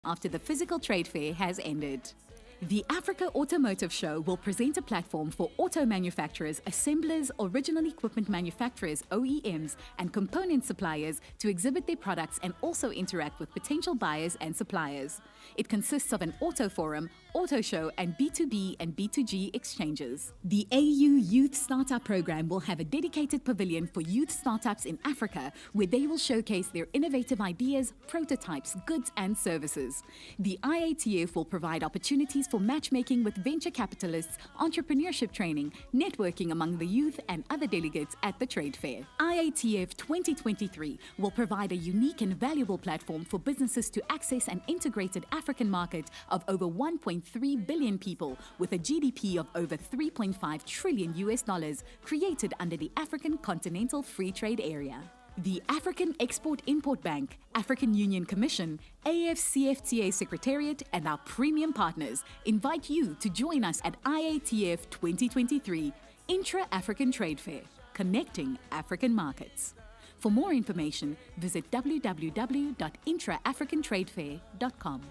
after the physical trade fair has ended. The Africa Automotive Show will present a platform for auto manufacturers, assemblers, original equipment manufacturers, OEMs, and component suppliers to exhibit their products and also interact with potential buyers and suppliers. It consists of an auto forum, auto show, and B2B and B2G exchanges. The AU Youth Startup Program will have a dedicated pavilion for youth startups in Africa where they will showcase their innovative ideas, prototypes, goods, and services. The IATF will provide opportunities for matchmaking with venture capitalists, entrepreneurship training, networking among the youth and other delegates at the trade fair. IATF 2023 will provide a unique and valuable platform for businesses to access an integrated African market of over 1.3 billion people with a GDP of over 3.5 trillion US dollars created under the African Continental Free Trade Area. The African Export-Import Bank, African Union Commission, AFCFTA Secretariat, and our premium partners invite you to join us at IATF 2023 Intra-African Trade Fair, connecting African markets. For more information, visit www.intraafricantradefair.com.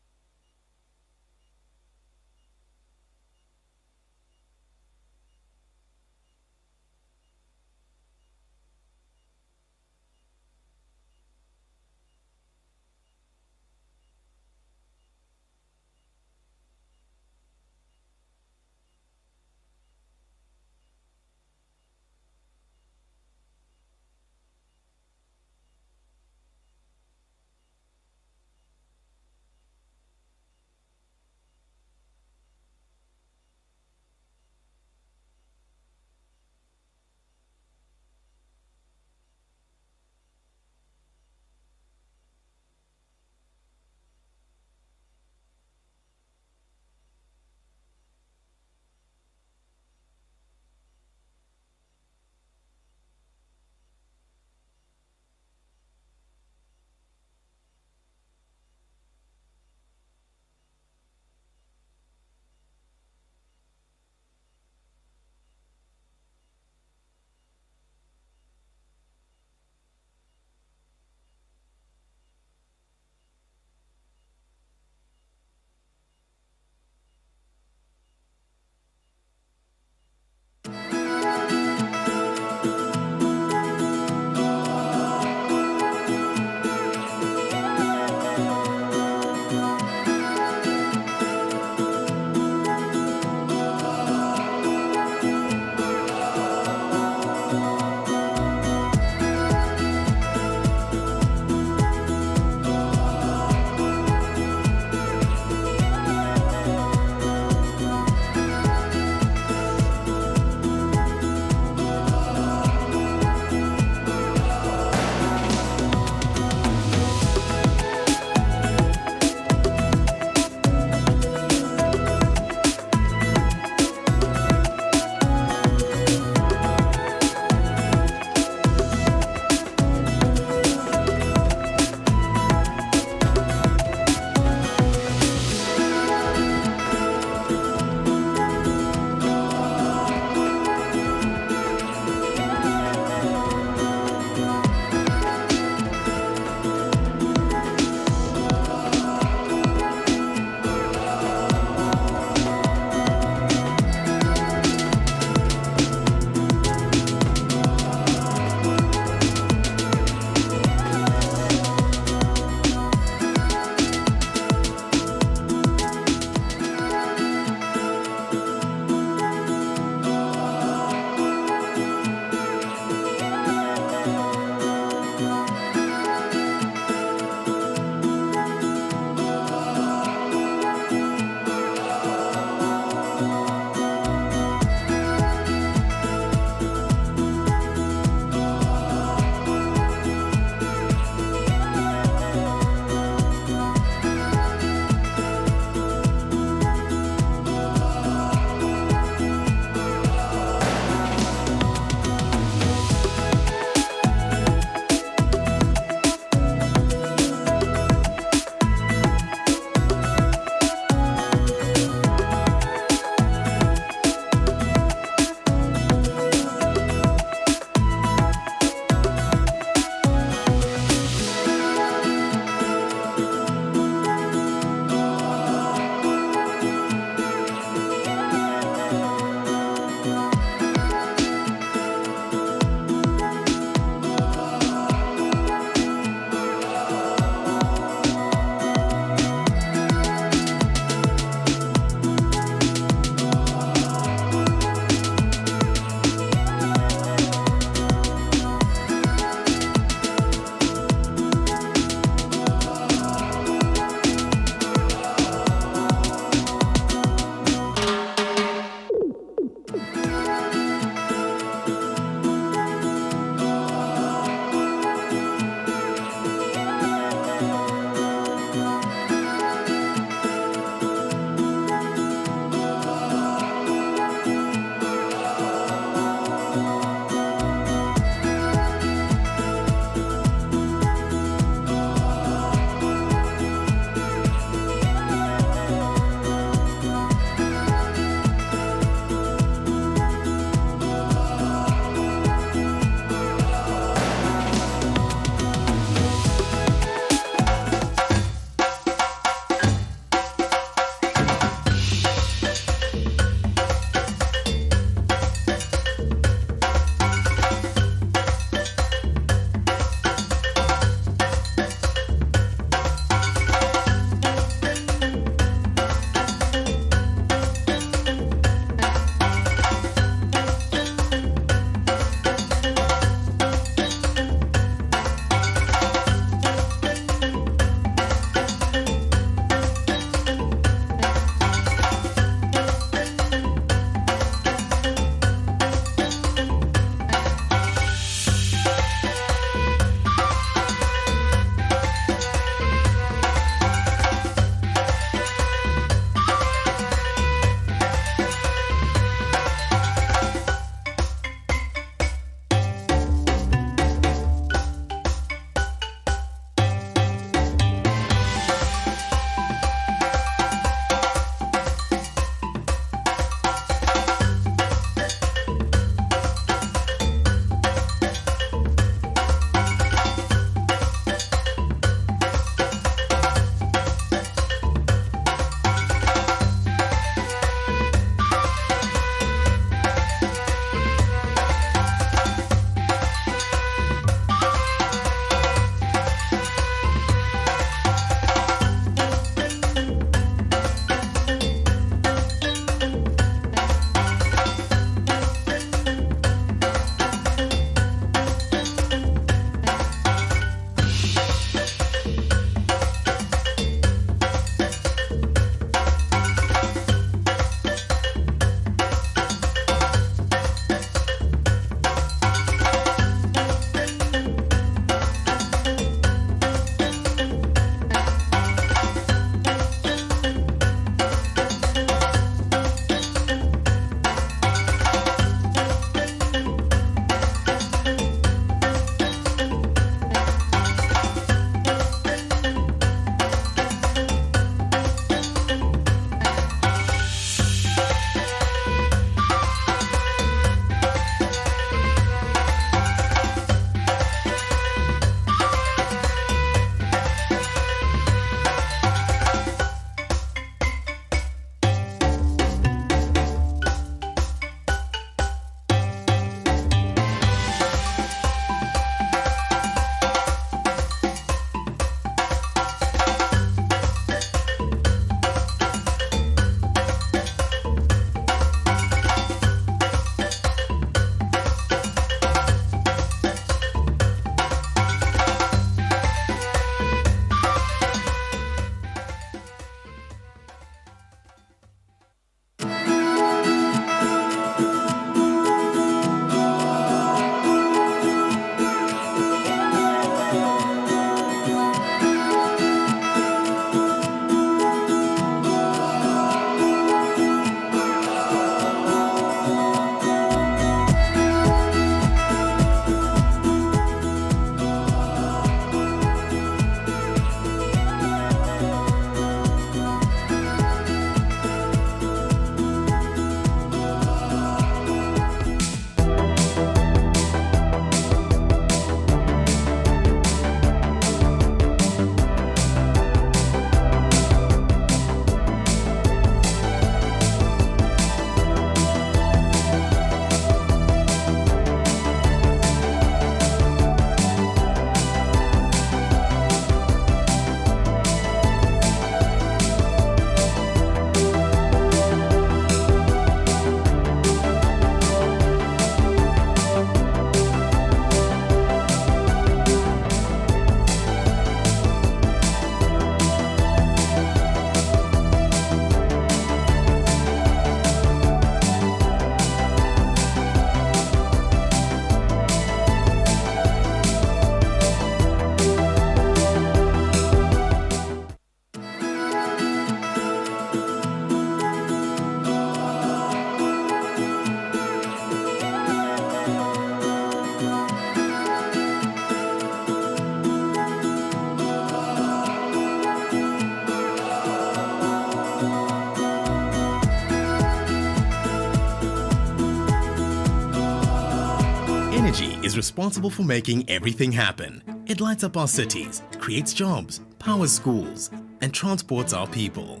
responsible for making everything happen. It lights up our cities, creates jobs, powers schools, and transports our people.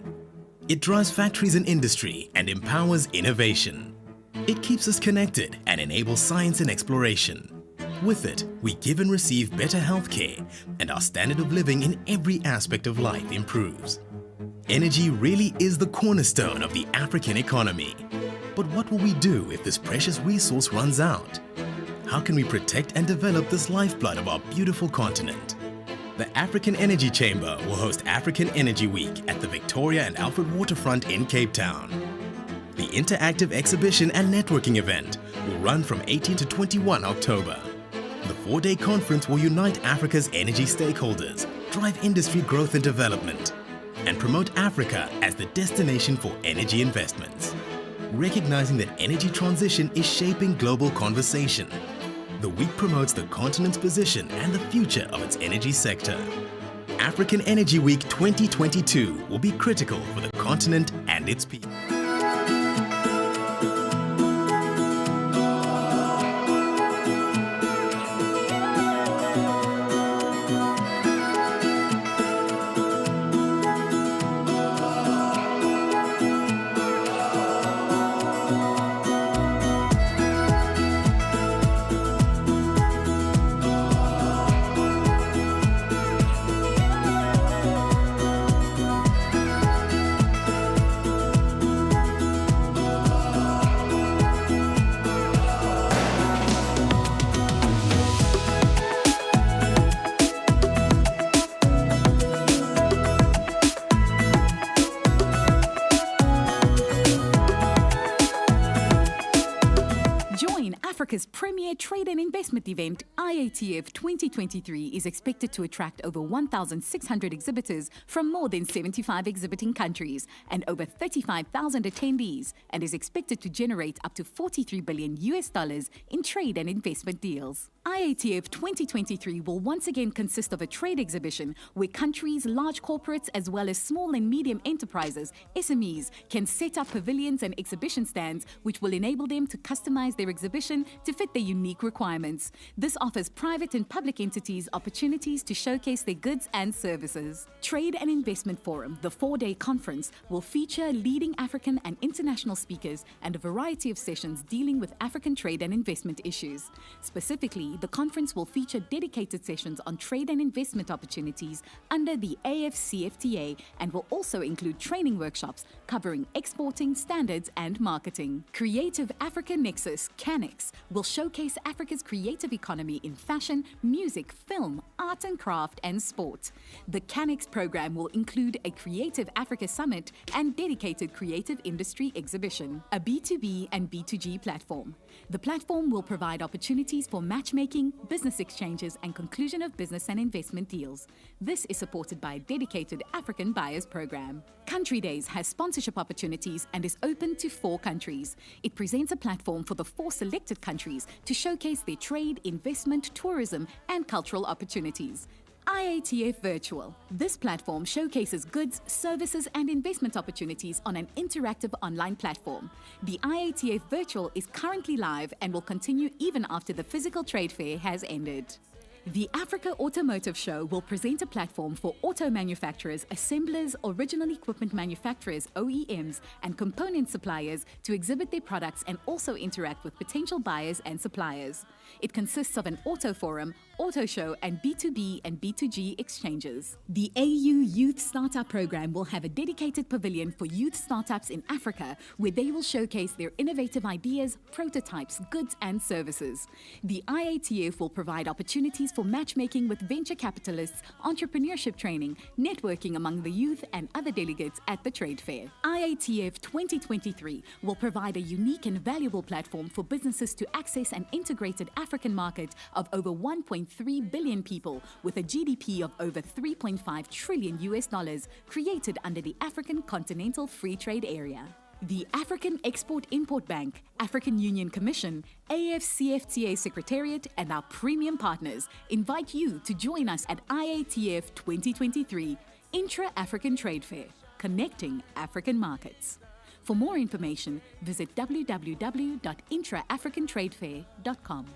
It drives factories and industry and empowers innovation. It keeps us connected and enables science and exploration. With it, we give and receive better healthcare, and our standard of living in every aspect of life improves. Energy really is the cornerstone of the African economy. But what will we do if this precious resource runs out? How can we protect and develop this lifeblood of our beautiful continent? The African Energy Chamber will host African Energy Week at the Victoria and Alfred Waterfront in Cape Town. The interactive exhibition and networking event will run from 18 to 21 October. The 4-day conference will unite Africa's energy stakeholders, drive industry growth and development, and promote Africa as the destination for energy investments. Recognizing that energy transition is shaping global conversation, the week promotes the continent's position and the future of its energy sector. African Energy Week 2022 will be critical for the continent and its people. Africa's premier trade and investment event, IATF 2023, is expected to attract over 1,600 exhibitors from more than 75 exhibiting countries and over 35,000 attendees, and is expected to generate up to $43 billion in trade and investment deals. IATF 2023 will once again consist of a trade exhibition where countries, large corporates, as well as small and medium enterprises, SMEs, can set up pavilions and exhibition stands which will enable them to customize their exhibition to fit their unique requirements. This offers private and public entities opportunities to showcase their goods and services. Trade and Investment Forum, the 4-day conference, will feature leading African and international speakers and a variety of sessions dealing with African trade and investment issues. Specifically, the conference will feature dedicated sessions on trade and investment opportunities under the AFCFTA and will also include training workshops covering exporting, standards and marketing. Creative Africa Nexus, CANEX, will showcase Africa's creative economy in fashion, music, film, art and craft and sport. The CANEX program will include a Creative Africa Summit and dedicated creative industry exhibition, a B2B and B2G platform. The platform will provide opportunities for matchmaking, business exchanges, and conclusion of business and investment deals. This is supported by a dedicated African Buyers Program. Country Days has sponsorship opportunities and is open to 4 countries. It presents a platform for the 4 selected countries to showcase their trade, investment, tourism, and cultural opportunities. IATF Virtual. This platform showcases goods, services, and investment opportunities on an interactive online platform. The IATF Virtual is currently live and will continue even after the physical trade fair has ended. The Africa Automotive Show will present a platform for auto manufacturers, assemblers, original equipment manufacturers, OEMs, and component suppliers to exhibit their products and also interact with potential buyers and suppliers. It consists of an auto forum, auto show, and B2B and B2G exchanges. The AU Youth Startup Program will have a dedicated pavilion for youth startups in Africa where they will showcase their innovative ideas, prototypes, goods, and services. The IATF will provide opportunities for matchmaking with venture capitalists, entrepreneurship training, networking among the youth and other delegates at the trade fair. IATF 2023 will provide a unique and valuable platform for businesses to access an integrated African market of over 1.3 billion people with a GDP of over $3.5 trillion created under the African Continental Free Trade Area. The African Export-Import Bank, African Union Commission, AFCFTA Secretariat, and our premium partners invite you to join us at IATF 2023 Intra-African Trade Fair, connecting African markets. For more information, visit www.intraafricantradefair.com.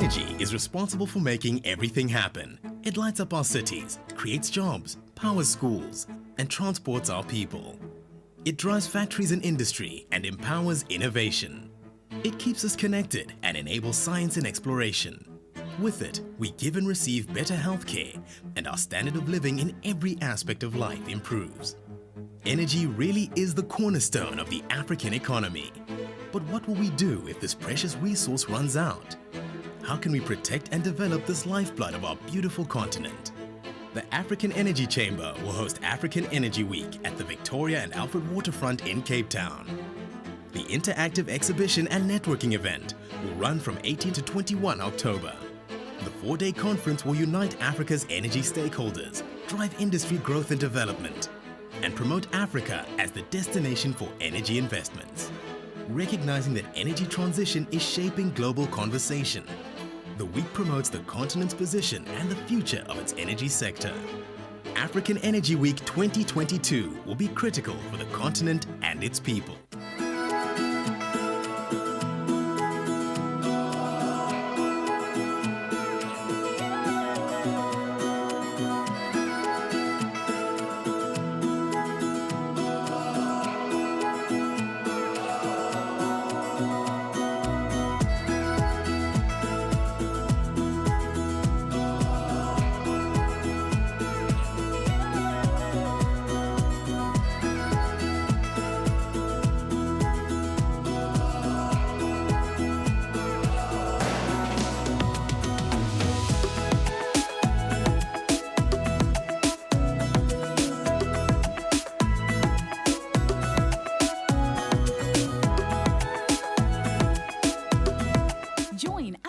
Energy is responsible for making everything happen. It lights up our cities, creates jobs, powers schools, and transports our people. It drives factories and industry and empowers innovation. It keeps us connected and enables science and exploration. With it, we give and receive better healthcare, and our standard of living in every aspect of life improves. Energy really is the cornerstone of the African economy. But what will we do if this precious resource runs out? How can we protect and develop this lifeblood of our beautiful continent? The African Energy Chamber will host African Energy Week at the Victoria and Alfred Waterfront in Cape Town. The interactive exhibition and networking event will run from 18 to 21 October. The 4-day conference will unite Africa's energy stakeholders, drive industry growth and development, and promote Africa as the destination for energy investments. Recognizing that energy transition is shaping global conversation, the week promotes the continent's position and the future of its energy sector. African Energy Week 2022 will be critical for the continent and its people.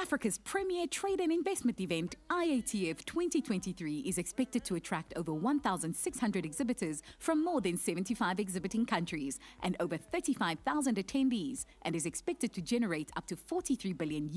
Africa's premier trade and investment event, IATF 2023, is expected to attract over 1,600 exhibitors from more than 75 exhibiting countries and over 35,000 attendees, and is expected to generate up to $43 billion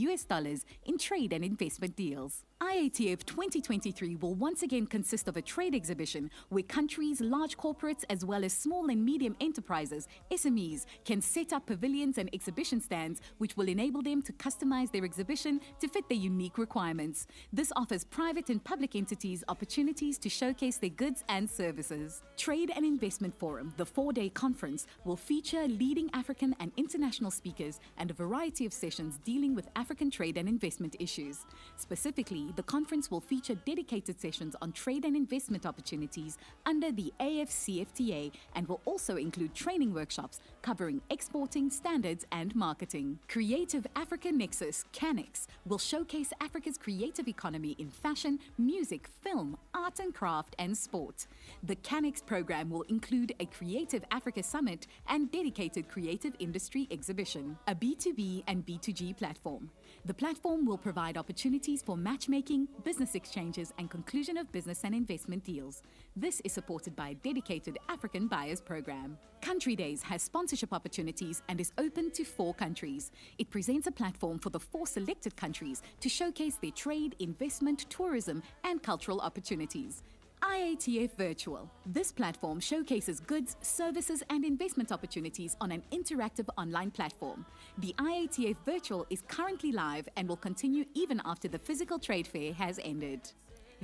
in trade and investment deals. IATF 2023 will once again consist of a trade exhibition where countries, large corporates, as well as small and medium enterprises, SMEs, can set up pavilions and exhibition stands which will enable them to customize their exhibition to fit their unique requirements. This offers private and public entities opportunities to showcase their goods and services. Trade and Investment Forum, the 4-day conference, will feature leading African and international speakers and a variety of sessions dealing with African trade and investment issues. Specifically, the conference will feature dedicated sessions on trade and investment opportunities under the AFCFTA and will also include training workshops covering exporting, standards and marketing. Creative Africa Nexus, CANEX, will showcase Africa's creative economy in fashion, music, film, art and craft and sport. The CANEX program will include a Creative Africa Summit and dedicated creative industry exhibition, a B2B and B2G platform. The platform will provide opportunities for matchmaking, business exchanges, and conclusion of business and investment deals. This is supported by a dedicated African Buyers Program. Country Days has sponsorship opportunities and is open to 4 countries. It presents a platform for the 4 selected countries to showcase their trade, investment, tourism, and cultural opportunities. IATF Virtual. This platform showcases goods, services, and investment opportunities on an interactive online platform. The IATF Virtual is currently live and will continue even after the physical trade fair has ended.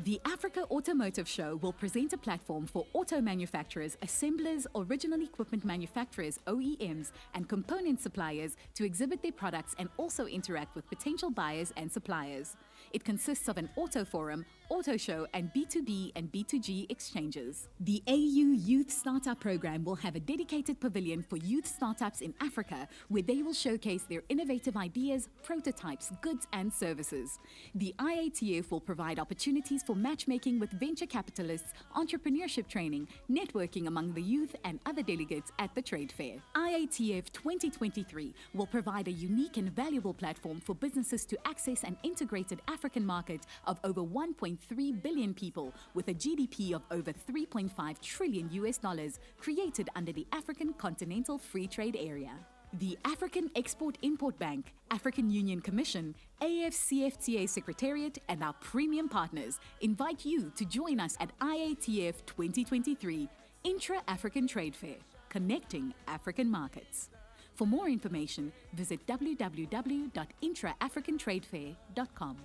The Africa Automotive Show will present a platform for auto manufacturers, assemblers, original equipment manufacturers, OEMs, and component suppliers to exhibit their products and also interact with potential buyers and suppliers. It consists of an auto forum, auto show, and B2B and B2G exchanges. The AU Youth Startup Program will have a dedicated pavilion for youth startups in Africa where they will showcase their innovative ideas, prototypes, goods, and services. The IATF will provide opportunities for matchmaking with venture capitalists, entrepreneurship training, networking among the youth and other delegates at the trade fair. IATF 2023 will provide a unique and valuable platform for businesses to access an integrated African market of over 1.3 billion people with a GDP of over $3.5 trillion created under the African Continental Free Trade Area. The African Export-Import Bank, African Union Commission, AFCFTA Secretariat, and our premium partners invite you to join us at IATF 2023 Intra-African Trade Fair, connecting African markets. For more information, visit www.intraafricantradefair.com.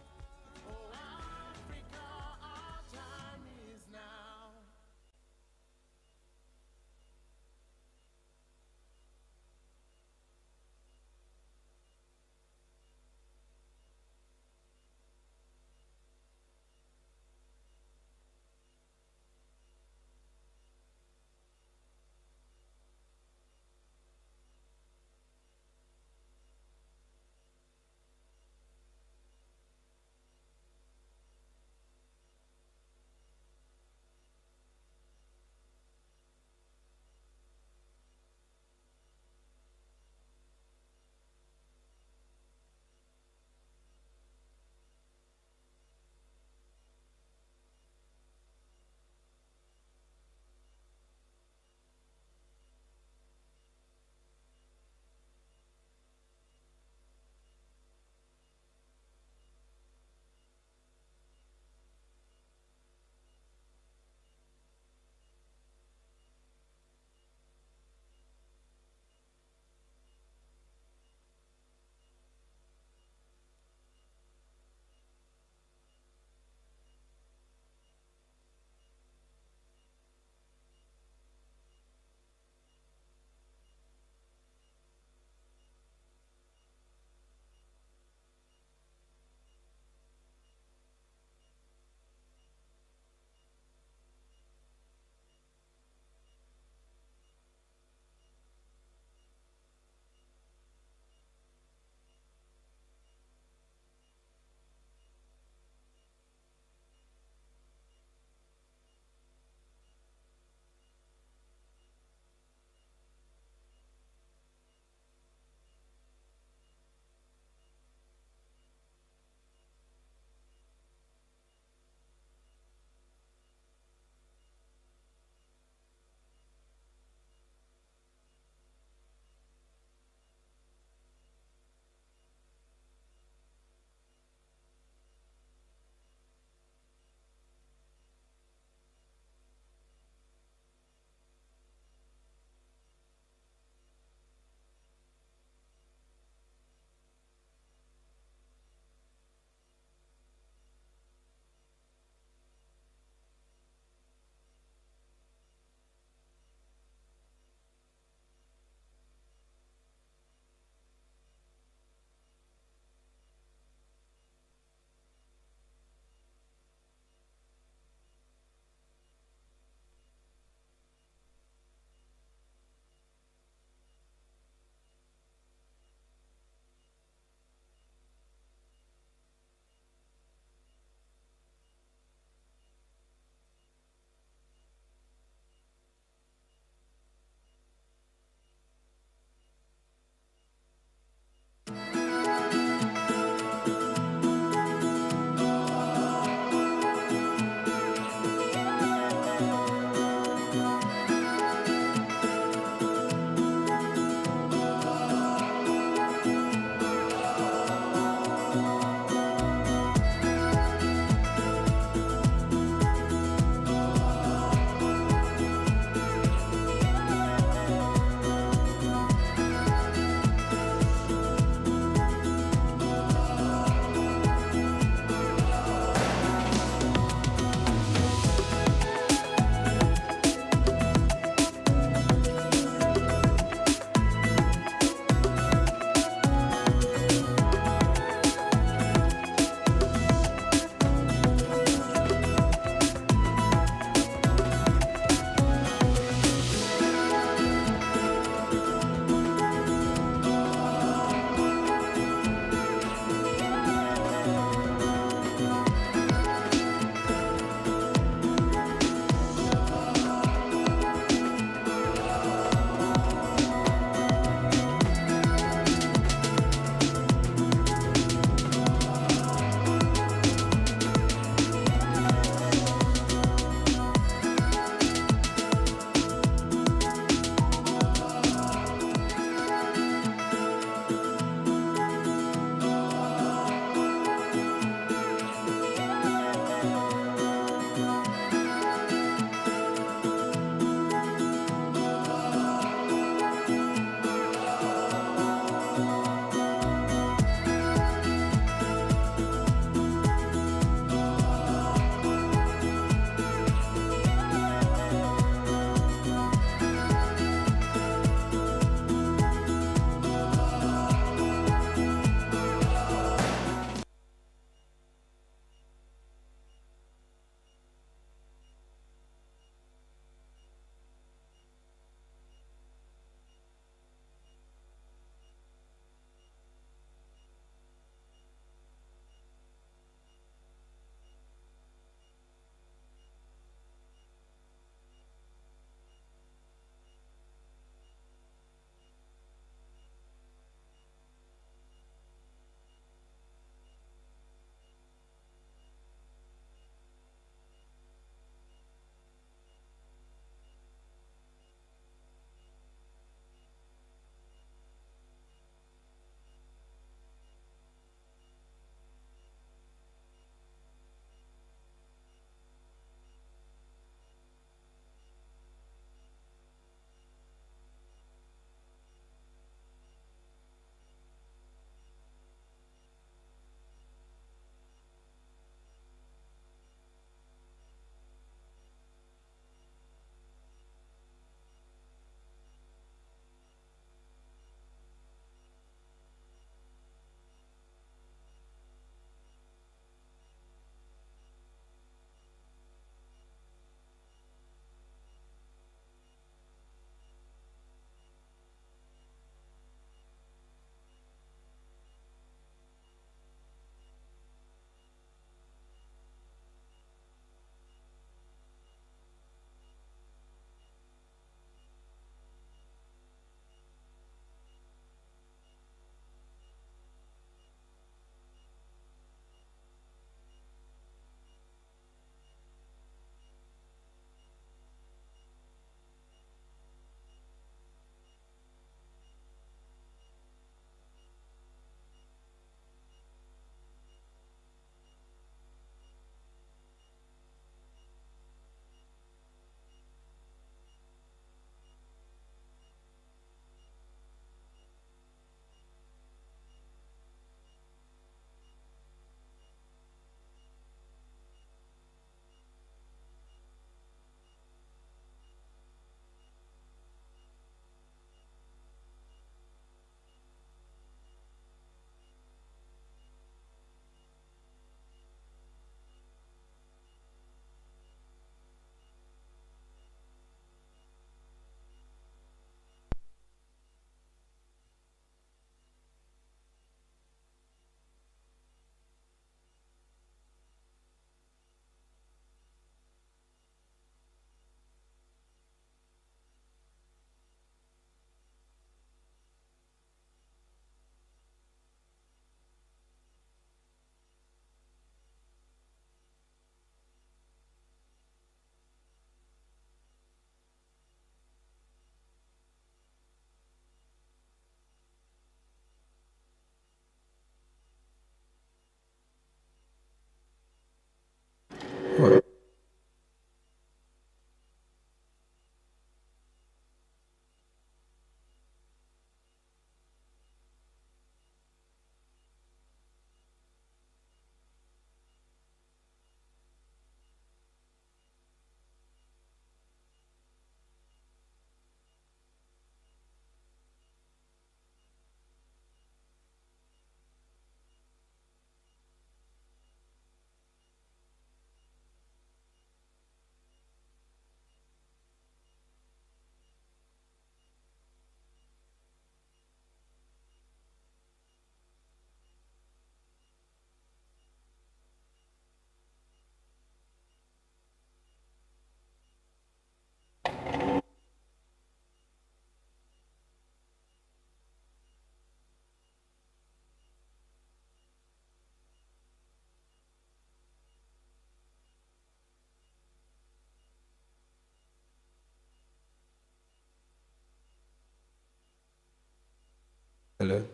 Hello.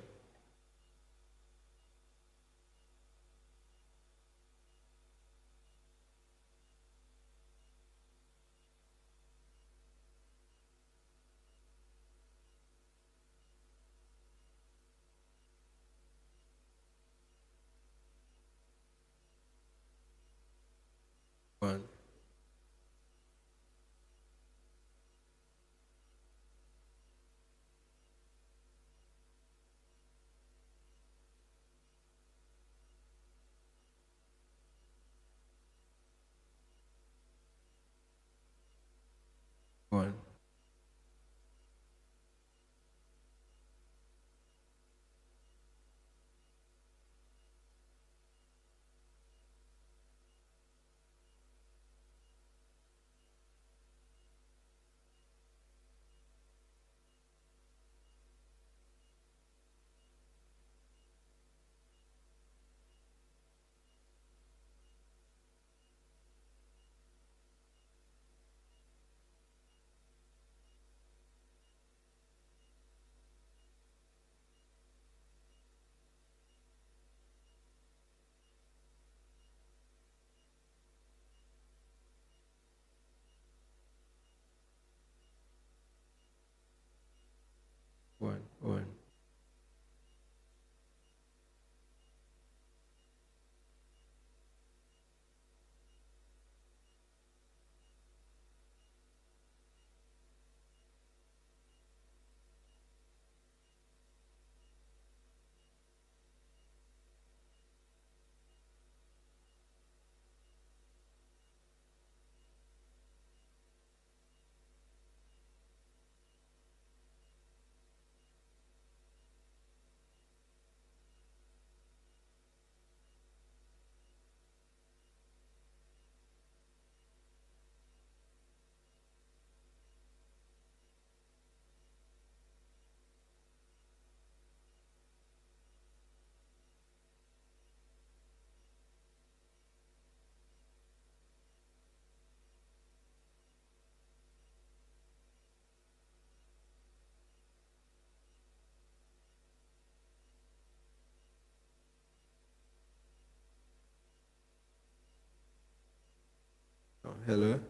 One. One. One. One. Oh, hello.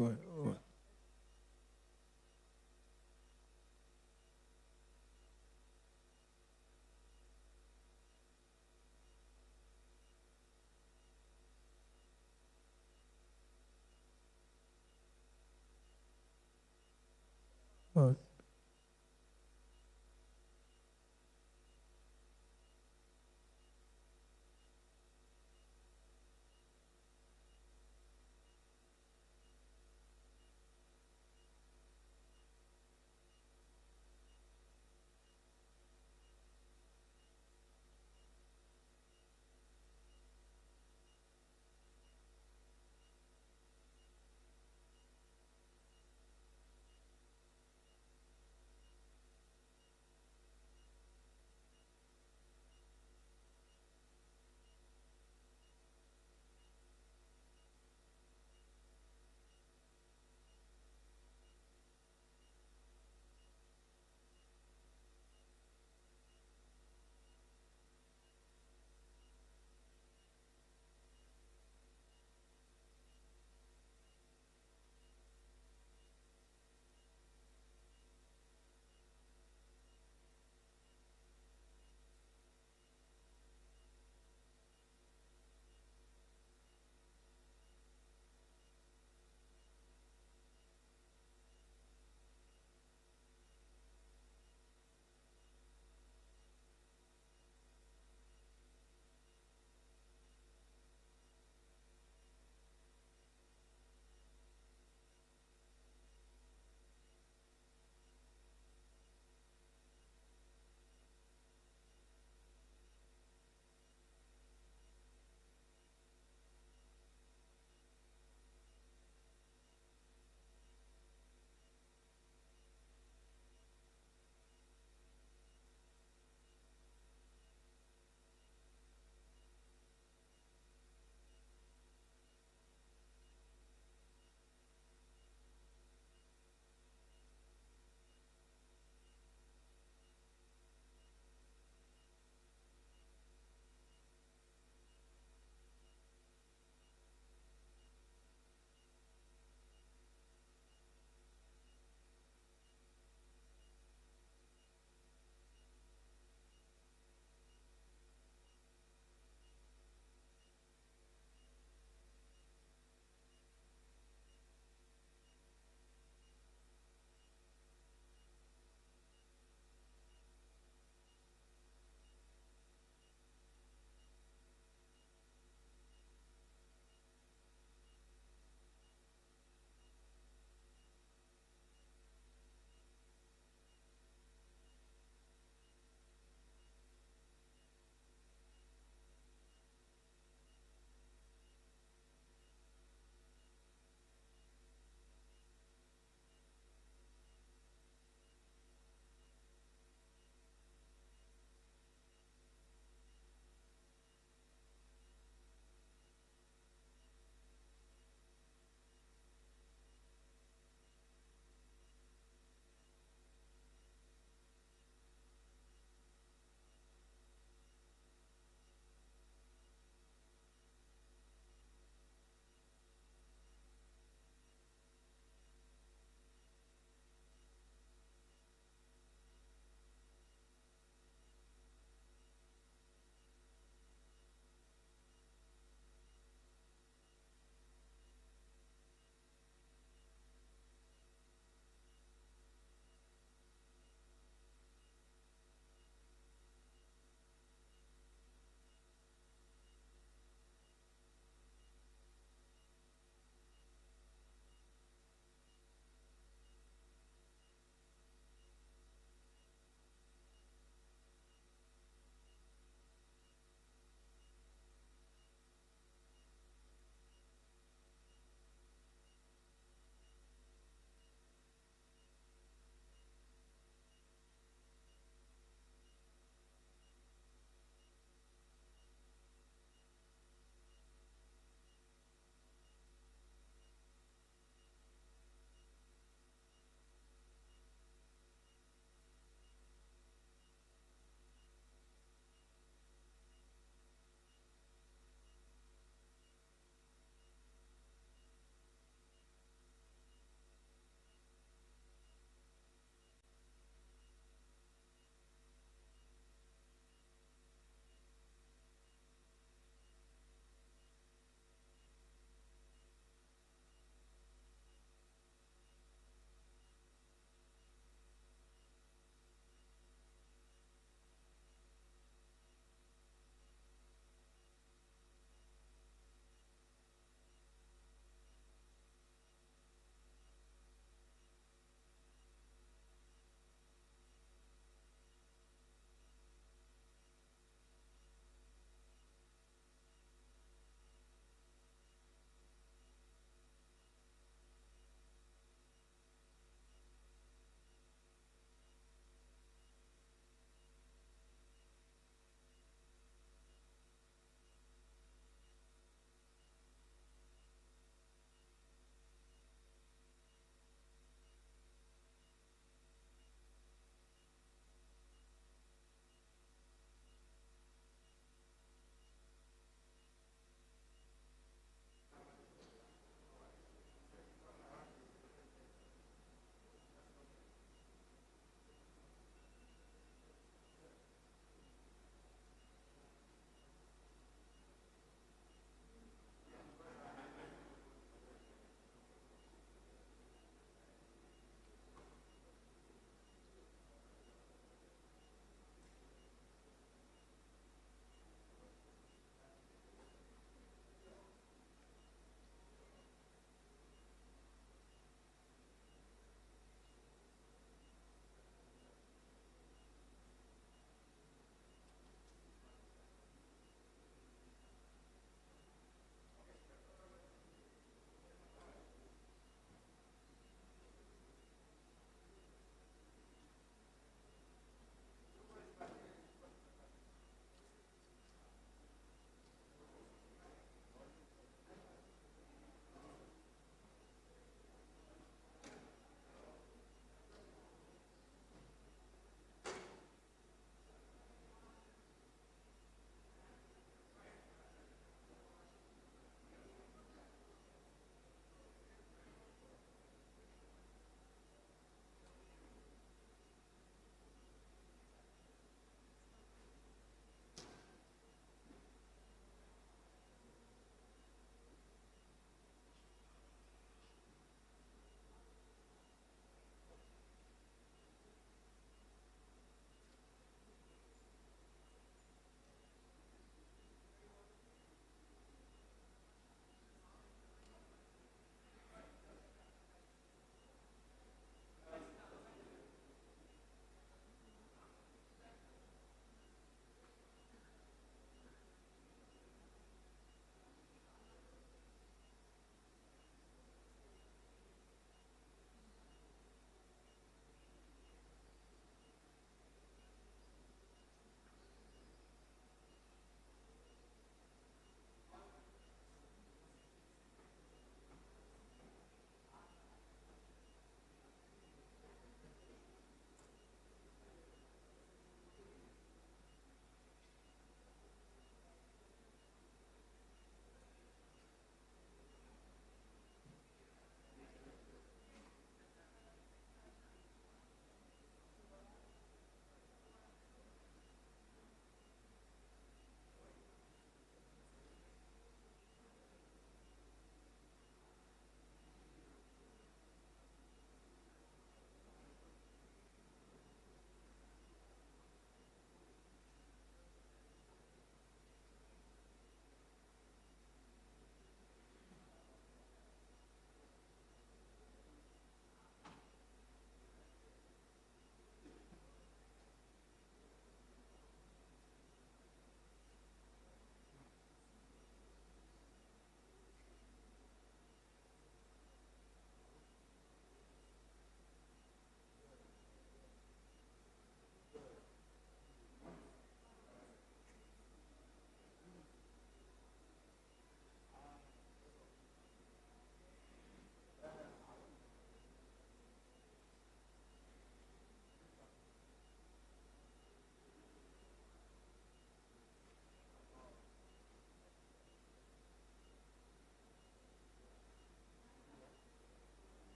One. One. One.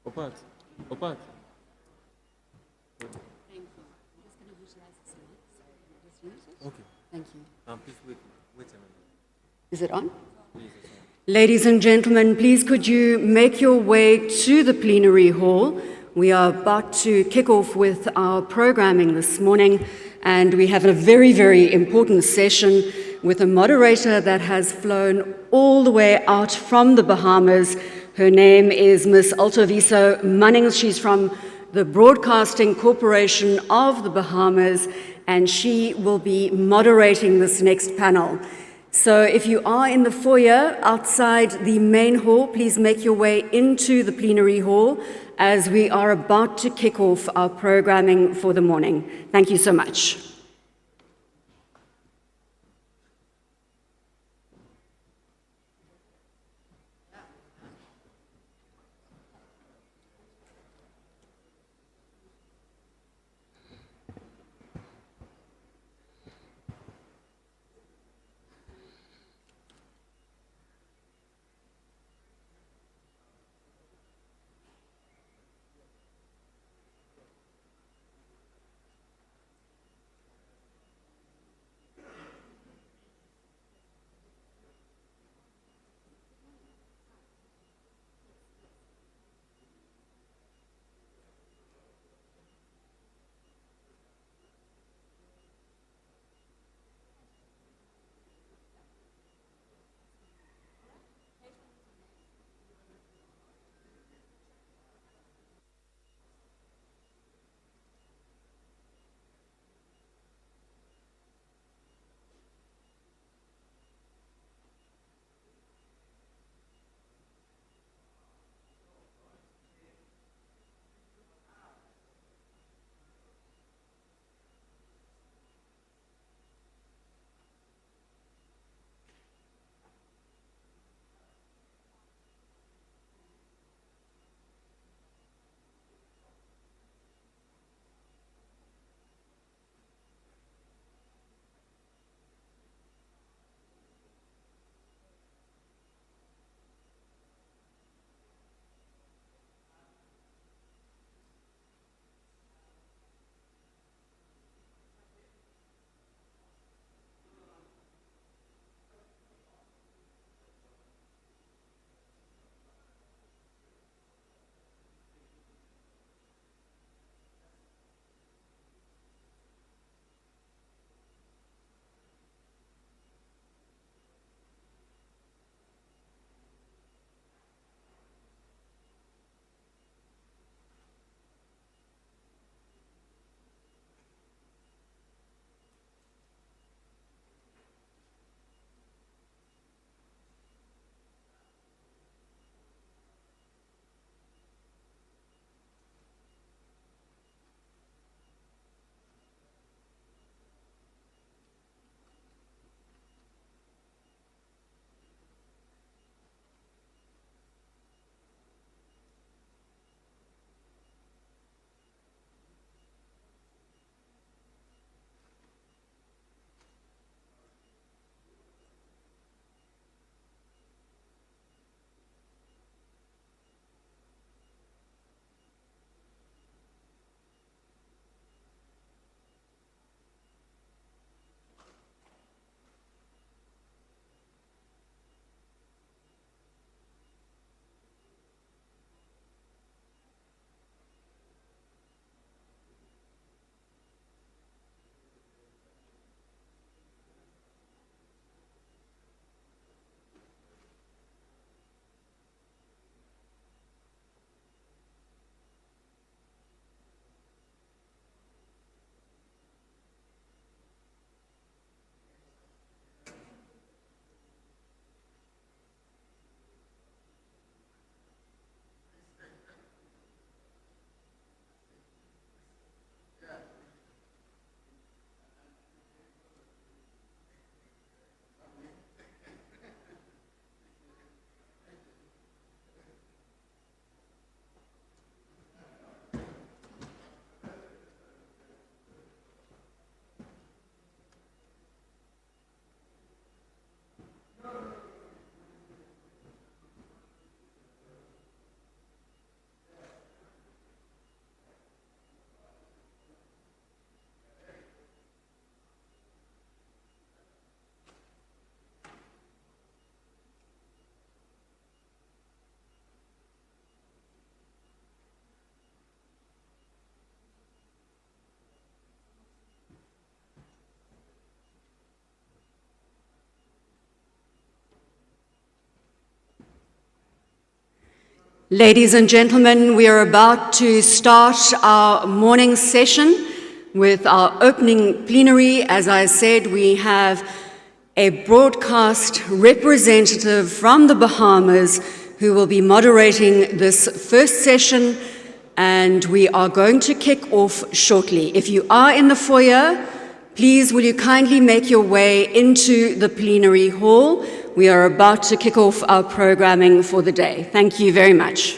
Opat. Opat. Thank you. I'm just going to visualize the slide. So just use it. Okay. Thank you. Please wait a minute. Is it on? Please, it's on. Ladies and gentlemen, please could you make your way to the plenary hall? We are about to kick off with our programming this morning, and we have a very, very important session with a moderator that has flown all the way out from the Bahamas. Her name is Miss Altoviso Munnings. She's from the Broadcasting Corporation of the Bahamas, and she will be moderating this next panel. So if you are in the foyer outside the main hall, please make your way into the plenary hall as we are about to kick off our programming for the morning. Thank you so much. Ladies and gentlemen, we are about to start our morning session with our opening plenary. As I said, we have a broadcast representative from the Bahamas who will be moderating this first session, and we are going to kick off shortly. If you are in the foyer, please will you kindly make your way into the plenary hall. We are about to kick off our programming for the day. Thank you very much.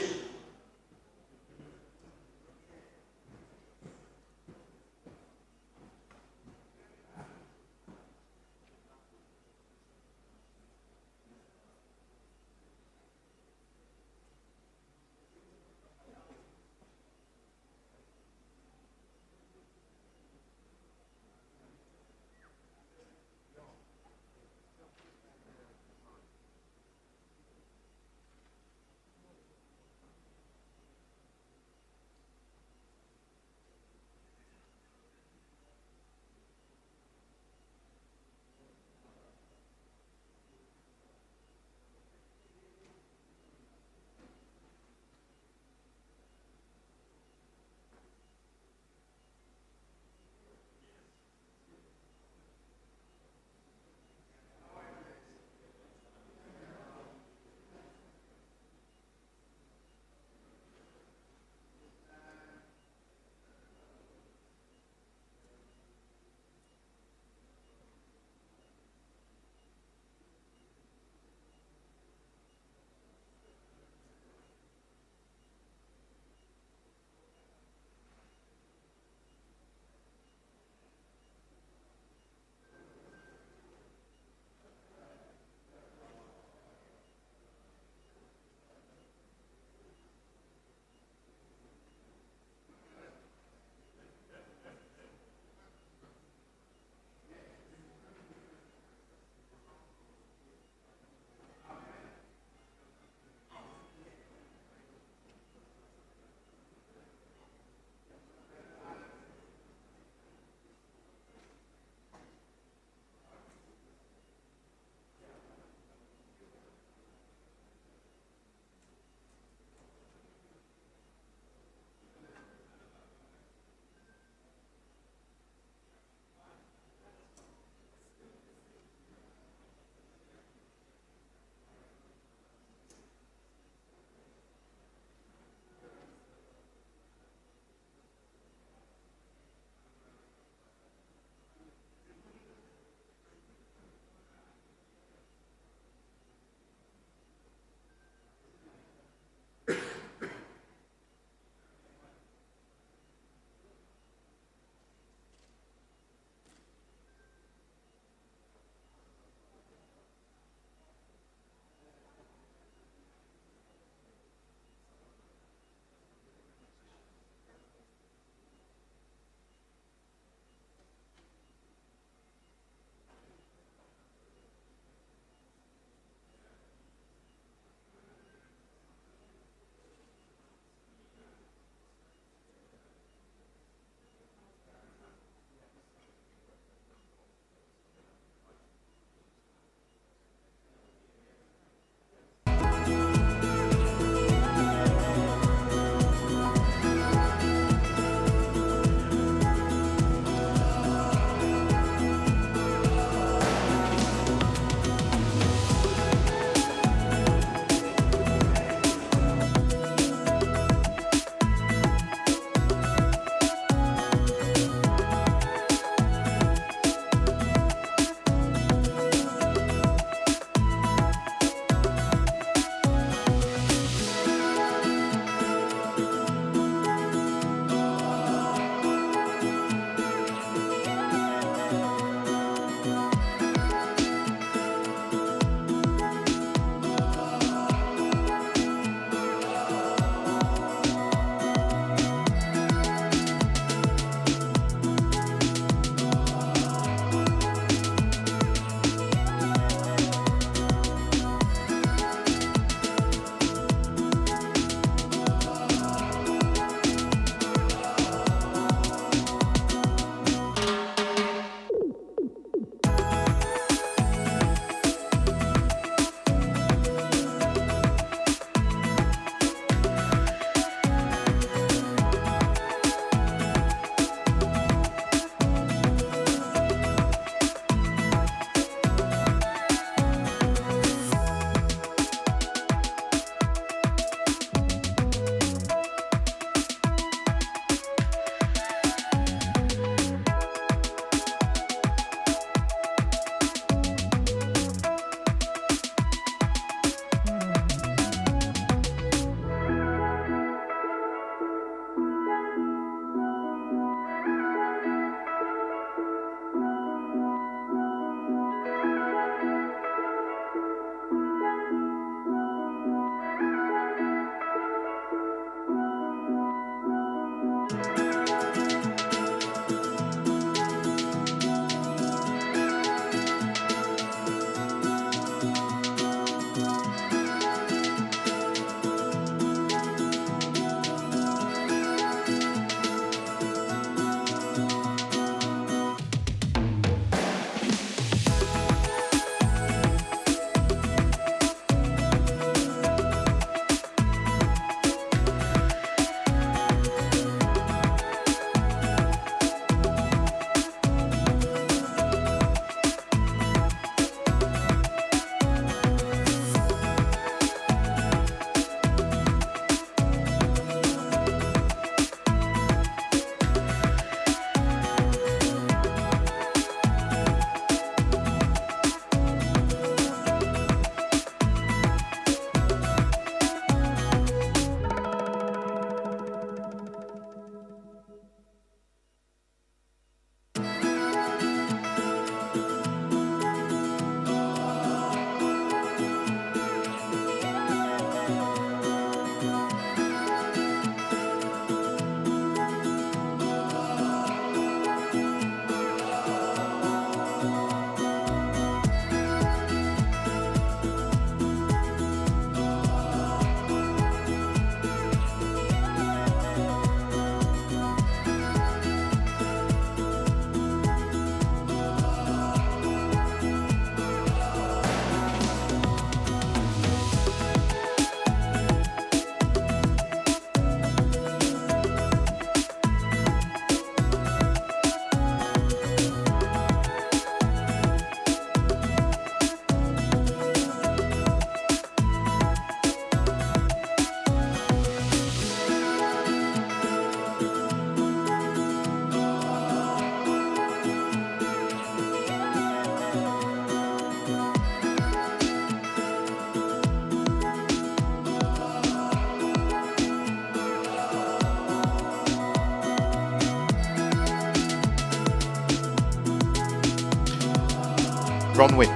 runway. Yeah.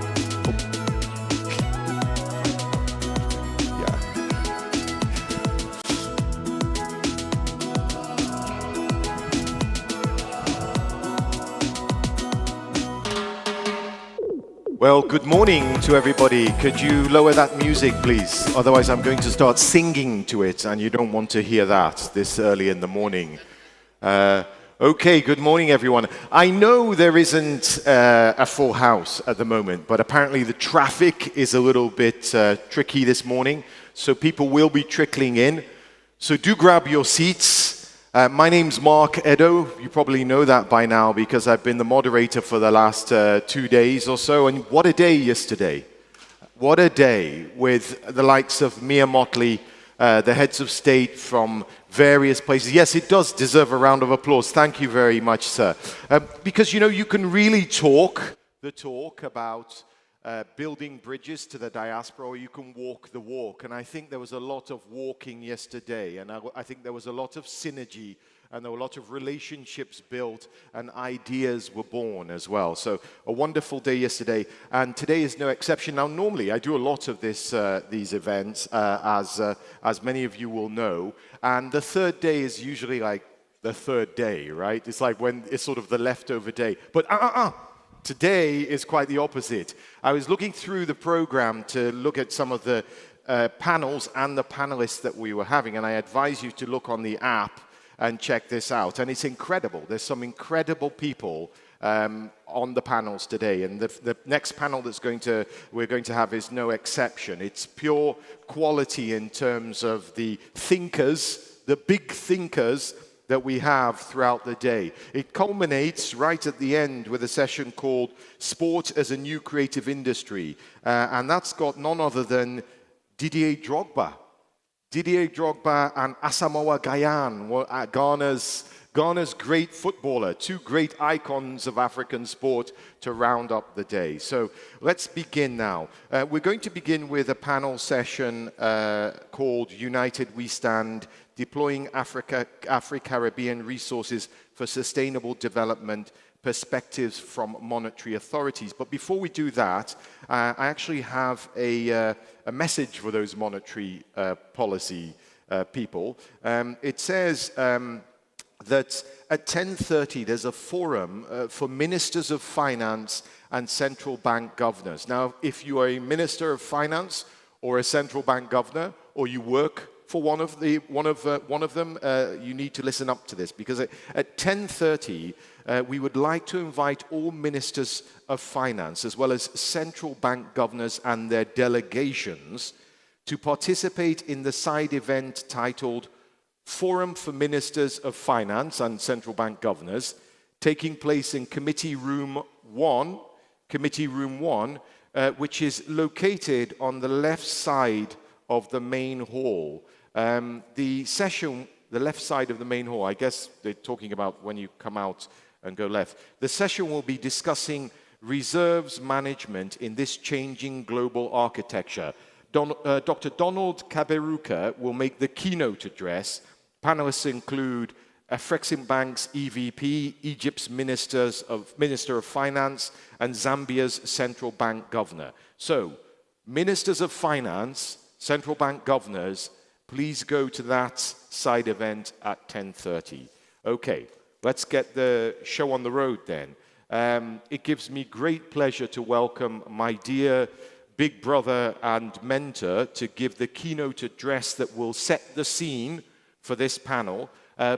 Well, good morning to everybody. Could you lower that music, please? Otherwise, I'm going to start singing to it, and you don't want to hear that this early in the morning. Okay, good morning, everyone. I know there isn't a full house at the moment, but apparently the traffic is a little bit tricky this morning, so people will be trickling in. So do grab your seats. My name's Mark Edo. You probably know that by now because I've been the moderator for the last 2 days or so. And what a day yesterday. What a day with the likes of Mia Motley, the heads of state from various places. Yes, it does deserve a round of applause. Thank you very much, sir. Because, you know, you can really talk the talk about building bridges to the diaspora, or you can walk the walk. And I think there was a lot of walking yesterday, and I think there was a lot of synergy, and there were a lot of relationships built, and ideas were born as well. So a wonderful day yesterday, and today is no exception. Now, normally I do a lot of these events, as many of you will know, and the third day is usually like the third day, right? It's like when it's sort of the leftover day. But today is quite the opposite. I was looking through the program to look at some of the panels and the panelists that we were having, and I advise you to look on the app and check this out. And it's incredible. There's some incredible people on the panels today, and the next panel we're going to have is no exception. It's pure quality in terms of the thinkers, the big thinkers that we have throughout the day. It culminates right at the end with a session called Sport as a New Creative Industry, and that's got none other than Didier Drogba. Didier Drogba and Asamoah Gyan, Ghana's great footballer, two great icons of African sport to round up the day. So let's begin now. We're going to begin with a panel session called United We Stand, Deploying Afro-Caribbean Resources for Sustainable Development, Perspectives from Monetary Authorities. But before we do that, I actually have a message for those monetary policy people. It says that at 10:30 there's a forum for ministers of finance and central bank governors. Now, if you are a minister of finance or a central bank governor, or you work for one of them, you need to listen up to this, because at 10:30 we would like to invite all ministers of finance as well as central bank governors and their delegations to participate in the side event titled Forum for Ministers of Finance and Central Bank Governors, taking place in Committee Room 1, which is located on the left side of the main hall. The session, the left side of the main hall, I guess they're talking about when you come out and go left. The session will be discussing reserves management in this changing global architecture. Dr. Donald Kaberuka will make the keynote address. Panelists include Afreximbank's EVP, Egypt's Minister of Finance, and Zambia's Central Bank Governor. So, Ministers of Finance, Central Bank Governors, please go to that side event at 10:30. Okay, let's get the show on the road then. It gives me great pleasure to welcome my dear big brother and mentor to give the keynote address that will set the scene for this panel.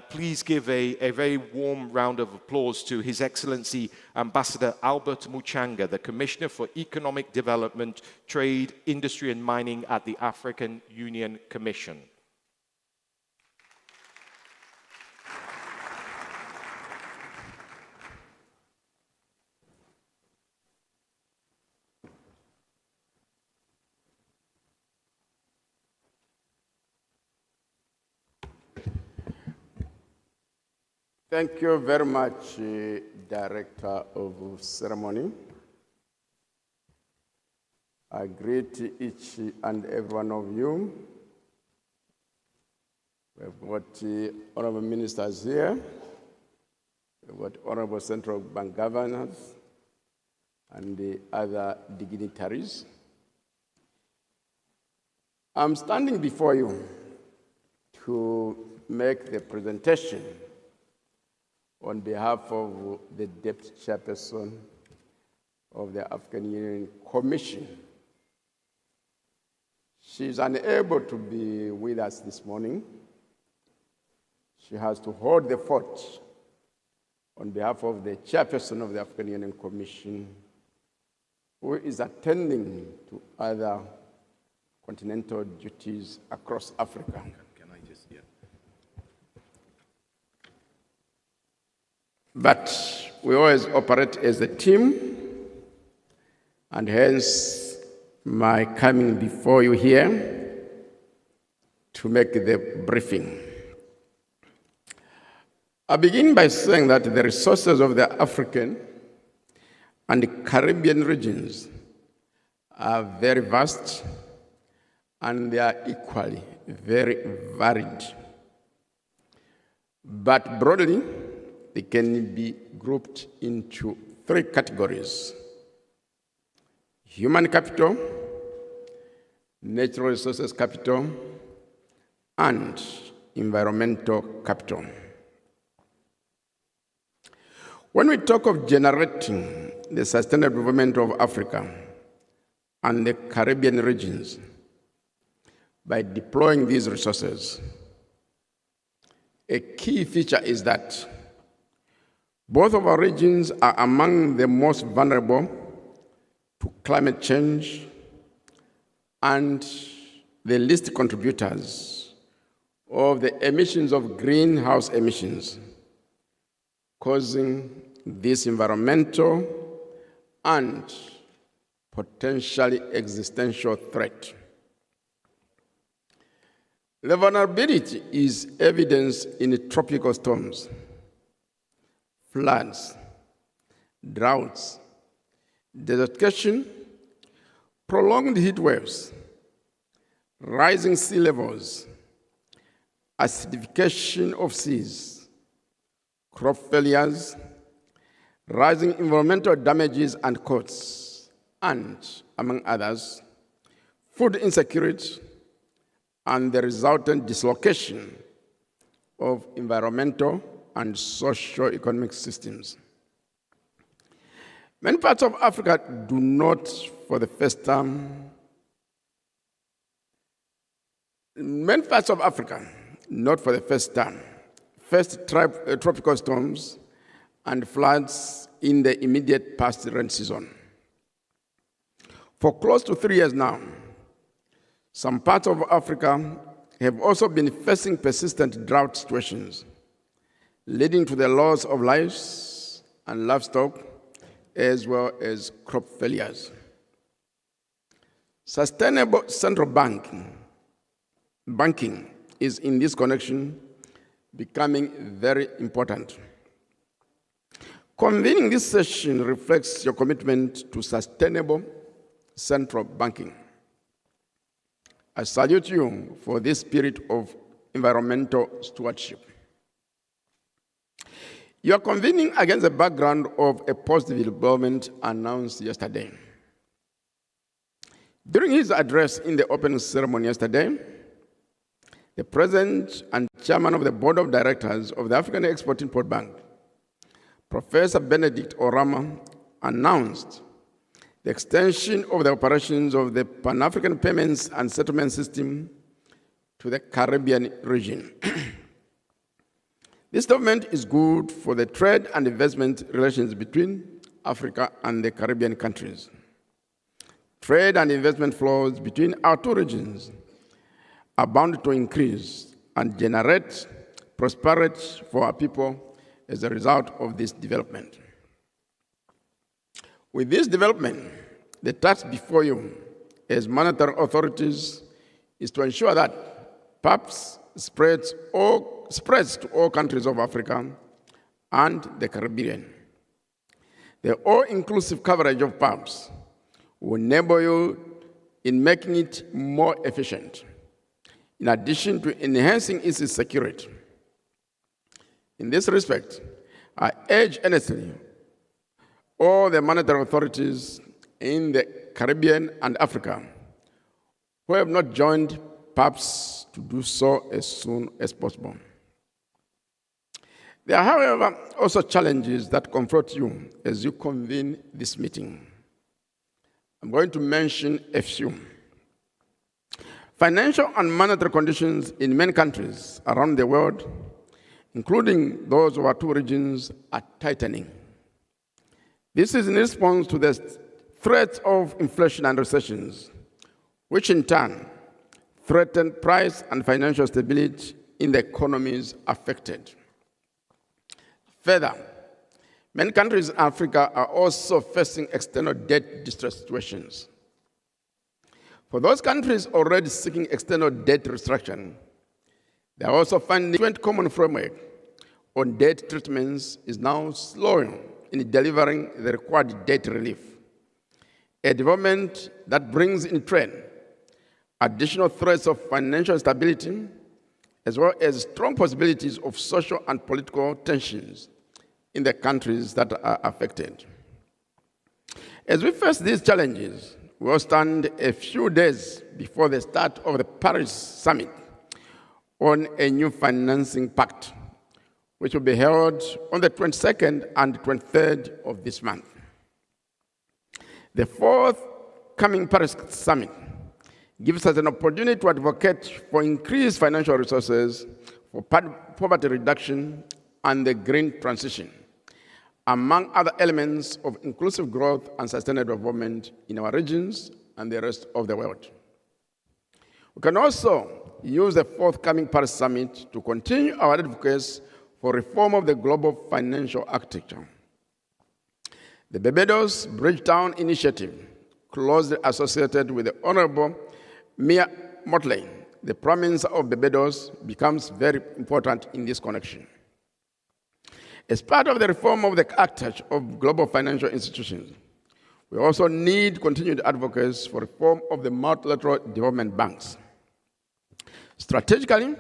Please give a very warm round of applause to His Excellency Ambassador Albert Muchanga, the Commissioner for Economic Development, Trade, Industry and Mining at the African Union Commission. Thank you very much, Director of Ceremony. I greet each and every one of you. We've got honorable ministers here. We've got honorable central bank governors and the other dignitaries. I'm standing before you to make the presentation on behalf of the Deputy Chairperson of the African Union Commission. She is unable to be with us this morning. She has to hold the fort on behalf of the Chairperson of the African Union Commission, who is attending to other continental duties across Africa. Can I just, yeah. But we always operate as a team, and hence my coming before you here to make the briefing. I begin by saying that the resources of the African and the Caribbean regions are very vast, and they are equally very varied. But broadly, they can be grouped into three categories: human capital, natural resources capital, and environmental capital. When we talk of generating the sustainable development of Africa and the Caribbean regions by deploying these resources, a key feature is that both of our regions are among the most vulnerable to climate change and the least contributors of the emissions of greenhouse emissions, causing this environmental and potentially existential threat. The vulnerability is evidenced in tropical storms, floods, droughts, desertification, prolonged heat waves, rising sea levels, acidification of seas, crop failures, rising environmental damages and costs, and, among others, food insecurity and the resultant dislocation of environmental and socio-economic systems. Many parts of Africa do not, for the first time, faced tropical storms and floods in the immediate past rain season. For close to 3 years now, some parts of Africa have also been facing persistent drought situations, leading to the loss of lives and livestock, as well as crop failures. Sustainable central banking is in this connection becoming very important. Convening this session reflects your commitment to sustainable central banking. I salute you for this spirit of environmental stewardship. You are convening against the background of a positive development announced yesterday. During his address in the opening ceremony yesterday, the President and Chairman of the Board of Directors of the African Export-Import Bank, Professor Benedict Orama, announced the extension of the operations of the Pan-African Payments and Settlement System to the Caribbean region. This document is good for the trade and investment relations between Africa and the Caribbean countries. Trade and investment flows between our two regions are bound to increase and generate prosperity for our people as a result of this development. With this development, the task before you as monetary authorities is to ensure that PAPs spreads to all countries of Africa and the Caribbean. The all-inclusive coverage of PAPs will enable you in making it more efficient, in addition to enhancing its security. In this respect, I urge earnestly all the monetary authorities in the Caribbean and Africa who have not joined perhaps to do so as soon as possible. There are, however, also challenges that confront you as you convene this meeting. I'm going to mention a few. Financial and monetary conditions in many countries around the world, including those of our two regions, are tightening. This is in response to the threats of inflation and recessions, which in turn threaten price and financial stability in the economies affected. Further, many countries in Africa are also facing external debt distress situations. For those countries already seeking external debt restructuring, they are also finding the common framework on debt treatments is now slowing in delivering the required debt relief, a development that brings in trend additional threats of financial instability, as well as strong possibilities of social and political tensions in the countries that are affected. As we face these challenges, we will stand a few days before the start of the Paris Summit on a new financing pact, which will be held on the 22nd and 23rd of this month. The forthcoming Paris Summit gives us an opportunity to advocate for increased financial resources for poverty reduction and the green transition, among other elements of inclusive growth and sustainable development in our regions and the rest of the world. We can also use the forthcoming Paris Summit to continue our advocacy for reform of the global financial architecture. The Barbados Bridgetown Initiative, closely associated with the Honorable Mia Motley, the Prime Minister of Barbados, becomes very important in this connection. As part of the reform of the architecture of global financial institutions, we also need continued advocacy for reform of the multilateral development banks. Strategically,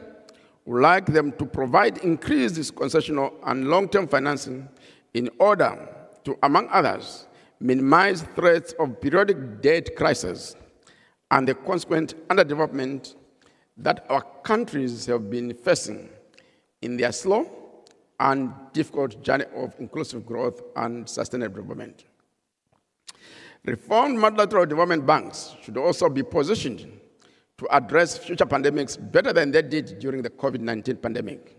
we would like them to provide increased concessional and long-term financing in order to, among others, minimize threats of periodic debt crises and the consequent underdevelopment that our countries have been facing in their slow and difficult journey of inclusive growth and sustainable development. Reformed multilateral development banks should also be positioned to address future pandemics better than they did during the COVID-19 pandemic,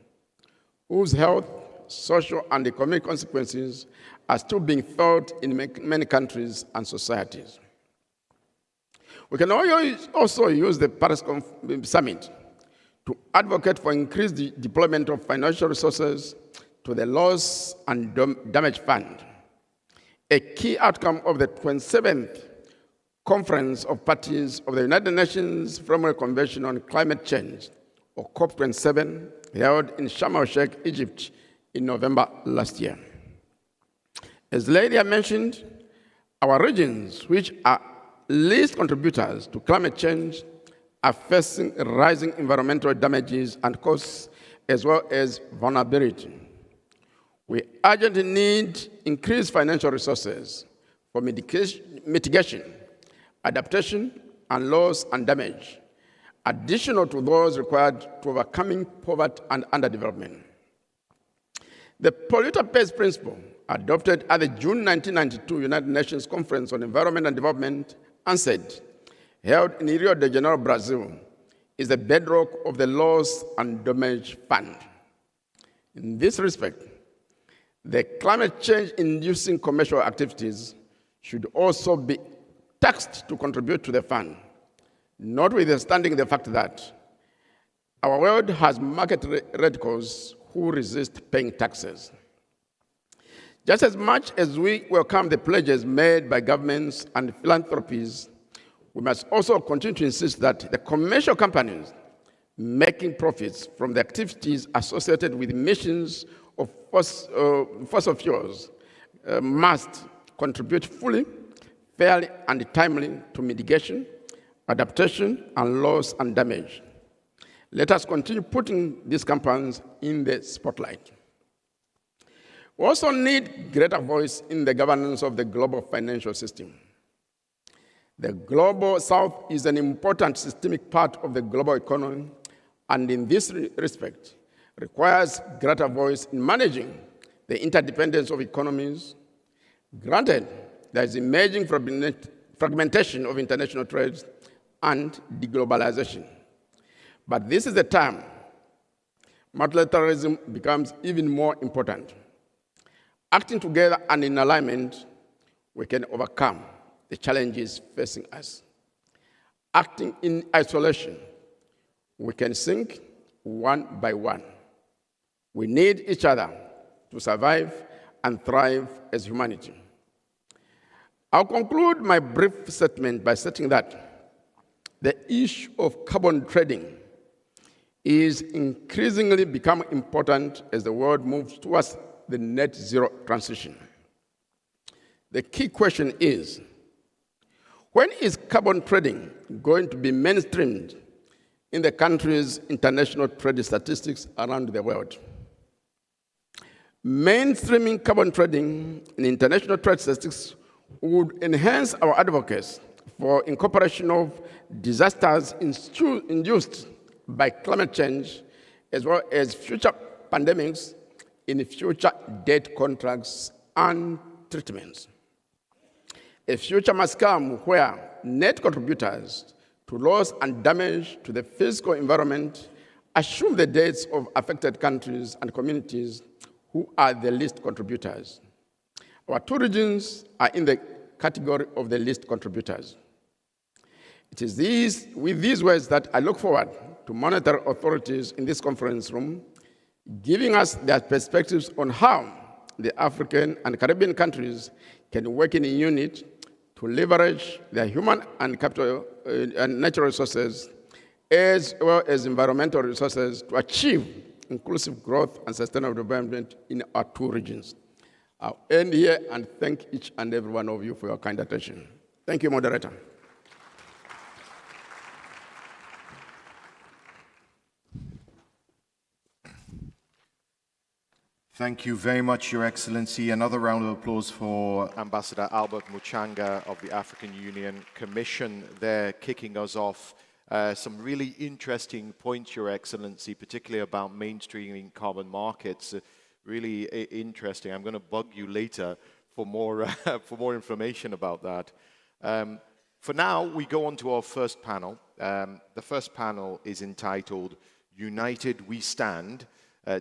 whose health, social, and economic consequences are still being felt in many countries and societies. We can also use the Paris Summit to advocate for increased deployment of financial resources to the Loss and Damage Fund, a key outcome of the 27th Conference of Parties of the United Nations Framework Convention on Climate Change, or COP27, held in Sharm el-Sheikh, Egypt, in November last year. As Lydia mentioned, our regions, which are least contributors to climate change, are facing rising environmental damages and costs, as well as vulnerability. We urgently need increased financial resources for mitigation, adaptation, and loss and damage, additional to those required to overcoming poverty and underdevelopment. The polluter pays principle, adopted at the June 1992 United Nations Conference on Environment and Development, UNCED, held in Rio de Janeiro, Brazil, is the bedrock of the Loss and Damage Fund. In this respect, the climate change-inducing commercial activities should also be taxed to contribute to the fund, notwithstanding the fact that our world has market radicals who resist paying taxes. Just as much as we welcome the pledges made by governments and philanthropies, we must also continue to insist that the commercial companies making profits from the activities associated with emissions of fossil fuels must contribute fully, fairly, and timely to mitigation, adaptation, and loss and damage. Let us continue putting these companies in the spotlight. We also need greater voice in the governance of the global financial system. The Global South is an important systemic part of the global economy, and in this respect, requires greater voice in managing the interdependence of economies. Granted, there is emerging fragmentation of international trade and deglobalization. But this is the time multilateralism becomes even more important. Acting together and in alignment, we can overcome the challenges facing us. Acting in isolation, we can sink one by one. We need each other to survive and thrive as humanity. I'll conclude my brief statement by stating that the issue of carbon trading is increasingly becoming important as the world moves towards the net zero transition. The key question is, when is carbon trading going to be mainstreamed in the country's international trade statistics around the world? Mainstreaming carbon trading in international trade statistics would enhance our advocacy for incorporation of disasters induced by climate change, as well as future pandemics in future debt contracts and treatments. A future must come where net contributors to loss and damage to the physical environment assume the debts of affected countries and communities who are the least contributors. Our two regions are in the category of the least contributors. It is with these words that I look forward to monetary authorities in this conference room giving us their perspectives on how the African and Caribbean countries can work in a unit to leverage their human and capital and natural resources, as well as environmental resources, to achieve inclusive growth and sustainable development in our two regions. I'll end here and thank each and every one of you for your kind attention. Thank you, moderator. Thank you very much, Your Excellency. Another round of applause for Ambassador Albert Muchanga of the African Union Commission there, kicking us off. Some really interesting points, Your Excellency, particularly about mainstreaming carbon markets. Really interesting. I'm going to bug you later for more, for more information about that. For now, we go on to our first panel. The first panel is entitled United We Stand,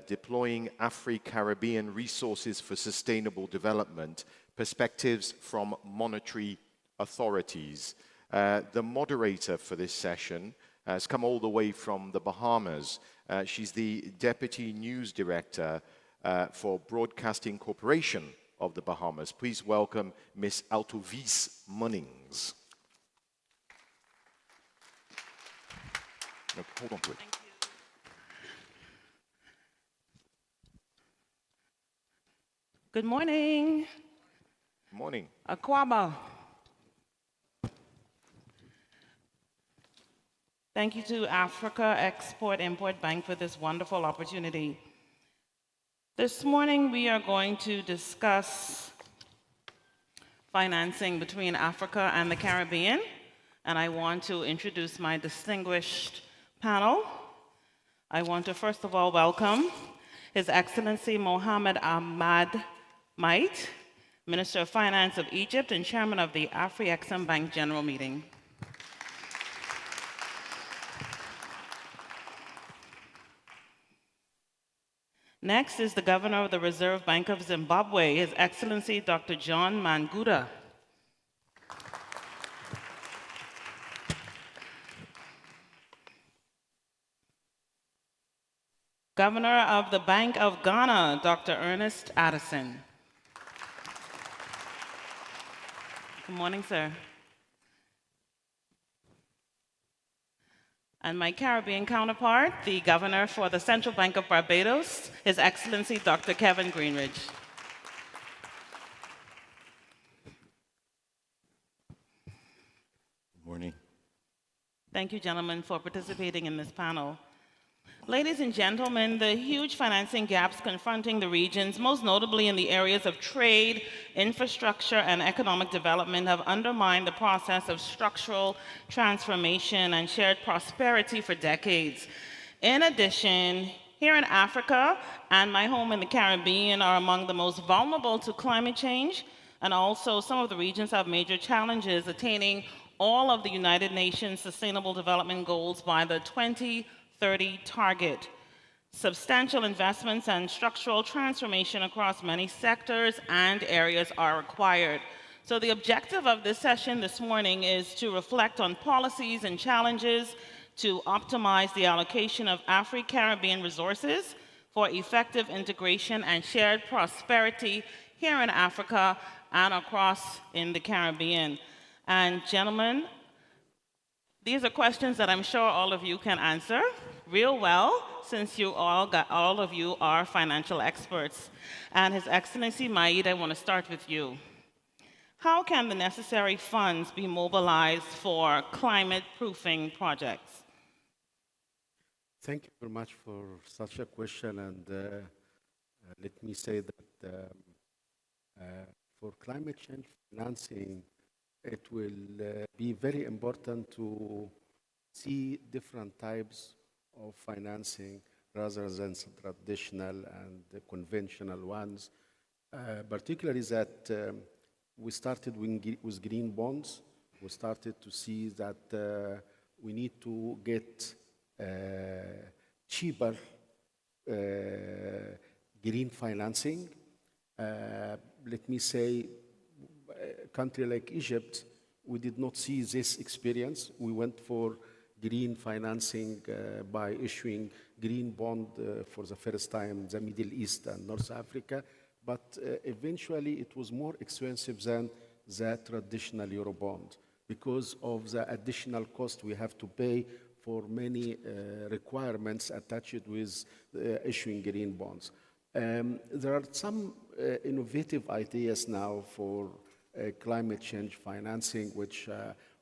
Deploying Afri-Caribbean Resources for Sustainable Development, Perspectives from Monetary Authorities. The moderator for this session has come all the way from the Bahamas. She's the Deputy News Director for Broadcasting Corporation of the Bahamas. Please welcome Ms. Altovice Munnings. No, hold on to it. Good morning. Good morning. Akwaba. Thank you to Africa Export-Import Bank for this wonderful opportunity. This morning we are going to discuss financing between Africa and the Caribbean, and I want to introduce my distinguished panel. I want to first of all welcome His Excellency Mohammed Ahmad Mait, Minister of Finance of Egypt and Chairman of the Afreximbank General Meeting. Next is the Governor of the Reserve Bank of Zimbabwe, His Excellency Dr. John Manguda. Governor of the Bank of Ghana, Dr. Ernest Addison. Good morning, sir. And my Caribbean counterpart, the Governor for the Central Bank of Barbados, His Excellency Dr. Kevin Greenridge. Good morning. Thank you, gentlemen, for participating in this panel. Ladies and gentlemen, the huge financing gaps confronting the regions, most notably in the areas of trade, infrastructure, and economic development, have undermined the process of structural transformation and shared prosperity for decades. In addition, here in Africa and my home in the Caribbean are among the most vulnerable to climate change, and also some of the regions have major challenges attaining all of the United Nations Sustainable Development Goals by the 2030 target. Substantial investments and structural transformation across many sectors and areas are required. So the objective of this session this morning is to reflect on policies and challenges to optimize the allocation of Afro-Caribbean resources for effective integration and shared prosperity here in Africa and across in the Caribbean. And gentlemen, these are questions that I'm sure all of you can answer real well, since all of you are financial experts. And His Excellency Maid, I want to start with you. How can the necessary funds be mobilized for climate-proofing projects? Thank you very much for such a question, and let me say that for climate change financing, it will be very important to see different types of financing rather than traditional and the conventional ones, particularly that we started with green bonds. We started to see that we need to get cheaper green financing. Let me say, a country like Egypt, we did not see this experience. We went for green financing by issuing green bond for the first time in the Middle East and North Africa, but eventually it was more expensive than the traditional Eurobond because of the additional cost we have to pay for many requirements attached with issuing green bonds. There are some innovative ideas now for climate change financing, which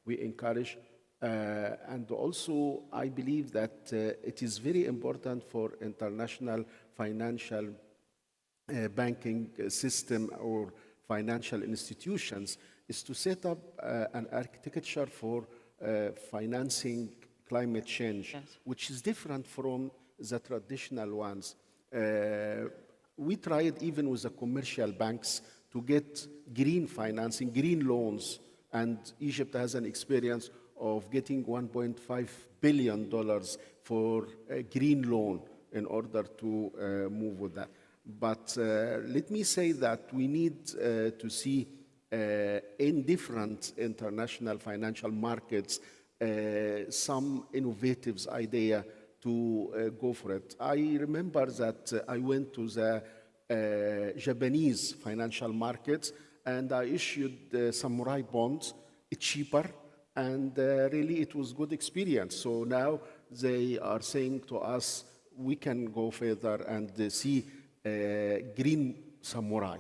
we encourage. And also, I believe that it is very important for international financial banking system or financial institutions is to set up an architecture for financing climate change, yes, which is different from the traditional ones. We tried even with the commercial banks to get green financing, green loans, and Egypt has an experience of getting $1.5 billion for a green loan in order to move with that. But let me say that we need to see in different international financial markets some innovative idea to go for it. I remember that I went to the Japanese financial markets and I issued samurai bonds, cheaper, and really it was good experience. So now they are saying to us, we can go further and see green samurai.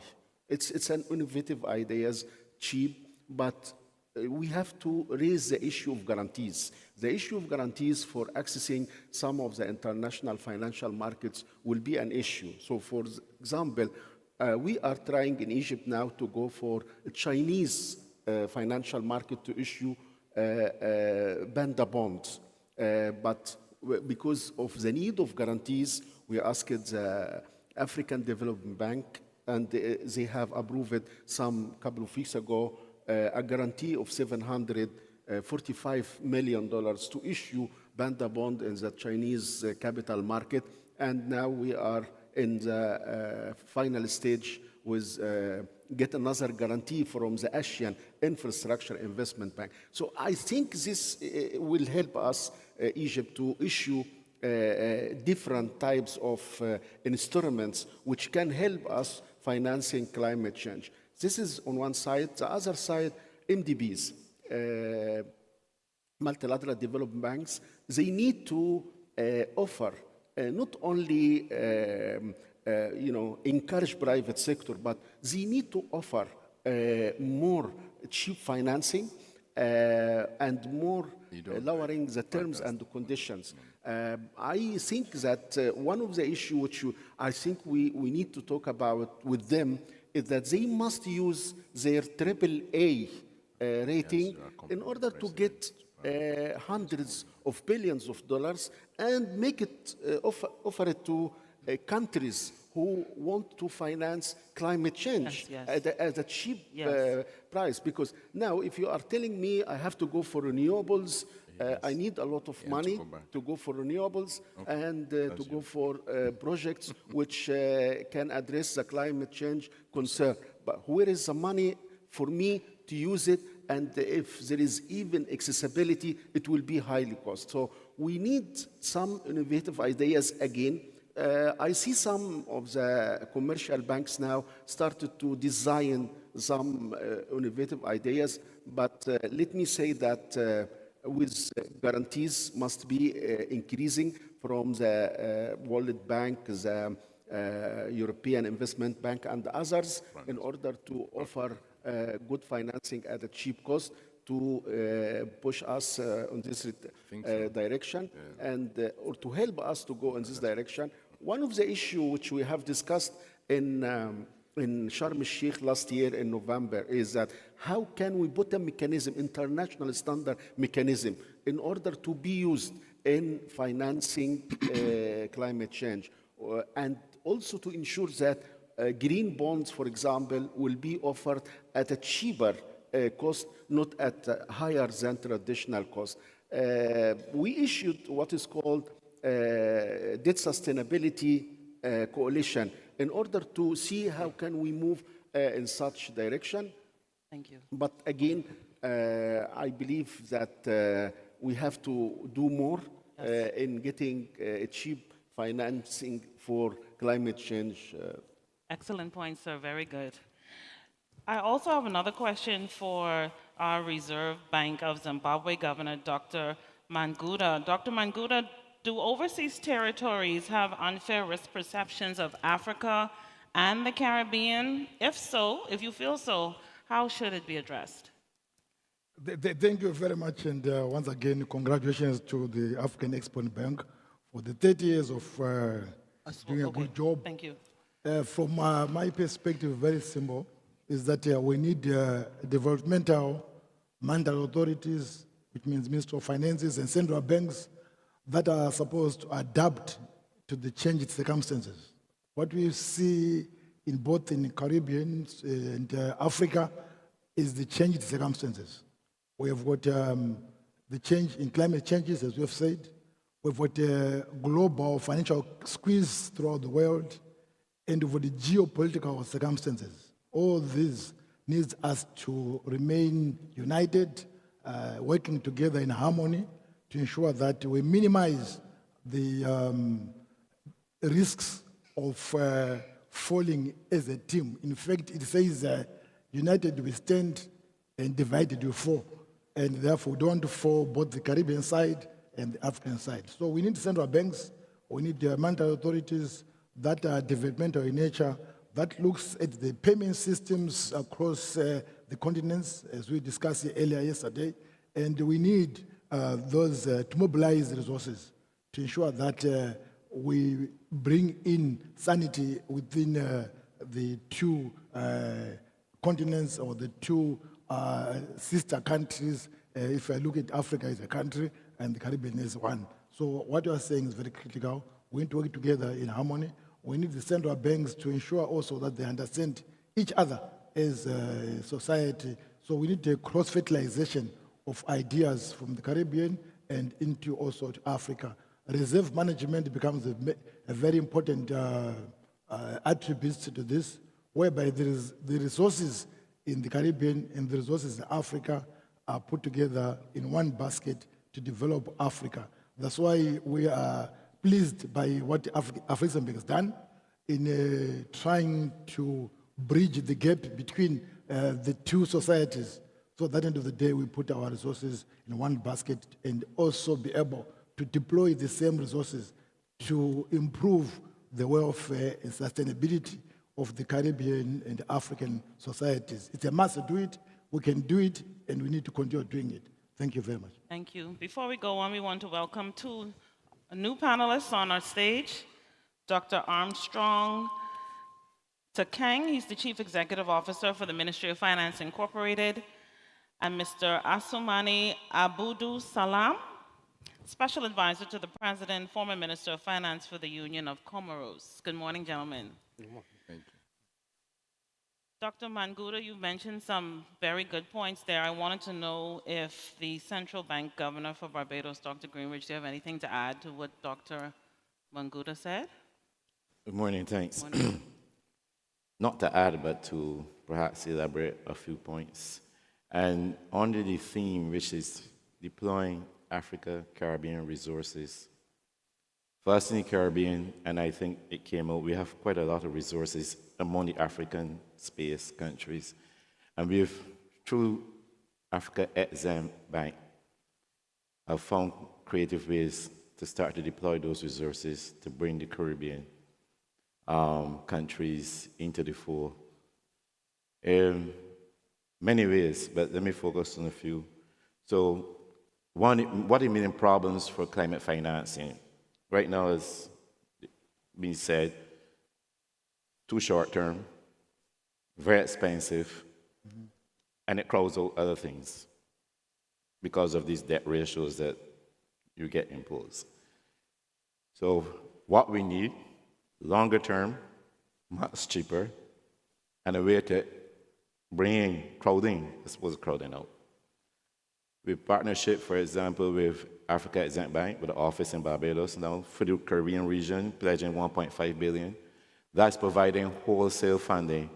It's an innovative idea, cheap, but we have to raise the issue of guarantees. The issue of guarantees for accessing some of the international financial markets will be an issue. So for example, we are trying in Egypt now to go for a Chinese financial market to issue Banda bonds. But because of the need of guarantees, we asked the African Development Bank, and they have approved some couple of weeks ago a guarantee of $745 million to issue Banda bond in the Chinese capital market. And now we are in the final stage with get another guarantee from the Asian Infrastructure Investment Bank. So I think this will help us, Egypt, to issue different types of instruments which can help us financing climate change. This is on one side. The other side, MDBs, multilateral development banks, they need to offer not only encourage private sector, but they need to offer more cheap financing and more lowering the terms and the conditions. I think that one of the issues which I think we need to talk about with them is that they must use their AAA rating in order to get hundreds of billions of dollars and make it offer it to countries who want to finance climate change at a cheap price. Because now, if you are telling me I have to go for renewables, I need a lot of money to go for renewables and to go for projects which can address the climate change concern. But where is the money for me to use it? And if there is even accessibility, it will be highly cost. So we need some innovative ideas again. I see some of the commercial banks now started to design some innovative ideas, but let me say that with guarantees must be increasing from the World Bank, the European Investment Bank, and others in order to offer good financing at a cheap cost to push us in this direction and or to help us to go in this direction. One of the issues which we have discussed in Sharm el-Sheikh last year in November is that how can we put a mechanism, international standard mechanism, in order to be used in financing climate change, and also to ensure that green bonds, for example, will be offered at a cheaper cost, not at higher than traditional cost. We issued what is called Debt Sustainability Coalition in order to see how can we move in such direction. Thank you. But again, I believe that we have to do more in getting cheap financing for climate change. Excellent point, sir. Very good. I also have another question for our Reserve Bank of Zimbabwe Governor, Dr. Manguda. Dr. Manguda, do overseas territories have unfair risk perceptions of Africa and the Caribbean? If so, if you feel so, how should it be addressed? Thank you very much, and once again, congratulations to the African Export Bank for the 30 years of doing a good job. Thank you. From my perspective, very simple, is that we need developmental mandate authorities, which means Ministry of Finances and central banks, that are supposed to adapt to the changed circumstances. What we see in both in the Caribbean and Africa is the changed circumstances. We have got the change in climate changes, as we have said. We've got a global financial squeeze throughout the world, and with the geopolitical circumstances. All this needs us to remain united, working together in harmony to ensure that we minimize the risks of falling as a team. In fact, it says united we stand and divided we fall. And therefore, we don't want to fall both the Caribbean side and the African side. So we need central banks, we need the monetary authorities that are developmental in nature, that looks at the payment systems across the continents, as we discussed earlier yesterday. And we need those to mobilize resources to ensure that we bring in sanity within the two continents or the two sister countries. If I look at Africa as a country and the Caribbean as one. So what you are saying is very critical. We need to work together in harmony. We need the central banks to ensure also that they understand each other as a society. So we need a cross-fertilization of ideas from the Caribbean and into also to Africa. Reserve management becomes a very important attribute to this, whereby there is the resources in the Caribbean and the resources in Africa are put together in one basket to develop Africa. That's why we are pleased by what Afreximbank has done in trying to bridge the gap between the two societies, so at the end of the day we put our resources in one basket and also be able to deploy the same resources to improve the welfare and sustainability of the Caribbean and African societies. It's a must to do it. we can do it, and we need to continue doing it. Thank you very much. Thank you. Before we go on, we want to welcome two new panelists on our stage. Dr. Armstrong Takeng, he's the Chief Executive Officer for the Ministry of Finance Incorporated, and Mr. Assoumani Abdou Salam, Special Advisor to the President, former Minister of Finance for the Union of Comoros. Good morning, gentlemen. Good morning. Thank you. Dr. Manguda, you mentioned some very good points there. I wanted to know if the Central Bank Governor for Barbados, Dr. Greenridge, do you have anything to add to what Dr. Manguda said? Good morning, thanks. Good morning. Not to add, but to perhaps elaborate a few points. And under the theme, which is deploying Africa, Caribbean resources. First in the Caribbean, and I think it came out, we have quite a lot of resources among the African space countries. And we've, through Afreximbank, have found creative ways to start to deploy those resources to bring the Caribbean countries into the fore. Many ways, but let me focus on a few. So, one, what are the main problems for climate financing? Right now, as being said, too short term, very expensive, and it crowds out other things because of these debt ratios that you get imposed. So, what we need, longer term, much cheaper, and a way to bring crowding out. With partnership, for example, with Afreximbank, with the office in Barbados now, for the Caribbean region, pledging $1.5 billion. That's providing wholesale funding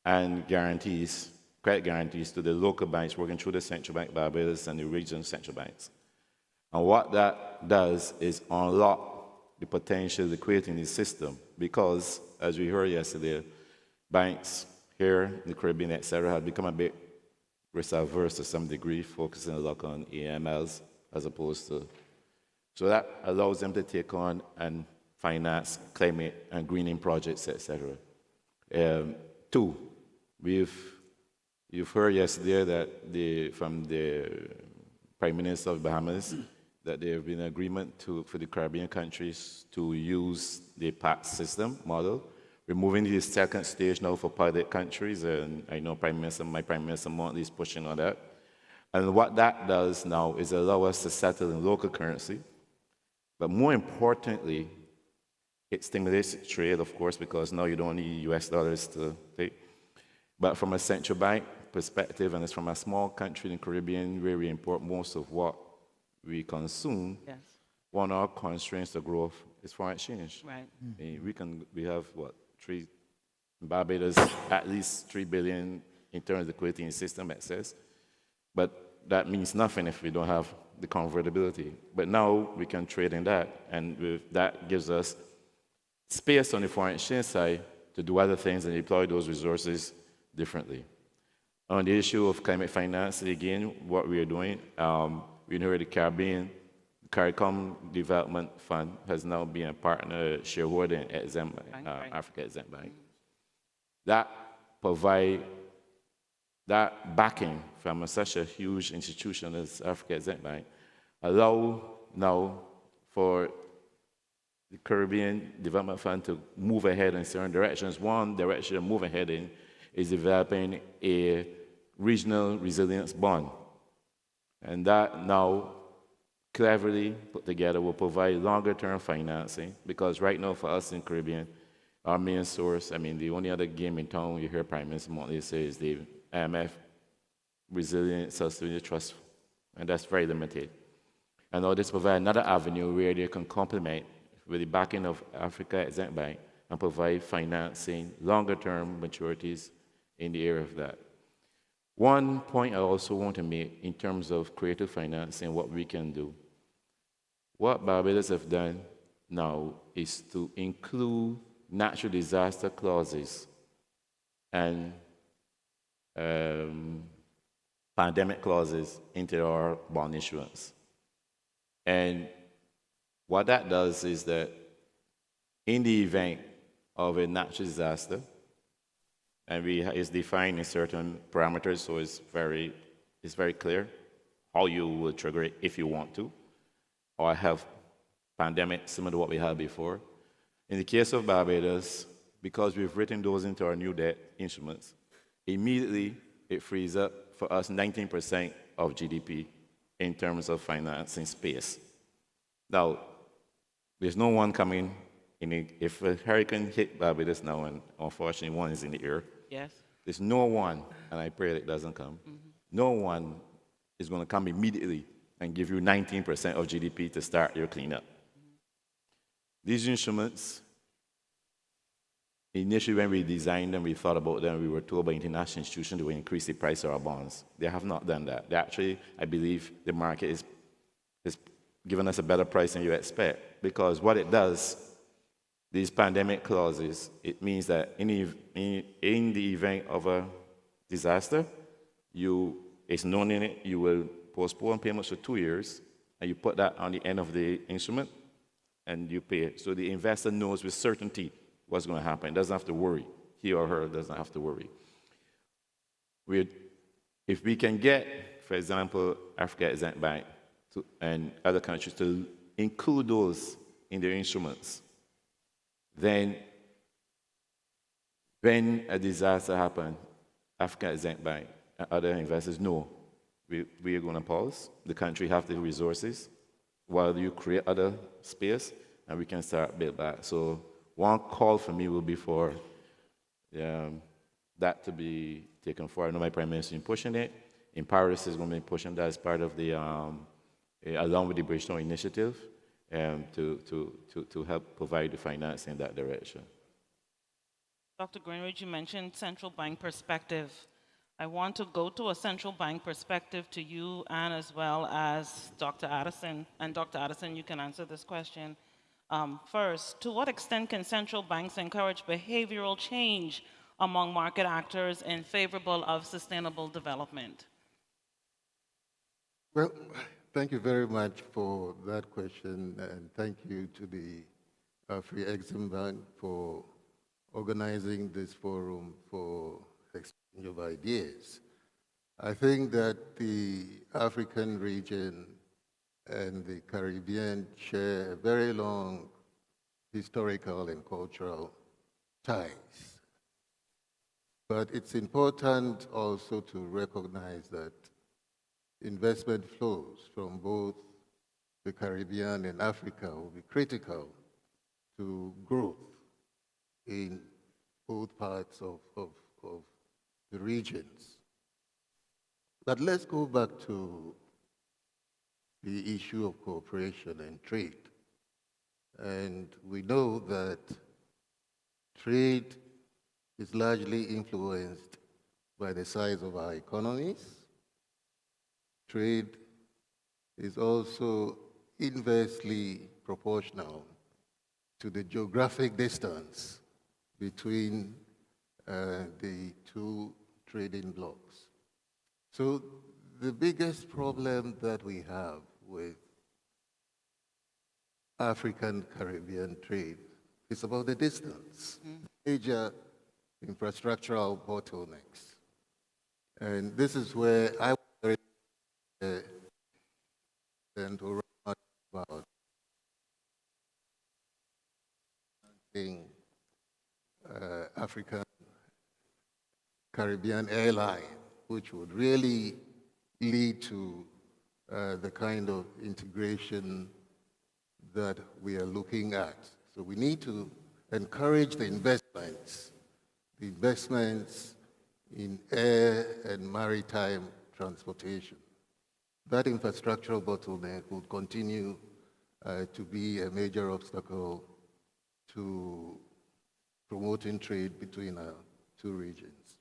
and guarantees, credit guarantees to the local banks working through the Central Bank Barbados and the regional central banks. And what that does is unlock the potential liquidity in the system because, as we heard yesterday, banks here in the Caribbean, etc., have become a bit risk-averse to some degree, focusing a lot on AMLs as opposed to... So that allows them to take on and finance climate and greening projects, etc. Two, you've heard yesterday that from the Prime Minister of Bahamas that there have been an agreement for the Caribbean countries to use the PAC system model. We're moving to the second stage now for pilot countries, and I know my Prime Minister Montley is pushing on that. And what that does now is allow us to settle in local currency, but more importantly, it stimulates trade, of course, because now you don't need US dollars to take. But from a central bank perspective, and it's from a small country in the Caribbean where we import most of what we consume, Yes. one of our constraints to growth is foreign exchange. Right. We have, what, Barbados, at least $3 billion in terms of liquidity in system access. But that means nothing if we don't have the convertibility. But now we can trade in that, and that gives us space on the foreign exchange side to do other things and deploy those resources differently. On the issue of climate finance, again, what we are doing, we know the Caribbean, CARICOM Development Fund has now been a partner shareholder in Afreximbank. That provide that backing from such a huge institution as Afreximbank allow now for the Caribbean Development Fund to move ahead in certain directions. One direction to move ahead in is developing a regional resilience bond. And that now cleverly put together will provide longer-term financing because right now for us in Caribbean, our main source, the only other game in town you hear Prime Minister Montley say is the IMF Resilient Sustainability Trust, and that's very limited. And now this provides another avenue where they can complement with the backing of Afreximbank and provide financing, longer-term maturities in the area of that. One point I also want to make in terms of creative financing, what we can do. What Barbados have done now is to include natural disaster clauses and pandemic clauses into our bond issuance. And what that does is that in the event of a natural disaster, and it's defined in certain parameters, so it's very clear how you will trigger it if you want to, or have pandemic similar to what we had before. In the case of Barbados, because we've written those into our new debt instruments, immediately it frees up for us 19% of GDP in terms of financing space. Now, there's no one coming in. If a hurricane hit Barbados now, and unfortunately one is in the air, Yes. there's no one, and I pray that it doesn't come, no one is going to come immediately and give you 19% of GDP to start your cleanup. These instruments, initially when we designed them, we thought about them, we were told by international institutions to increase the price of our bonds. They have not done that. They actually, I believe, the market is giving us a better price than you expect, because what it does, these pandemic clauses, it means that in the event of a disaster, it's known in it, you will postpone payments for 2 years, and you put that on the end of the instrument, and you pay it. So the investor knows with certainty what's going to happen. Doesn't have to worry. He or her doesn't have to worry. If we can get, for example, Afreximbank and other countries to include those in their instruments, then when a disaster happens, Afreximbank and other investors know we are going to pause. The country have the resources while you create other space, and we can start build back. So one call for me will be for that to be taken forward. I know my Prime Minister is pushing it. In Paris is going to be pushing that as part of the, along with the Bridgestone initiative, to help provide the finance in that direction. Dr. Greenridge, you mentioned central bank perspective. I want to go to a central bank perspective to you and as well as Dr. Addison. And Dr. Addison, you can answer this question. First, to what extent can central banks encourage behavioral change among market actors in favorable of sustainable development? Well, thank you very much for that question, and thank you to the Afreximbank for organizing this forum for exchange of ideas. I think that the African region and the Caribbean share a very long historical and cultural ties. But it's important also to recognize that investment flows from both the Caribbean and Africa will be critical to growth in both parts of the regions. But let's go back to the issue of cooperation and trade. And we know that trade is largely influenced by the size of our economies. Trade is also inversely proportional to the geographic distance between the two trading blocks. So the biggest problem that we have with African-Caribbean trade is about the distance. Major infrastructural bottlenecks. And this is where I was very and about African Caribbean airline, which would really lead to the kind of integration that we are looking at. So we need to encourage the investments in air and maritime transportation. That infrastructural bottleneck would continue to be a major obstacle to promoting trade between our two regions.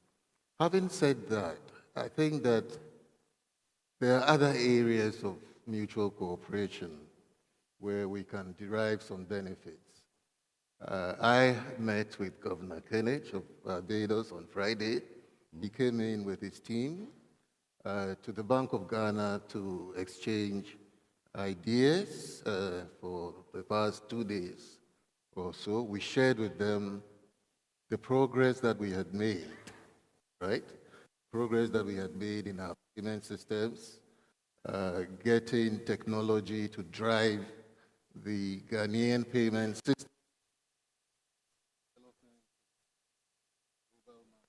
Having said that, I think that there are other areas of mutual cooperation where we can derive some benefits. I met with Governor Kenneth of Barbados on Friday. He came in with his team to the Bank of Ghana to exchange ideas for the past 2 days or so. We shared with them the progress that we had made right? Progress that we had made in our payment systems, getting technology to drive the Ghanaian payment system,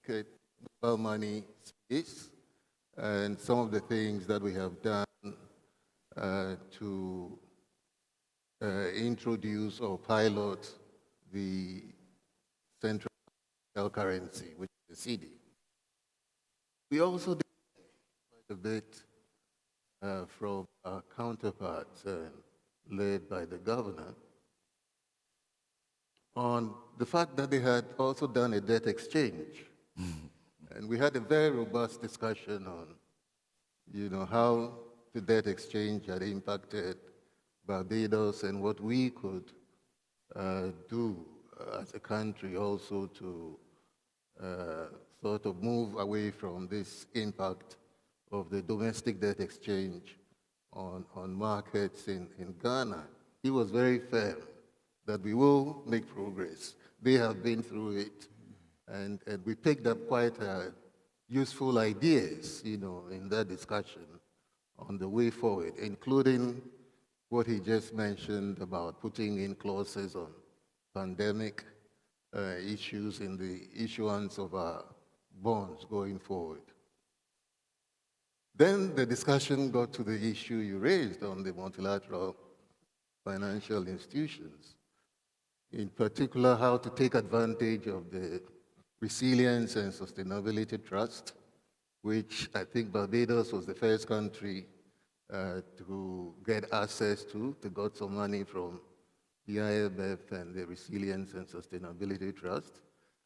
market, mobile money space, and some of the things that we have done to introduce or pilot the central currency, which is the CD. We also did quite a bit from our counterparts led by the governor on the fact that they had also done a debt exchange. And we had a very robust discussion on, how the debt exchange had impacted Barbados and what we could do as a country also to sort of move away from this impact of the domestic debt exchange on markets in Ghana. He was very firm that we will make progress. They have been through it, and we picked up quite useful ideas, in that discussion on the way forward, including what he just mentioned about putting in clauses on pandemic issues in the issuance of our bonds going forward. Then the discussion got to the issue you raised on the multilateral financial institutions, in particular how to take advantage of the Resilience and Sustainability Trust, which I think Barbados was the first country to get access to got some money from the IMF and the Resilience and Sustainability Trust.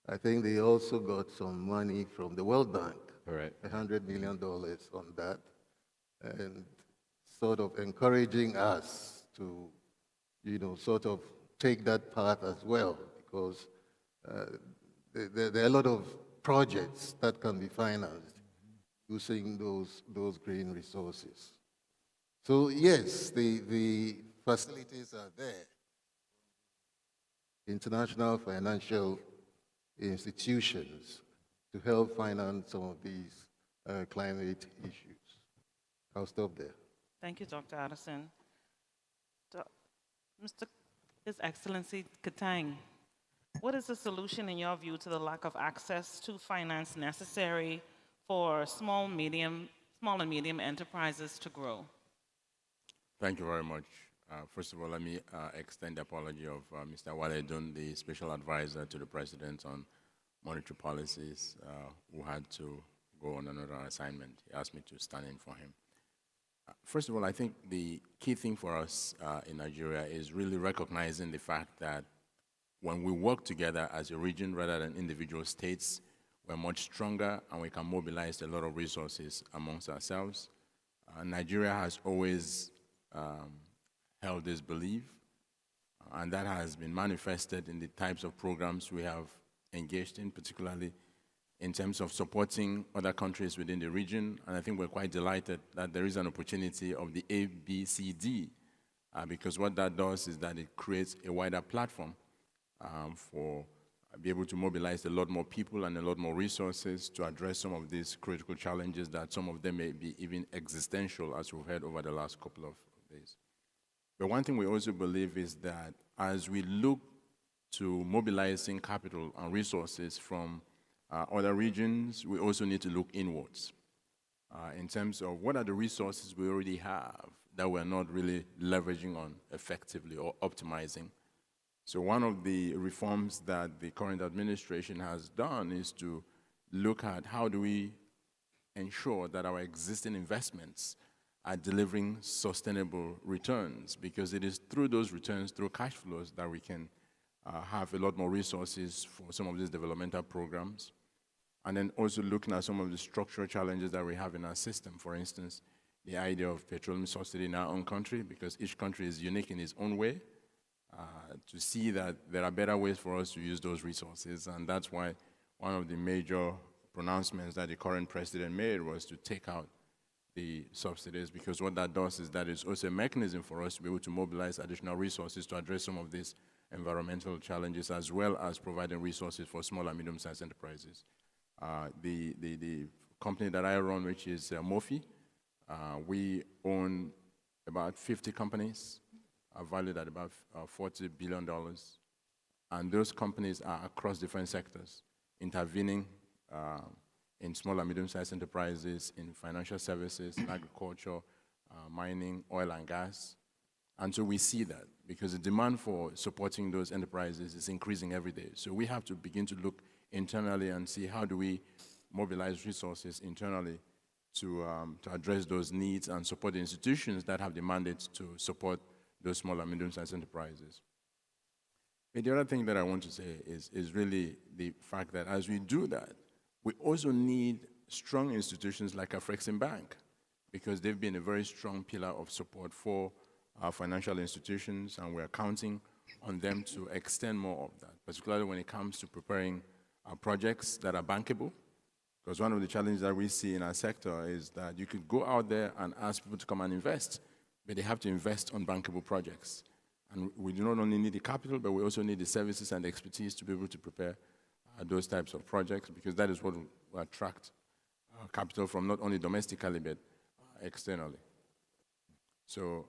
I think they also got some money from the World Bank, $100 million on that, and sort of encouraging us to, sort of take that path as well, because there are a lot of projects that can be financed using those green resources. So yes, the facilities are there. International financial institutions to help finance some of these climate issues. I'll stop there. Thank you, Dr. Addison. His Excellency Katang, what is the solution in your view to the lack of access to finance necessary for small and medium enterprises to grow? Thank you very much. First of all, let me extend the apology of Mr. Wale Dun, the Special Advisor to the President on Monetary Policies, who had to go on another assignment. He asked me to stand in for him. First of all, I think the key thing for us in Nigeria is really recognizing the fact that when we work together as a region rather than individual states, we're much stronger and we can mobilize a lot of resources amongst ourselves. Nigeria has always held this belief, and that has been manifested in the types of programs we have engaged in, particularly in terms of supporting other countries within the region. And I think we're quite delighted that there is an opportunity of the ABCD, because what that does is that it creates a wider platform for be able to mobilize a lot more people and a lot more resources to address some of these critical challenges that some of them may be even existential, as we've heard over the last couple of days. But one thing we also believe is that as we look to mobilizing capital and resources from other regions, we also need to look inwards in terms of what are the resources we already have that we're not really leveraging on effectively or optimizing. So one of the reforms that the current administration has done is to look at how do we ensure that our existing investments are delivering sustainable returns, because it is through those returns, through cash flows, that we can have a lot more resources for some of these developmental programs. And then also looking at some of the structural challenges that we have in our system. For instance, the idea of petroleum subsidy in our own country, because each country is unique in its own way, to see that there are better ways for us to use those resources. And that's why one of the major pronouncements that the current president made was to take out the subsidies, because what that does is that it's also a mechanism for us to be able to mobilize additional resources to address some of these environmental challenges, as well as providing resources for small and medium-sized enterprises. The company that I run, which is Mofi, we own about 50 companies, valued at about $40 billion. And those companies are across different sectors, intervening in small and medium-sized enterprises, in financial services, in agriculture, mining, oil and gas. And so we see that because the demand for supporting those enterprises is increasing every day. So we have to begin to look internally and see how do we mobilize resources internally to address those needs and support the institutions that have the mandate to support those small and medium-sized enterprises. But the other thing that I want to say is really the fact that as we do that, we also need strong institutions like Afreximbank, because they've been a very strong pillar of support for our financial institutions, and we're counting on them to extend more of that, particularly when it comes to preparing projects that are bankable. Because one of the challenges that we see in our sector is that you could go out there and ask people to come and invest, but they have to invest on bankable projects. And we do not only need the capital, but we also need the services and the expertise to be able to prepare those types of projects, because that is what will attract capital from not only domestically, but externally. So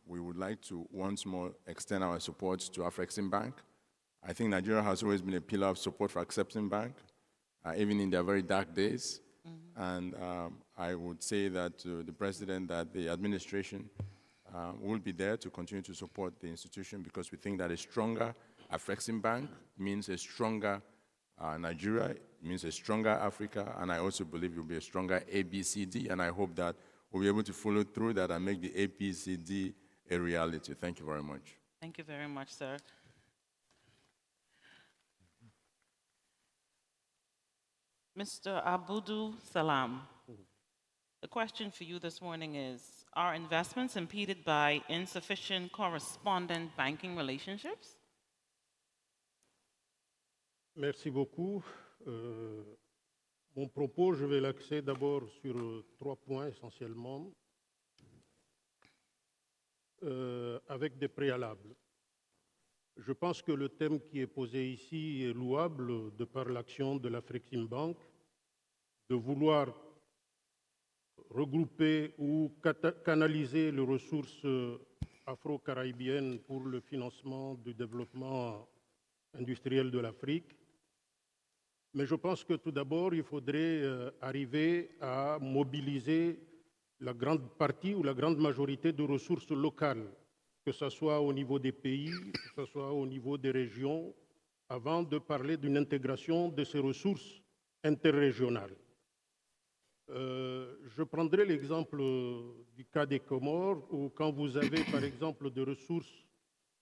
we would like to once more extend our support to Afreximbank. I think Nigeria has always been a pillar of support for Afreximbank, even in their very dark days. Mm-hmm. And I would say that to the president that the administration will be there to continue to support the institution, because we think that a stronger Afreximbank means a stronger Nigeria, means a stronger Africa, and I also believe it will be a stronger ABCD, and I hope that we'll be able to follow through that and make the ABCD a reality. Thank you very much. Thank you very much, sir. Mr. Abudu Salam, the question for you this morning is, are investments impeded by insufficient correspondent banking relationships? Merci beaucoup. Mon propos, je vais l'axer d'abord sur 3 points essentiellement, avec des préalables. Je pense que le thème qui est posé ici est louable de par l'action de l'Afreximbank, de vouloir regrouper ou canaliser les ressources afro-caribéennes pour le financement du développement industriel de l'Afrique. Mais je pense que tout d'abord, il faudrait arriver à mobiliser la grande partie ou la grande majorité de ressources locales, que ce soit au niveau des pays, que ce soit au niveau des régions, avant de parler d'une intégration de ces ressources interrégionales. Je prendrai l'exemple du cas des Comores, où quand vous avez par exemple des ressources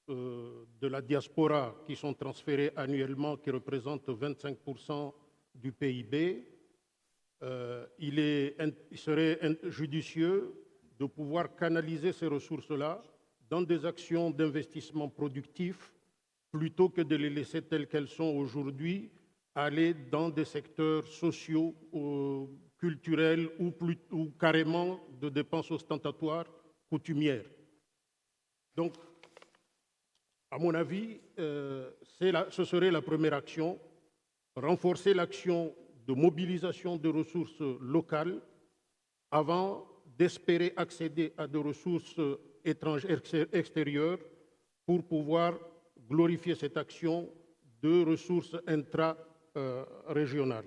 de la diaspora qui sont transférées annuellement, qui représentent 25% du PIB, il serait judicieux de pouvoir canaliser ces ressources-là dans des actions d'investissement productif, plutôt que de les laisser telles qu'elles sont aujourd'hui, aller dans des secteurs sociaux, culturels ou carrément de dépenses ostentatoires coutumières. Donc, à mon avis, ce serait la première action, renforcer l'action de mobilisation de ressources locales avant d'espérer accéder à des ressources étrangères, extérieures, pour pouvoir glorifier cette action de ressources intra-régionales.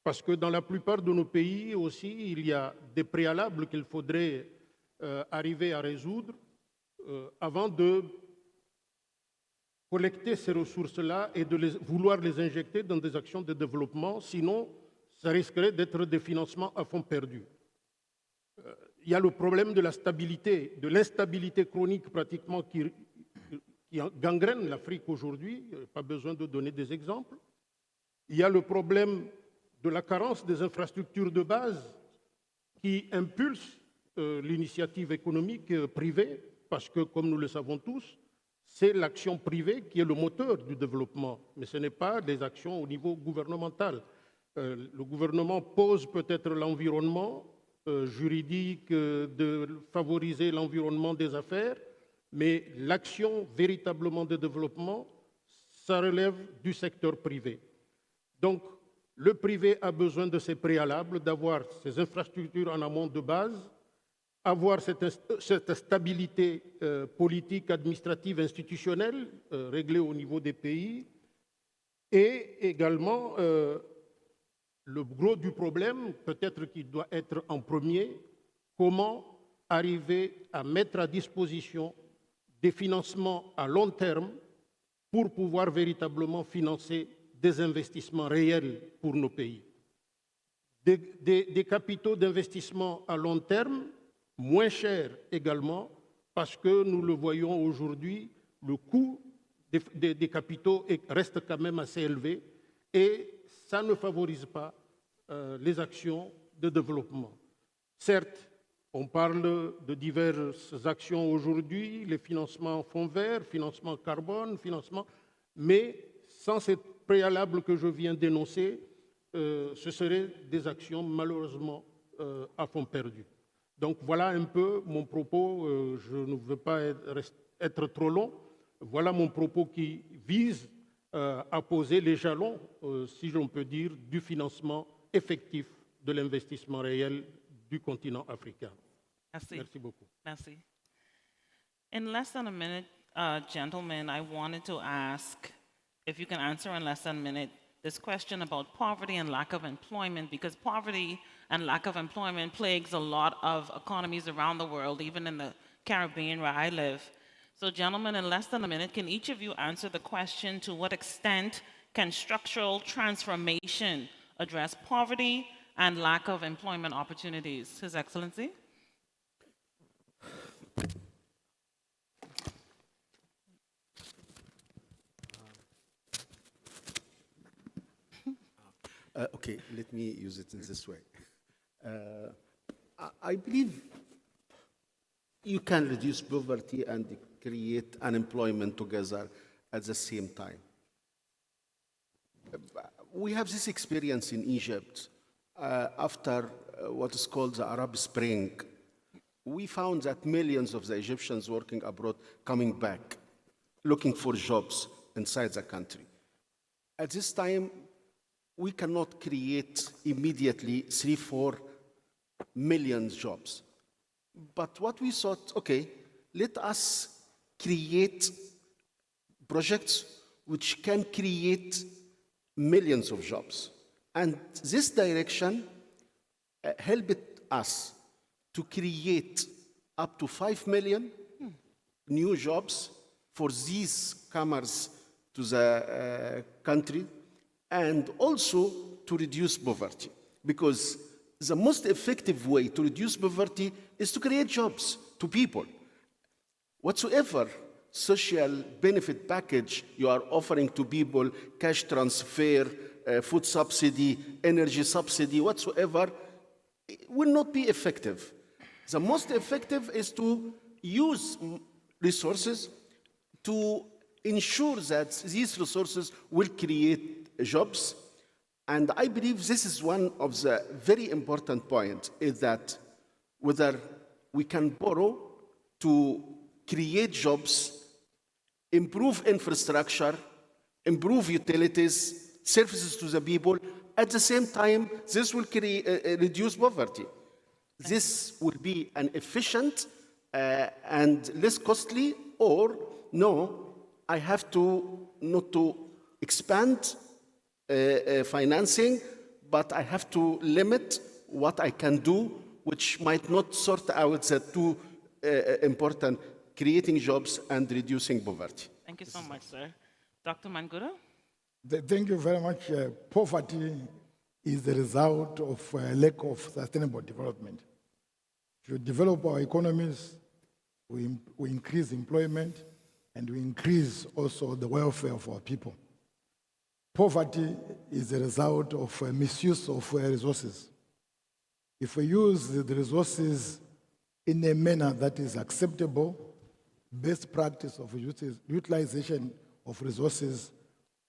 Parce que dans la plupart de nos pays aussi, il y a des préalables qu'il faudrait arriver à résoudre avant de collecter ces ressources-là et de vouloir les injecter dans des actions de développement, sinon ça risquerait d'être des financements à fonds perdus. Il y a le problème de la stabilité, de l'instabilité chronique pratiquement qui gangrène l'Afrique aujourd'hui, pas besoin de donner des exemples. Il y a le problème de la carence des infrastructures de base qui impulse l'initiative économique privée, parce que, comme nous le savons tous, c'est l'action privée qui est le moteur du développement, mais ce n'est pas des actions au niveau gouvernemental. Le gouvernement pose peut-être l'environnement juridique, de favoriser l'environnement des affaires, mais l'action véritablement de développement, ça relève du secteur privé. Donc, Le privé a besoin de ces préalables, d'avoir ces infrastructures en amont de base, avoir cette stabilité politique, administrative, institutionnelle réglée au niveau des pays, et également le gros du problème, peut-être qu'il doit être en premier, comment arriver à mettre à disposition des financements à long terme pour pouvoir véritablement financer des investissements réels pour nos pays. Des capitaux d'investissement à long terme, moins chers également, parce que nous le voyons aujourd'hui, le coût des capitaux reste quand même assez élevé et ça ne favorise pas les actions de développement. Certes, on parle de diverses actions aujourd'hui, les financements fonds verts, financement carbone, financement, mais sans ces préalables que je viens d'énoncer, ce seraient des actions malheureusement à fond perdu. Donc voilà un peu mon propos, je ne veux pas être trop long, voilà mon propos qui vise à poser les jalons, si l'on peut dire, du financement effectif de l'investissement réel du continent africain. Merci. Merci beaucoup. Merci. In less than a minute, gentlemen, I wanted to ask if you can answer in less than a minute this question about poverty and lack of employment, because poverty and lack of employment plagues a lot of economies around the world, even in the Caribbean where I live. So gentlemen, in less than a minute, can each of you answer the question, to what extent can structural transformation address poverty and lack of employment opportunities? His Excellency. Okay, let me use it in this way. I believe you can reduce poverty and create unemployment together at the same time. We have this experience in Egypt after what is called the Arab Spring. We found that millions of the Egyptians working abroad coming back, looking for jobs inside the country. At this time, we cannot create immediately 3-4 million jobs. But what we thought, okay, let us create projects which can create millions of jobs. And this direction helped us to create up to 5 million new jobs for these comers to the country, and also to reduce poverty. Because the most effective way to reduce poverty is to create jobs to people. Whatsoever social benefit package you are offering to people, cash transfer, food subsidy, energy subsidy, whatsoever, will not be effective. The most effective is to use resources to ensure that these resources will create jobs. And I believe this is one of the very important points, is that whether we can borrow to create jobs, improve infrastructure, improve utilities, services to the people, at the same time, this will reduce poverty. This will be an efficient and less costly, or no, I have to not to expand financing, but I have to limit what I can do, which might not sort out the two important, creating jobs and reducing poverty. Thank you so much, sir. Dr. Mangura? Thank you very much. Poverty is the result of a lack of sustainable development. If you develop our economies, we increase employment, and we increase also the welfare of our people. Poverty is the result of misuse of resources. If we use the resources in a manner that is acceptable, best practice of utilization of resources,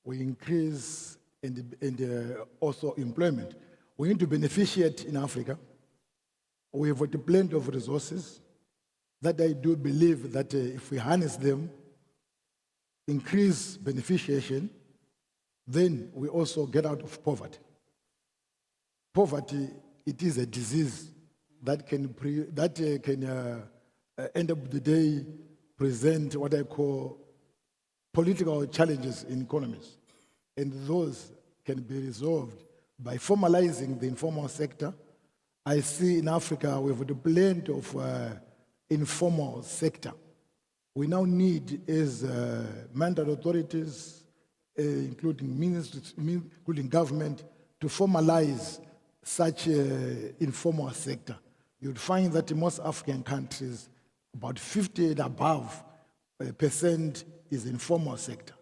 we increase and also employment. We need to beneficiate in Africa. We have a blend of resources that I do believe that if we harness them, increase beneficiation, then we also get out of poverty. poverty, it is a disease that can end of the day present what I call political challenges in economies. And those can be resolved by formalizing the informal sector. I see in Africa we have a blend of informal sector. We now need as mandate authorities, including ministries, including government, to formalize such informal sector. You'd find that in most African countries, about 50 and above percent is informal sector.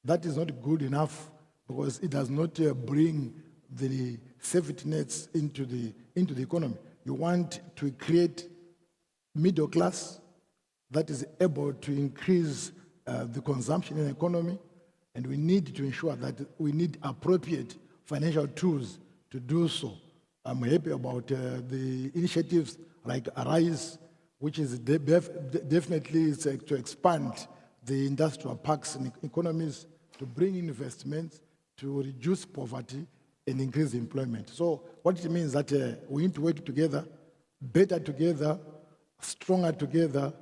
That is not good enough because it does not bring the safety nets into the economy. You want to create middle class that is able to increase the consumption in the economy, and we need to ensure that we need appropriate financial tools to do so. I'm happy about the initiatives like Arise, which is definitely to expand the industrial parks and economies, to bring investments, to reduce poverty and increase employment. So what it means that we need to work together, better together, stronger together,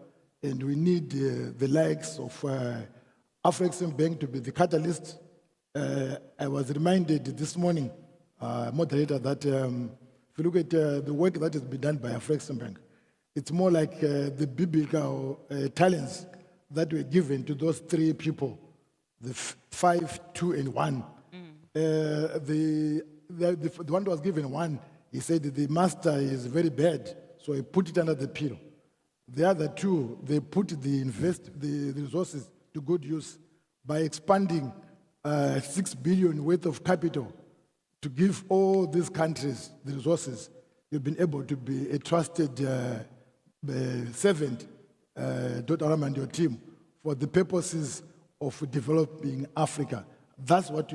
and we need the likes of Afreximbank to be the catalyst. I was reminded this morning, moderator, that if you look at the work that has been done by Afreximbank, it's more like the biblical talents that were given to those three people, the 5, 2, and 1. The one that was given 1, he said the master is very bad, so he put it under the pillow. The other 2, they put the resources to good use by expanding 6 billion worth of capital to give all these countries the resources. You've been able to be a trusted servant, Dr. Aram and your team, for the purposes of developing Africa. That's what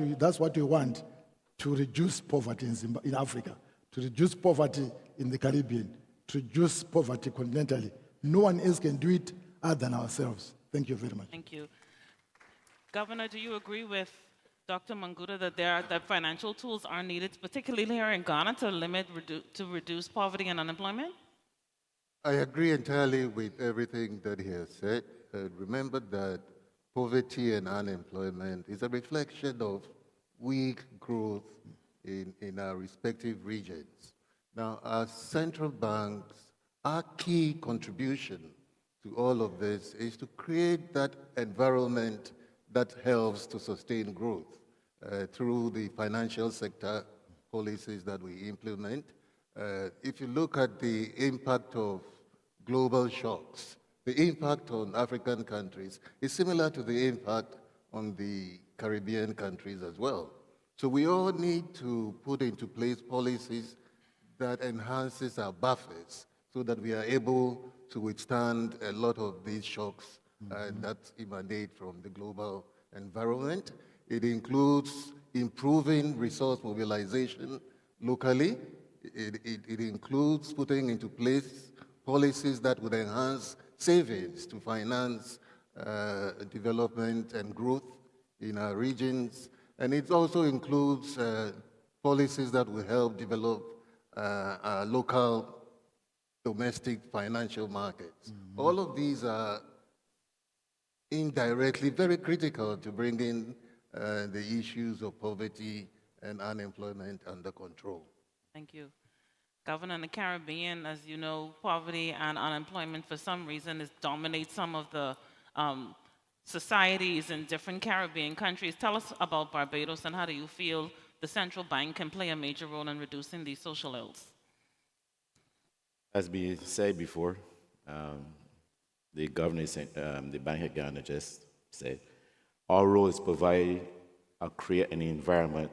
we want, to reduce poverty in Africa, to reduce poverty in the Caribbean, to reduce poverty continentally. No one else can do it other than ourselves. Thank you very much. Thank you. Governor, do you agree with Dr. Manguda that financial tools are needed, particularly here in Ghana, to reduce poverty and unemployment? I agree entirely with everything that he has said. Remember that poverty and unemployment is a reflection of weak growth in our respective regions. Now, as central banks, our key contribution to all of this is to create that environment that helps to sustain growth through the financial sector policies that we implement. If you look at the impact of global shocks, the impact on African countries is similar to the impact on the Caribbean countries as well. So we all need to put into place policies that enhances our buffers so that we are able to withstand a lot of these shocks that emanate from the global environment. It includes improving resource mobilization locally. It includes putting into place policies that would enhance savings to finance development and growth in our regions. And it also includes policies that will help develop our local domestic financial markets. All of these are indirectly very critical to bringing the issues of poverty and unemployment under control. Thank you. Governor, in the Caribbean, as you know, poverty and unemployment for some reason dominates some of the societies in different Caribbean countries. Tell us about Barbados, and how do you feel the central bank can play a major role in reducing these social ills? As we said before, the governor, the Bank of Ghana just said, our role is to provide or create an environment,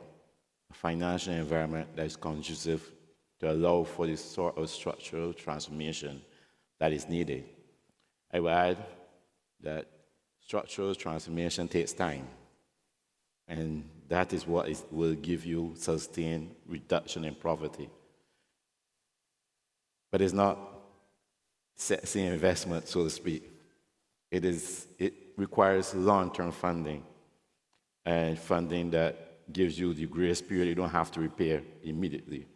a financial environment that is conducive to allow for this sort of structural transformation that is needed. I will add that structural transformation takes time, and that is what will give you sustained reduction in poverty. But it's not sexy investment, so to speak. It requires long-term funding, and funding that gives you the grace period you don't have to repair immediately.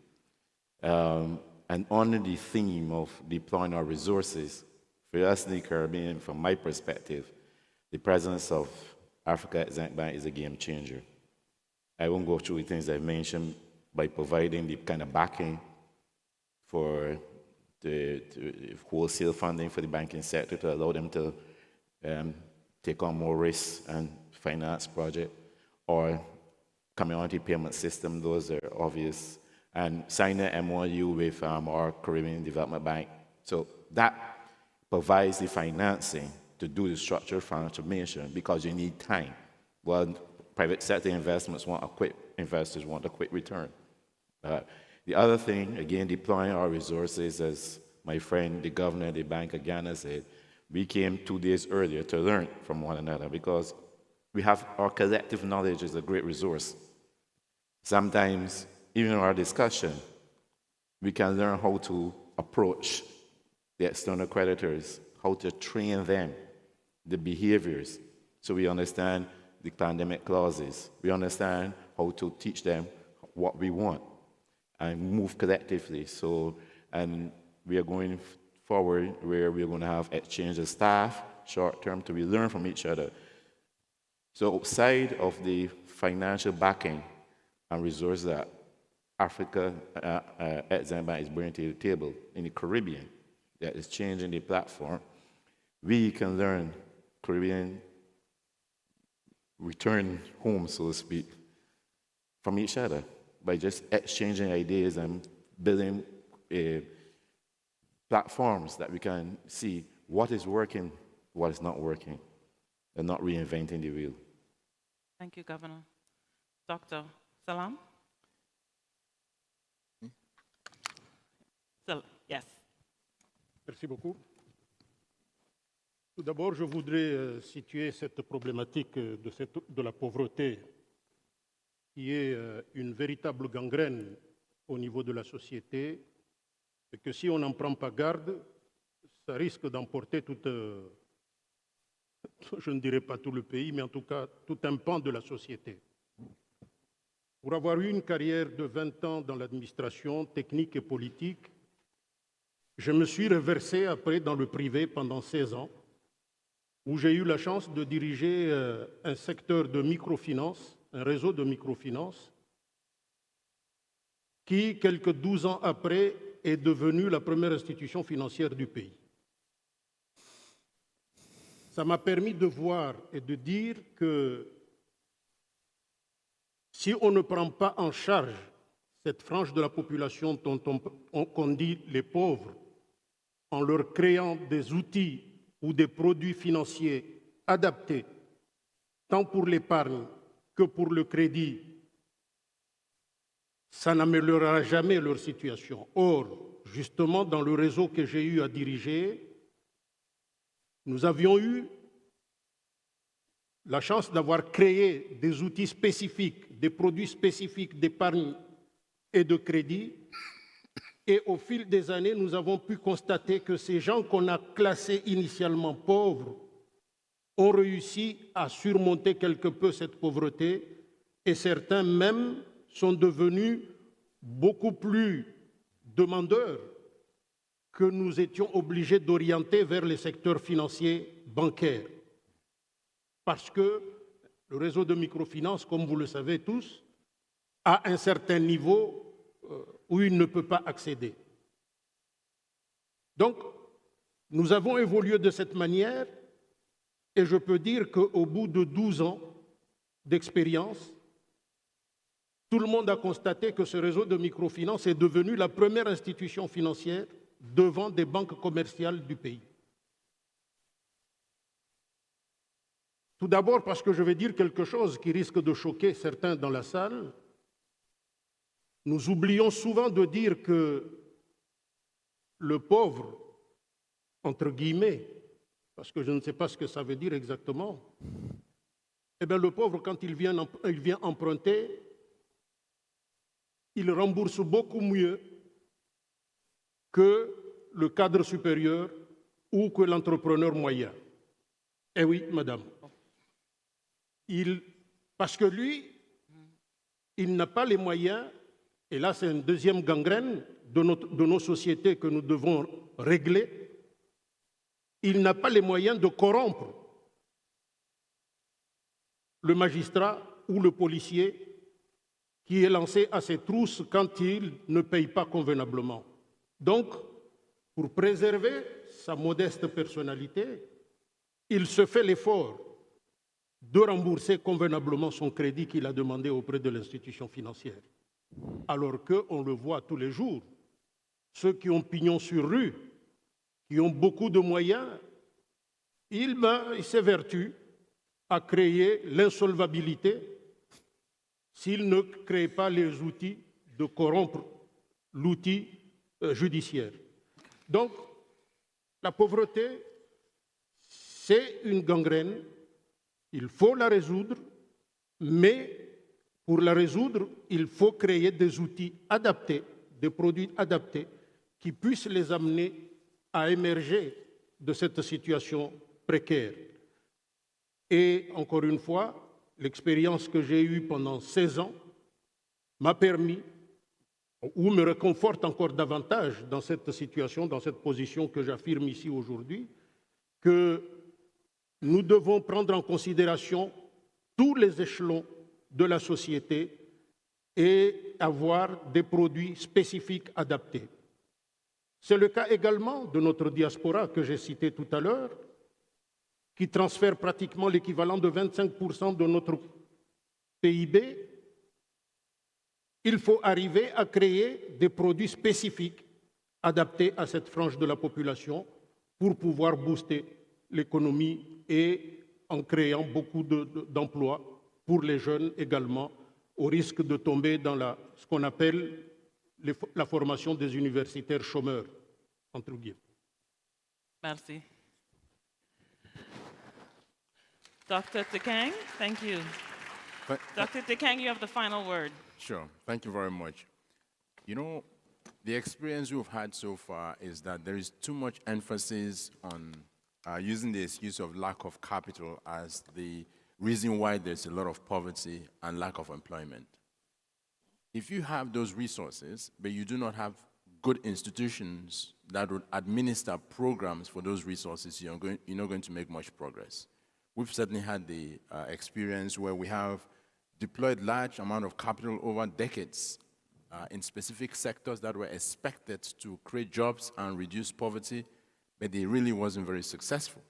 And under the theme of deploying our resources, for us in the Caribbean, from my perspective, the presence of Afreximbank is a game changer. I won't go through the things I've mentioned by providing the kind of backing for the wholesale funding for the banking sector to allow them to take on more risks and finance projects, or community payment system, those are obvious, and sign an MOU with our Caribbean Development Bank. So that provides the financing to do the structural transformation because you need time. Well, private sector investments want a quick, investors want a quick return. The other thing, again, deploying our resources, as my friend, the governor of the Bank of Ghana said, we came 2 days earlier to learn from one another because we have our collective knowledge is a great resource. Sometimes, even in our discussion, we can learn how to approach the external creditors, how to train them, the behaviors, so we understand the pandemic clauses. We understand how to teach them what we want and move collectively. So, and we are going forward where we're going to have exchange of staff, short term, to we learn from each other. So outside of the financial backing and resources that Afreximbank is bringing to the table in the Caribbean, that is changing the platform, we can learn Caribbean return home, so to speak, from each other by just exchanging ideas and building platforms that we can see what is working, what is not working, and not reinventing the wheel. Thank you, Governor. Dr. Salam? Yes. Merci beaucoup. Tout d'abord, je voudrais situer cette problématique de la pauvreté, qui est une véritable gangrène au niveau de la société, et que si on n'en prend pas garde, ça risque d'emporter je ne dirais pas tout le pays, mais en tout cas tout un pan de la société. Pour avoir eu une carrière de 20 ans dans l'administration technique et politique, je me suis reversé après dans le privé pendant 16 ans, où j'ai eu la chance de diriger un secteur de microfinance, un réseau de microfinance, qui, quelques 12 ans après, est devenu la première institution financière du pays. Ça m'a permis de voir et de dire que si on ne prend pas en charge cette frange de la population qu'on dit les pauvres, en leur créant des outils ou des produits financiers adaptés, tant pour l'épargne que pour le crédit, ça n'améliorera jamais leur situation. Or, justement, dans le réseau que j'ai eu à diriger, nous avions eu la chance d'avoir créé des outils spécifiques, des produits spécifiques d'épargne et de crédit. Et au fil des années, nous avons pu constater que ces gens qu'on a classés initialement pauvres ont réussi à surmonter quelque peu cette pauvreté, et certains même sont devenus beaucoup plus demandeurs que nous étions obligés d'orienter vers les secteurs financiers bancaires. Parce que le réseau de microfinance, comme vous le savez tous, a un certain niveau où il ne peut pas accéder. Donc, nous avons évolué de cette manière, et je peux dire qu'au bout de 12 ans d'expérience, tout le monde a constaté que ce réseau de microfinance est devenu la première institution financière devant des banques commerciales du pays. Tout d'abord parce que je vais dire quelque chose qui risque de choquer certains dans la salle. Nous oublions souvent de dire que le pauvre, entre guillemets, parce que je ne sais pas ce que ça veut dire exactement, eh bien le pauvre, quand il vient emprunter, il rembourse beaucoup mieux que le cadre supérieur ou que l'entrepreneur moyen. Eh oui, madame. Parce que lui, il n'a pas les moyens, et là c'est une deuxième gangrène, de nos sociétés que nous devons régler, il n'a pas les moyens de corrompre le magistrat ou le policier qui est lancé à ses trousses quand il ne paye pas convenablement. Donc, pour préserver sa modeste personnalité, il se fait l'effort de rembourser convenablement son crédit qu'il a demandé auprès de l'institution financière. Alors qu'on le voit tous les jours, ceux qui ont pignon sur rue, qui ont beaucoup de moyens, ils s'évertuent à créer l'insolvabilité s'ils ne créent pas les outils de corrompre l'outil judiciaire. Donc, la pauvreté, c'est une gangrène, il faut la résoudre, mais pour la résoudre, il faut créer des outils adaptés, des produits adaptés qui puissent les amener à émerger de cette situation précaire. Et encore une fois, l'expérience que j'ai eue pendant 16 ans m'a permis, ou me réconforte encore davantage dans cette situation, dans cette position que j'affirme ici aujourd'hui, que nous devons prendre en considération tous les échelons de la société et avoir des produits spécifiques adaptés. C'est le cas également de notre diaspora que j'ai cité tout à l'heure, qui transfère pratiquement l'équivalent de 25% de notre PIB. Il faut arriver à créer des produits spécifiques adaptés à cette frange de la population pour pouvoir booster l'économie et en créant beaucoup d'emplois pour les jeunes également, au risque de tomber dans ce qu'on appelle la formation des universitaires chômeurs, entre guillemets. Merci. Dr. Tekang, thank you. Dr. Tekang, you have the final word. Sure. Thank you very much. You know, the experience we've had so far is that there is too much emphasis on using the excuse of lack of capital as the reason why there's a lot of poverty and lack of employment. If you have those resources, but you do not have good institutions that would administer programs for those resources, you're not going to make much progress. We've certainly had the experience where we have deployed large amount of capital over decades in specific sectors that were expected to create jobs and reduce poverty, but they really wasn't very successful.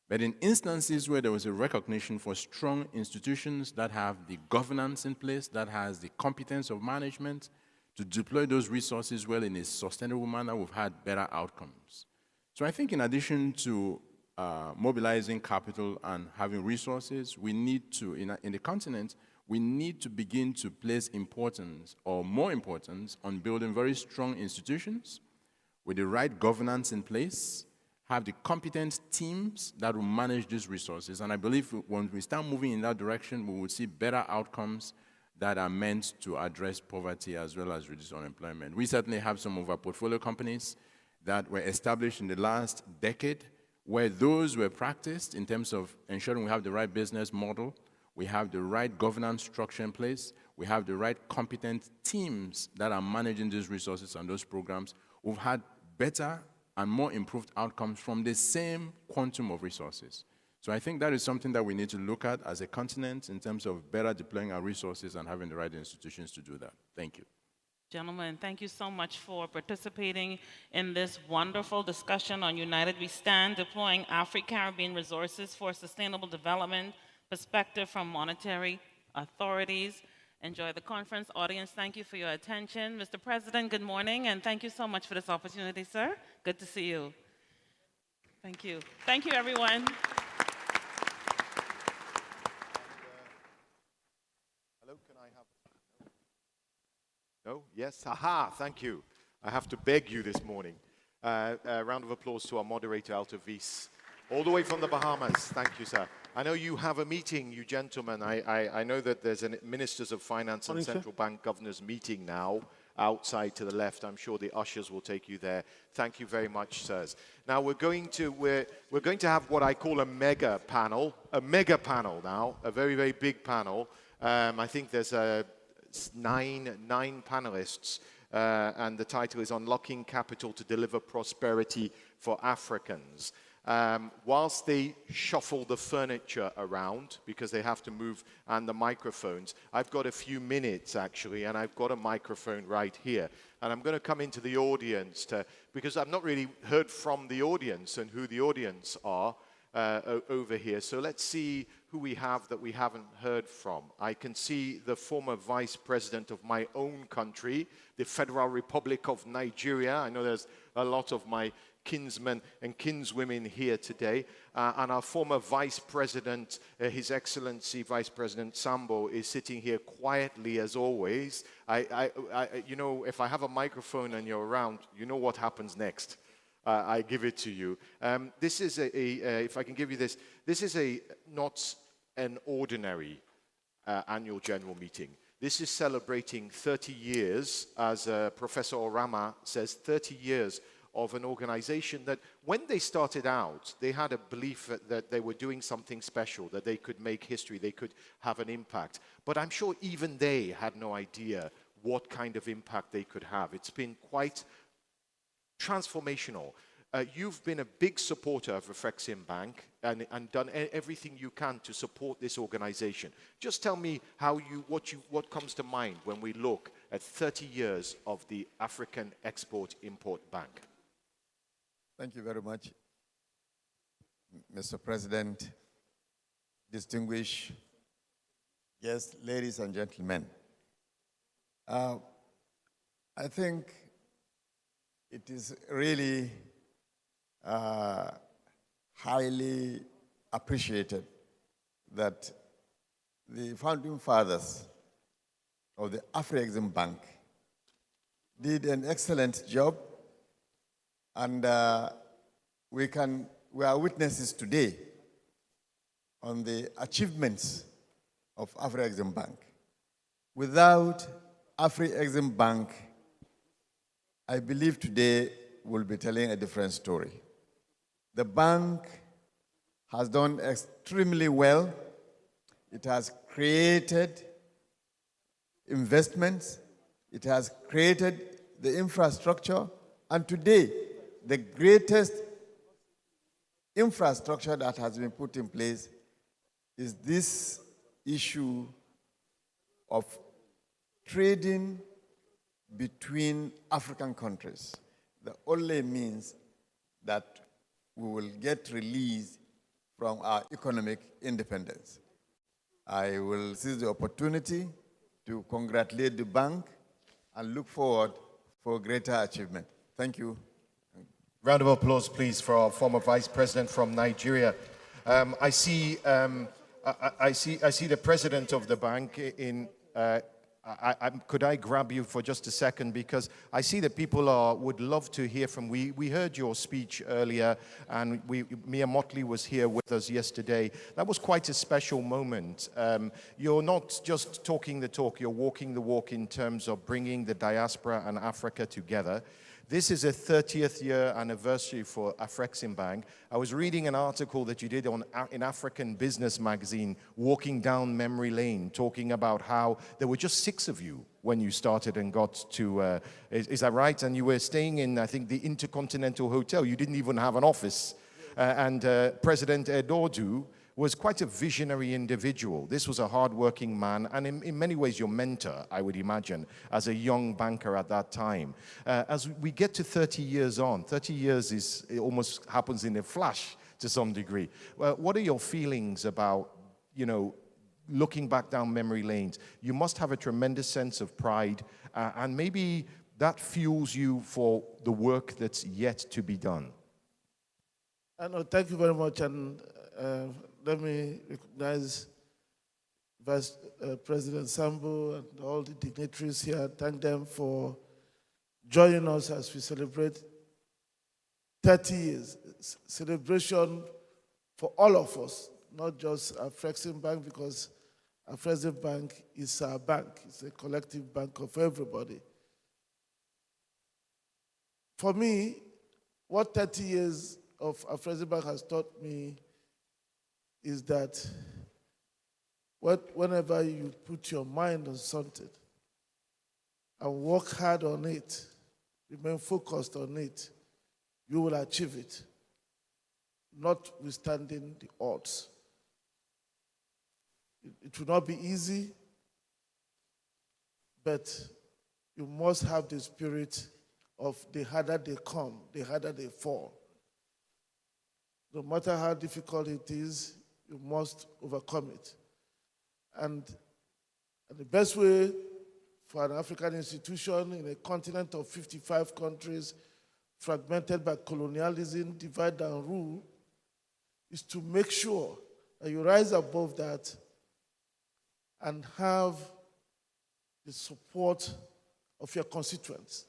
But in instances where there was a recognition for strong institutions that have the governance in place, that has the competence of management to deploy those resources well in a sustainable manner, we've had better outcomes. So I think in addition to mobilizing capital and having resources, we need to, in the continent, we need to begin to place importance, or more importance, on building very strong institutions with the right governance in place, have the competent teams that will manage these resources. And I believe when we start moving in that direction, we will see better outcomes that are meant to address poverty as well as reduce unemployment. We certainly have some of our portfolio companies that were established in the last decade where those were practiced in terms of ensuring we have the right business model, we have the right governance structure in place, we have the right competent teams that are managing these resources and those programs. We've had better and more improved outcomes from the same quantum of resources. So I think that is something that we need to look at as a continent in terms of better deploying our resources and having the right institutions to do that. Thank you. Gentlemen, thank you so much for participating in this wonderful discussion on United We Stand, deploying Afro-Caribbean resources for sustainable development, perspective from monetary authorities. Enjoy the conference. Audience, thank you for your attention. Mr. President, good morning, and thank you so much for this opportunity, sir. Good to see you. Thank you. Thank you, everyone. Hello, can I have... No? Yes? Aha, thank you. I have to beg you this morning. A round of applause to our moderator, Alto Vice, all the way from the Bahamas. Thank you, sir. I know you have a meeting, you gentlemen. I know that there's a Ministers of Finance and Central Bank Governors meeting now outside to the left. I'm sure the ushers will take you there. Thank you very much, sirs. Now we're going to have what I call a mega panel now, a very, very big panel. I think there's nine panelists and the title is Unlocking Capital to Deliver Prosperity for Africans. Whilst they shuffle the furniture around, because they have to move, and the microphones, I've got a few minutes actually, and I've got a microphone right here. And I'm going to come into the audience because I've not really heard from the audience and who the audience are over here. So let's see who we have that we haven't heard from. I can see the former vice president of my own country, the Federal Republic of Nigeria. I know there's a lot of my kinsmen and kinswomen here today. And our former vice president, His Excellency Vice President Sambo, is sitting here quietly as always. You know, if I have a microphone and you're around, you know what happens next. I give it to you. This is if I can give you this, this is not an ordinary annual general meeting. This is celebrating 30 years, as Professor Orama says, 30 years of an organization that when they started out, they had a belief that they were doing something special, that they could make history, they could have an impact. But I'm sure even they had no idea what kind of impact they could have. It's been quite transformational. You've been a big supporter of Afreximbank and done everything you can to support this organization. Just tell me what comes to mind when we look at 30 years of the African Export-Import Bank. Thank you very much, Mr. President, distinguished guests, ladies and gentlemen. I think it is really highly appreciated that the founding fathers of the Afreximbank did an excellent job, and we are witnesses today on the achievements of Afreximbank. Without Afreximbank, I believe today we'll be telling a different story. The bank has done extremely well. It has created investments. It has created the infrastructure. And today, the greatest infrastructure that has been put in place is this issue of trading between African countries. The only means that we will get released from our economic independence. I will seize the opportunity to congratulate the bank and look forward for greater achievement. Thank you. Round of applause, please, for our former vice president from Nigeria. I see the president of the bank in. Could I grab you for just a second, because I see that people would love to hear from. We heard your speech earlier, and Mia Motley was here with us yesterday. That was quite a special moment. You're not just talking the talk; you're walking the walk in terms of bringing the diaspora and Africa together. This is a 30th year anniversary for Afreximbank. I was reading an article that you did in African Business Magazine, walking down memory lane, talking about how there were just 6 of you when you started and got to, is that right? And you were staying in, I think, the Intercontinental Hotel. You didn't even have an office. And President Edodu was quite a visionary individual. This was a hard-working man, and in many ways your mentor, I would imagine, as a young banker at that time. As we get to 30 years on, 30 years it almost happens in a flash to some degree. What are your feelings about, looking back down memory lanes? You must have a tremendous sense of pride, and maybe that fuels you for the work that's yet to be done. Thank you very much, and let me recognize Vice President Sambo and all the dignitaries here. Thank them for joining us as we celebrate 30 years. Celebration for all of us, not just Afreximbank, because Afreximbank is our bank. It's a collective bank of everybody. For me, what 30 years of Afreximbank has taught me is that whenever you put your mind on something, and work hard on it, remain focused on it, you will achieve it, notwithstanding the odds. It will not be easy, but you must have the spirit of the harder they come, the harder they fall. No matter how difficult it is, you must overcome it. And the best way for an African institution in a continent of 55 countries, fragmented by colonialism, divide and rule, is to make sure that you rise above that and have the support of your constituents.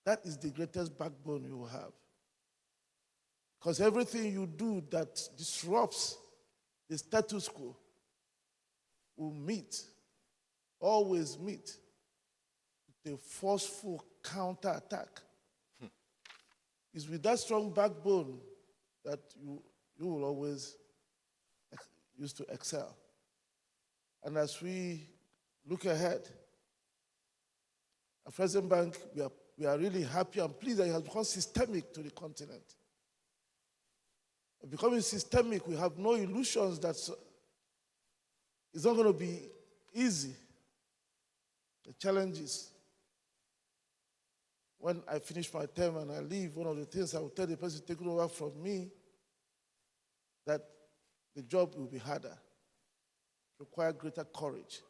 That is the greatest backbone you will have. Because everything you do that disrupts the status quo will meet, always meet, with a forceful counterattack. It's with that strong backbone that you will always use to excel. And as we look ahead, Afreximbank, we are really happy and pleased that it has become systemic to the continent. Becoming systemic, we have no illusions that it's not going to be easy. The challenge is, when I finish my term and I leave, one of the things I will tell the person taking over from me, that the job will be harder, require greater courage,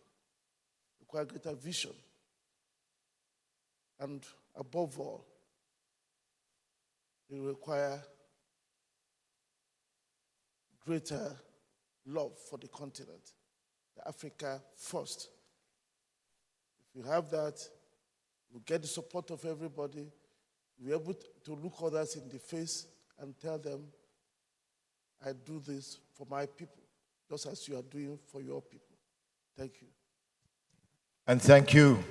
require greater vision, and above all, it will require greater love for the continent, the Africa first. If you have that, you get the support of everybody, you'll be able to look others in the face and tell them, I do this for my people, just as you are doing for your people. Thank you. And thank you.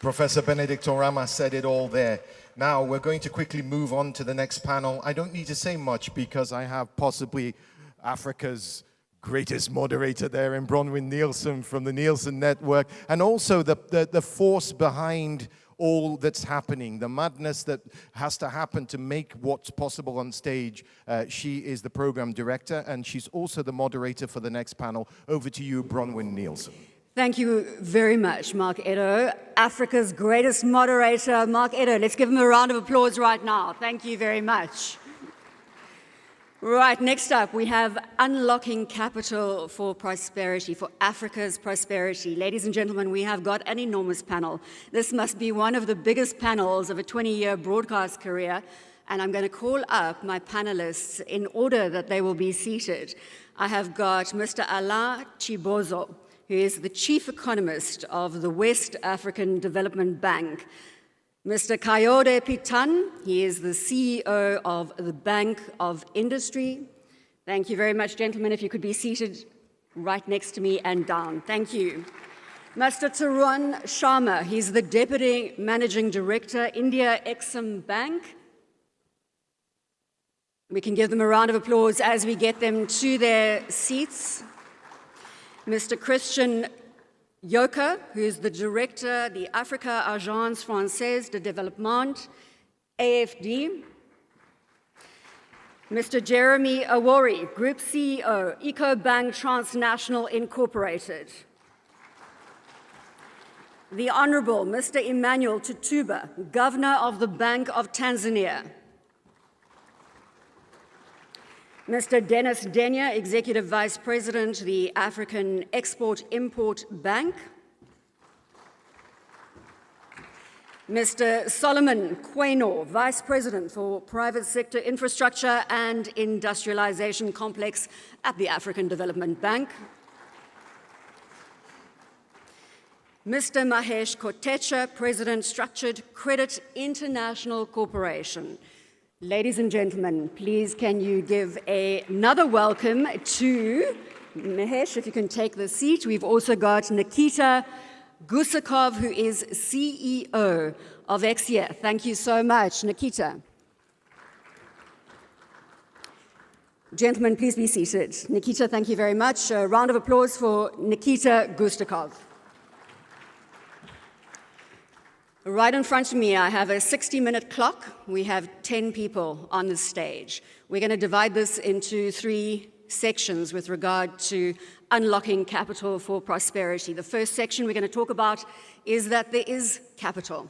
Professor Benedict Orama said it all there. Now we're going to quickly move on to the next panel. I don't need to say much because I have possibly Africa's greatest moderator there in Bronwyn Nielsen from the Nielsen Network, and also the force behind all that's happening, the madness that has to happen to make what's possible on stage. She is the program director, and she's also the moderator for the next panel. Over to you, Bronwyn Nielsen. Thank you very much, Mark Edo, Africa's greatest moderator, Mark Edo. Let's give him a round of applause right now. Thank you very much. Right, next up, we have Unlocking Capital for Prosperity, for Africa's prosperity. Ladies and gentlemen, we have got an enormous panel. This must be one of the biggest panels of a 20-year broadcast career, and I'm going to call up my panelists in order that they will be seated. I have got Mr. Alain Chibozo, who is the chief economist of the West African Development Bank. Mr. Kayode Pitan, he is the CEO of the Bank of Industry. Thank you very much, gentlemen. If you could be seated right next to me and down. Thank you. Mr. Tarun Sharma, he's the Deputy Managing Director, Intra-African. We can give them a round of applause as we get them to their seats. Mr. Christian Yoka, who is the Director, the Africa Agence Française de Développement, AFD. Mr. Jeremy Awori, Group CEO, EcoBank Transnational Incorporated. The Honorable Mr. Emmanuel Tutuba, Governor of the Bank of Tanzania. Mr. Dennis Denya, Executive Vice President, the African Export-Import Bank. Mr. Solomon Quaynor, Vice President for Private Sector Infrastructure and Industrialization Complex at the African Development Bank. Mr. Mahesh Kotecha, President, Structured Credit International Corporation. Ladies and gentlemen, please can you give another welcome to Mahesh, if you can take the seat. We've also got Nikita Gusakov, who is CEO of Exia. Thank you so much, Nikita. Gentlemen, please be seated. Nikita, thank you very much. A round of applause for Nikita Gusakov. Right in front of me, I have a 60-minute clock. We have 10 people on the stage. We're going to divide this into 3 sections with regard to unlocking capital for prosperity. The first section we're going to talk about is that there is capital.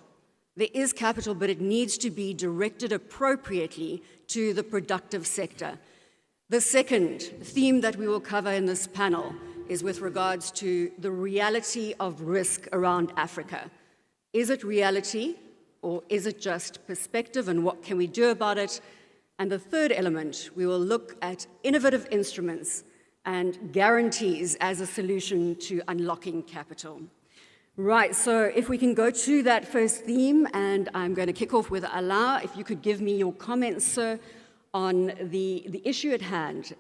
There is capital, but it needs to be directed appropriately to the productive sector. The second theme that we will cover in this panel is with regards to the reality of risk around Africa. Is it reality, or is it just perspective, and what can we do about it? And the third element, we will look at innovative instruments and guarantees as a solution to unlocking capital. Right, so if we can go to that first theme, and I'm going to kick off with Alain. If you could give me your comments, sir, on the issue at hand.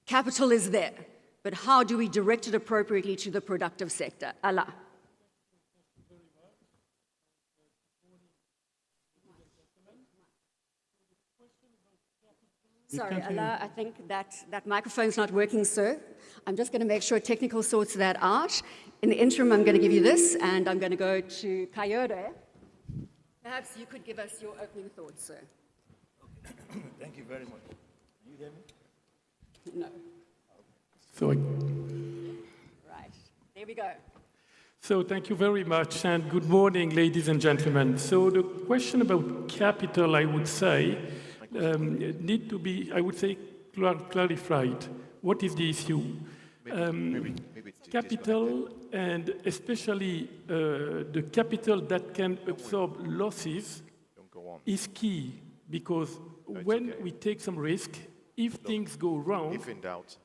Capital is there, but how do we direct it appropriately to the productive sector? Alain. Sorry, Alain, I think that microphone's not working, sir. I'm just going to make sure technical sorts that out. In the interim, I'm going to give you this, and I'm going to go to Kayode. Perhaps you could give us your opening thoughts, sir. Thank you very much. Can you hear me? No. So, right, there we go. So thank you very much, and good morning, ladies and gentlemen. So the question about capital, I would say, need to be, I would say, clarified. What is the issue? Capital, and especially the capital that can absorb losses, is key, because when we take some risk, if things go wrong,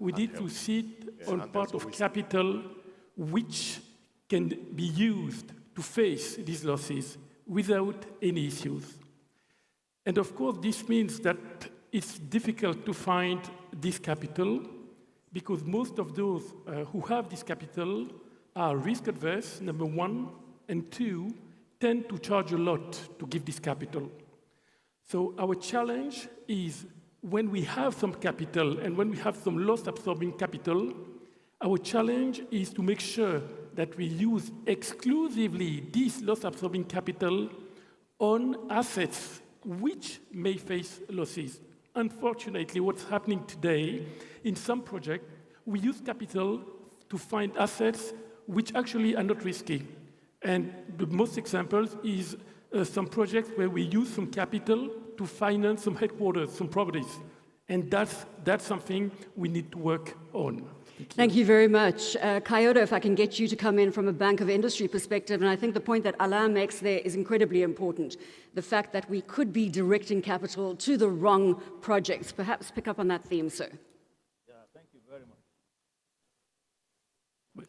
we need to sit on part of capital which can be used to face these losses without any issues. And of course, this means that it's difficult to find this capital, because most of those who have this capital are risk adverse, number one, and two, tend to charge a lot to give this capital. So our challenge is, when we have some capital and when we have some loss-absorbing capital, our challenge is to make sure that we use exclusively this loss-absorbing capital on assets which may face losses. Unfortunately, what's happening today, in some projects, we use capital to find assets which actually are not risky. And the most examples is some projects where we use some capital to finance some headquarters, some properties. And that's something we need to work on. Thank you very much. Kayode, if I can get you to come in from a Bank of Industry perspective, and I think the point that Alain makes there is incredibly important. The fact that we could be directing capital to the wrong projects. Perhaps pick up on that theme, sir. Yeah, thank you very much.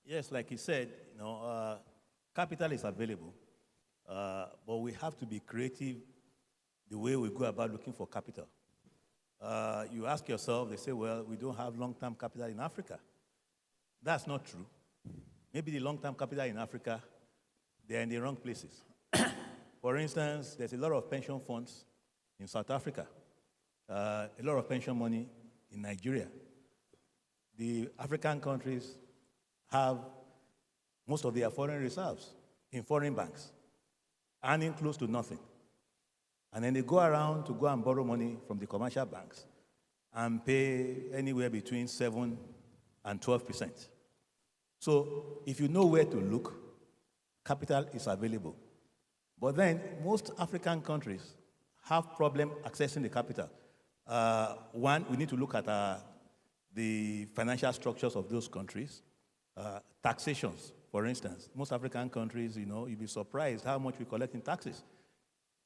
Yes, like you said, capital is available, but we have to be creative the way we go about looking for capital. You ask yourself, they say, well, we don't have long-term capital in Africa. That's not true. Maybe the long-term capital in Africa, they're in the wrong places. For instance, there's a lot of pension funds in South Africa, a lot of pension money in Nigeria. The African countries have most of their foreign reserves in foreign banks, earning close to nothing. And then they go around to go and borrow money from the commercial banks and pay anywhere between 7% and 12%. So if you know where to look, capital is available. But then most African countries have problem accessing the capital. One, we need to look at the financial structures of those countries. Taxations, for instance. Most African countries, you'll be surprised how much we collect in taxes.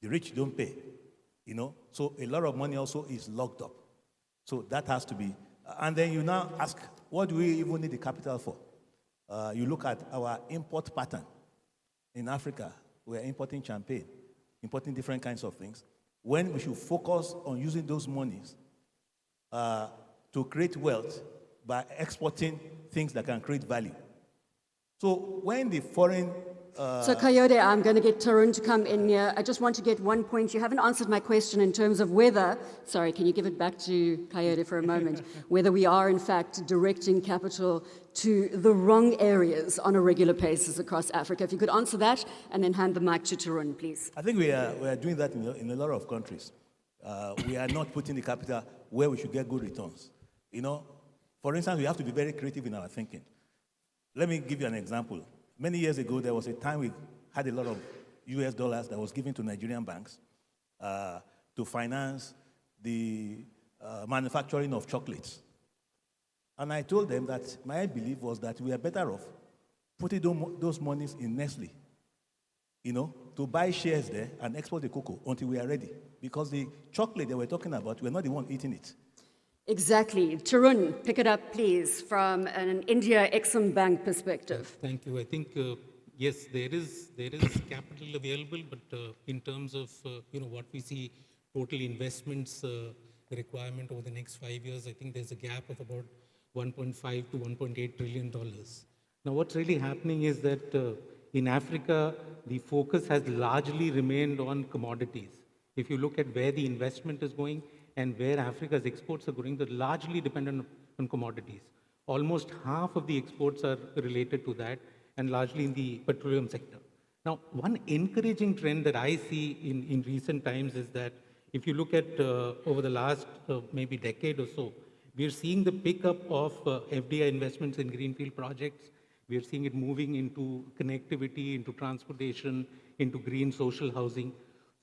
The rich don't pay, So a lot of money also is locked up. So that has to be. And then you now ask, what do we even need the capital for? You look at our import pattern. In Africa, we're importing champagne, importing different kinds of things. When we should focus on using those monies to create wealth by exporting things that can create value. So when the foreign So Coyote, I'm going to get Tarun to come in here. I just want to get one point. You haven't answered my question in terms of whether, sorry, can you give it back to Coyote for a moment, whether we are in fact directing capital to the wrong areas on a regular basis across Africa. If you could answer that and then hand the mic to Tarun, please. I think we are doing that in a lot of countries. We are not putting the capital where we should get good returns. You know, for instance, we have to be very creative in our thinking. Let me give you an example. Many years ago, there was a time we had a lot of US dollars that was given to Nigerian banks to finance the manufacturing of chocolates. And I told them that my belief was that we are better off putting those monies in Nestle, you know, to buy shares there and export the cocoa until we are ready. Because the chocolate they were talking about, we're not the one eating it. Exactly. Tarun, pick it up, please, from an Intra-African perspective. Thank you. I think, yes, there is capital available, but in terms of, what we see total investments requirement over the next 5 years, I think there's a gap of about $1.5 to $1.8 trillion. Now, what's really happening is that in Africa, the focus has largely remained on commodities. If you look at where the investment is going, and where Africa's exports are going, they're largely dependent on commodities. Almost half of the exports are related to that, and largely in the petroleum sector. Now, one encouraging trend that I see in recent times is that if you look at over the last maybe decade or so, we're seeing the pickup of FDI investments in greenfield projects. We're seeing it moving into connectivity, into transportation, into green social housing.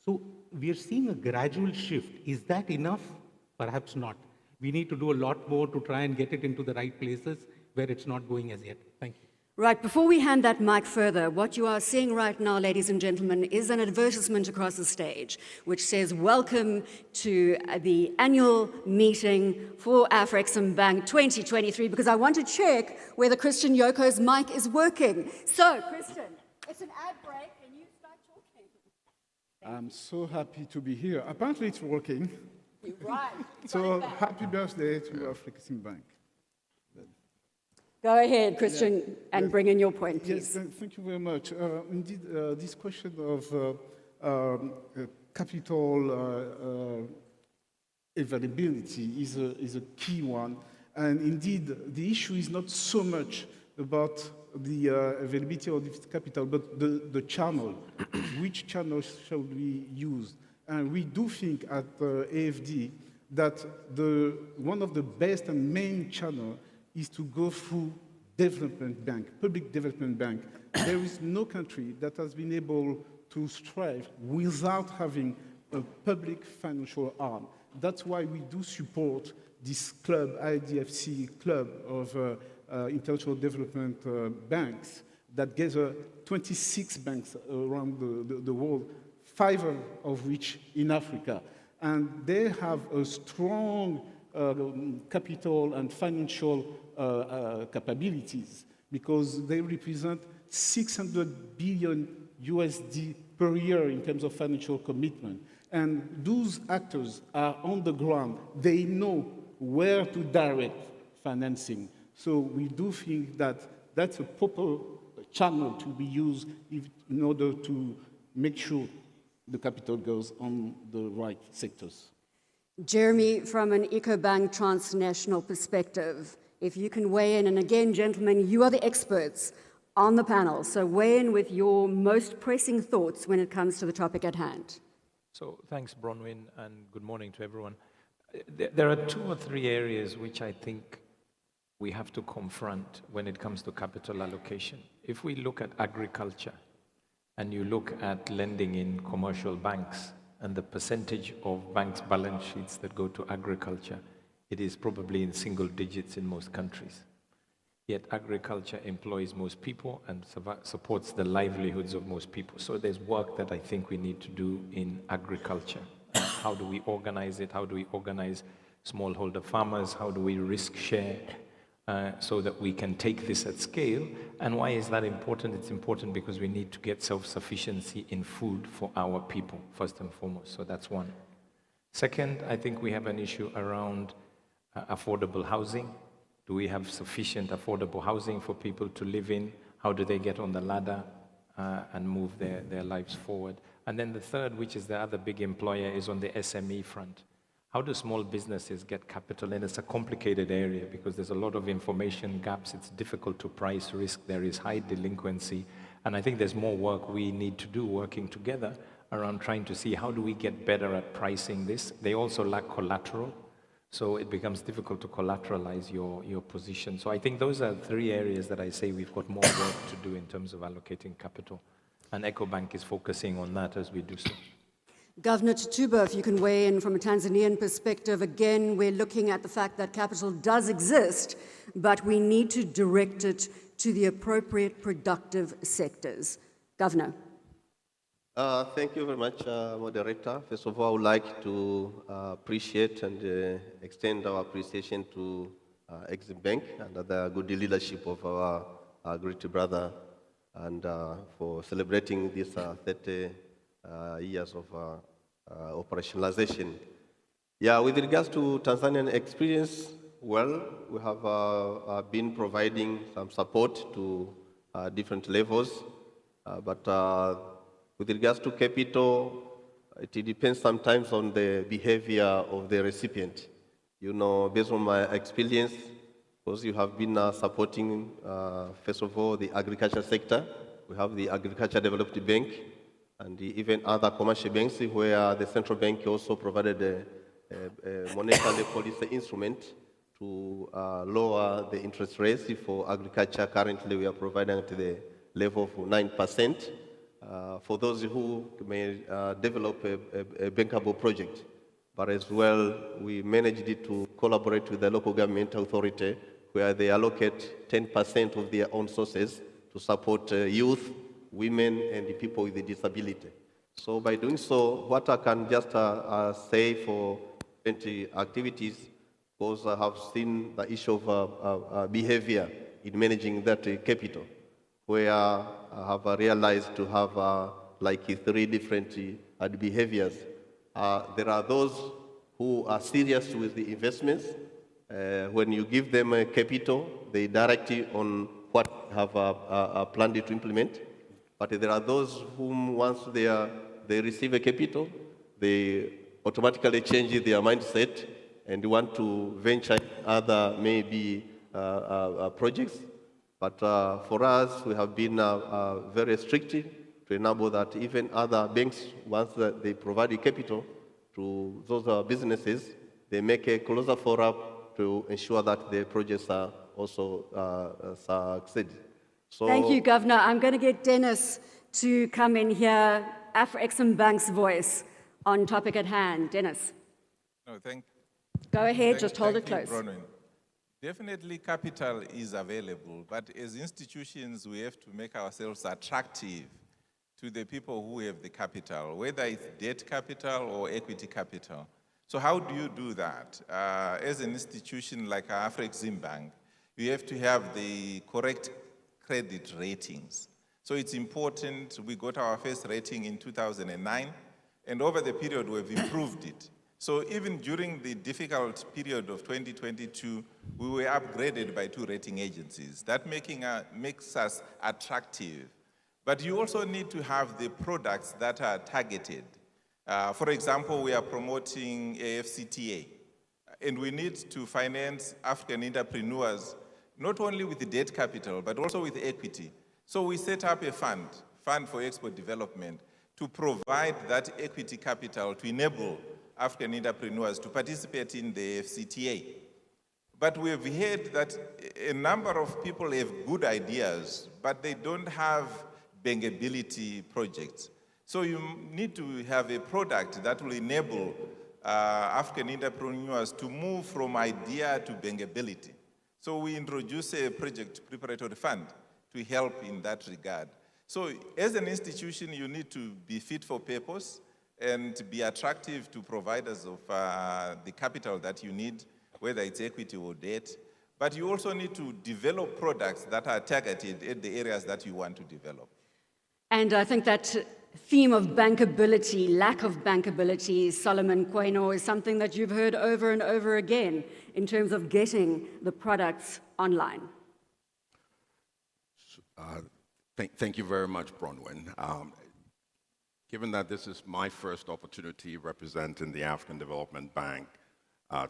So we are seeing a gradual shift. Is that enough? Perhaps not. We need to do a lot more to try and get it into the right places where it's not going as yet. Thank you. Right, before we hand that mic further, what you are seeing right now, ladies and gentlemen, is an advertisement across the stage, which says, welcome to the annual meeting for Afreximbank 2023, because I want to check whether Christian Yoko's mic is working. So, Christian, it's an ad break, and you start talking. I'm so happy to be here. Apparently it's working. You're right. So happy birthday to Afreximbank. Go ahead, Christian, and bring in your point, please. Yes, thank you very much. Indeed, this question of capital availability is a key one. And indeed, the issue is not so much about the availability of this capital, but the channel. Which channels shall we use? And we do think at AFD that one of the best and main channels is to go through development bank, public development bank. There is no country that has been able to strive without having a public financial arm. That's why we do support this club, IDFC club of international development banks that gather 26 banks around the world, 5 of which in Africa. And they have a strong capital and financial capabilities because they represent 600 billion USD per year in terms of financial commitment. And those actors are on the ground. They know where to direct financing. So we do think that that's a proper channel to be used in order to make sure the capital goes on the right sectors. Jeremy, from an EcoBank transnational perspective, if you can weigh in, and again, gentlemen, you are the experts on the panel, so weigh in with your most pressing thoughts when it comes to the topic at hand. So thanks, Bronwyn, and good morning to everyone. There are 2 or 3 areas which I think we have to confront when it comes to capital allocation. If we look at agriculture, and you look at lending in commercial banks, and the percentage of banks' balance sheets that go to agriculture, it is probably in single digits in most countries. Yet agriculture employs most people and supports the livelihoods of most people. So there's work that I think we need to do in agriculture. How do we organize it? How do we organize smallholder farmers? How do we risk share so that we can take this at scale? And why is that important? It's important because we need to get self-sufficiency in food for our people, first and foremost. So that's one. Second, I think we have an issue around affordable housing. Do we have sufficient affordable housing for people to live in? How do they get on the ladder? and move their lives forward. And then the third, which is the other big employer, is on the SME front. How do small businesses get capital? And it's a complicated area because there's a lot of information gaps. It's difficult to price risk. There is high delinquency. And I think there's more work we need to do working together around trying to see how do we get better at pricing this. They also lack collateral. So it becomes difficult to collateralize your position. So I think those are three areas that I say we've got more work to do in terms of allocating capital. And EcoBank is focusing on that as we do so. Governor Tutuba, if you can weigh in from a Tanzanian perspective, again, we're looking at the fact that capital does exist, but we need to direct it to the appropriate productive sectors. Governor. Thank you very much, Moderator. First of all, I would like to appreciate and extend our appreciation to Afreximbank and the good leadership of our great brother and for celebrating this 30 years of operationalization. Yeah, with regards to Tanzanian experience, well, we have been providing some support to different levels, but with regards to capital, it depends sometimes on the behavior of the recipient. You know, based on my experience, because you have been supporting, first of all, the agriculture sector. We have the Agriculture Development Bank and even other commercial banks where the central bank also provided a monetary policy instrument to lower the interest rates for agriculture. Currently, we are providing at the level of 9%. For those who may develop a bankable project. But as well, we managed to collaborate with the local government authority where they allocate 10% of their own sources to support youth, women, and the people with disability. So by doing so, what I can just say for 20 activities, because I have seen the issue of behavior in managing that capital, where I have realized to have like 3 different behaviors. There are those who are serious with the investments. When you give them capital, they direct you on what you have planned to implement. But there are those whom once they receive a capital, they automatically change their mindset and want to venture other maybe projects. But for us, we have been very strict to enable that even other banks, once they provide the capital to those businesses, they make a closer follow-up to ensure that the projects are also succeed. So, thank you, Governor. I'm going to get Dennis to come in here, Afreximbank's voice on topic at hand. Dennis. No, Go ahead, just hold it close. Bronwyn. Definitely capital is available, but as institutions, we have to make ourselves attractive to the people who have the capital, whether it's debt capital or equity capital. So how do you do that? As an institution like Afreximbank, you have to have the correct credit ratings. So it's important. We got our first rating in 2009, and over the period, we've improved it. So even during the difficult period of 2022, we were upgraded by 2 rating agencies. That makes us attractive. But you also need to have the products that are targeted. For example, we are promoting AFCTA, and we need to finance African entrepreneurs, not only with the debt capital, but also with equity. So we set up a fund for export development, to provide that equity capital to enable African entrepreneurs to participate in the FCTA. But we have heard that a number of people have good ideas, but they don't have bankability projects. So you need to have a product that will enable African entrepreneurs to move from idea to bankability. So we introduce a project preparatory fund to help in that regard. So as an institution, you need to be fit for purpose and be attractive to providers of the capital that you need, whether it's equity or debt. But you also need to develop products that are targeted at the areas that you want to develop. And I think that theme of bankability, lack of bankability, Solomon Kweno, is something that you've heard over and over again in terms of getting the products online. Thank you very much, Bronwyn. Given that this is my first opportunity representing the African Development Bank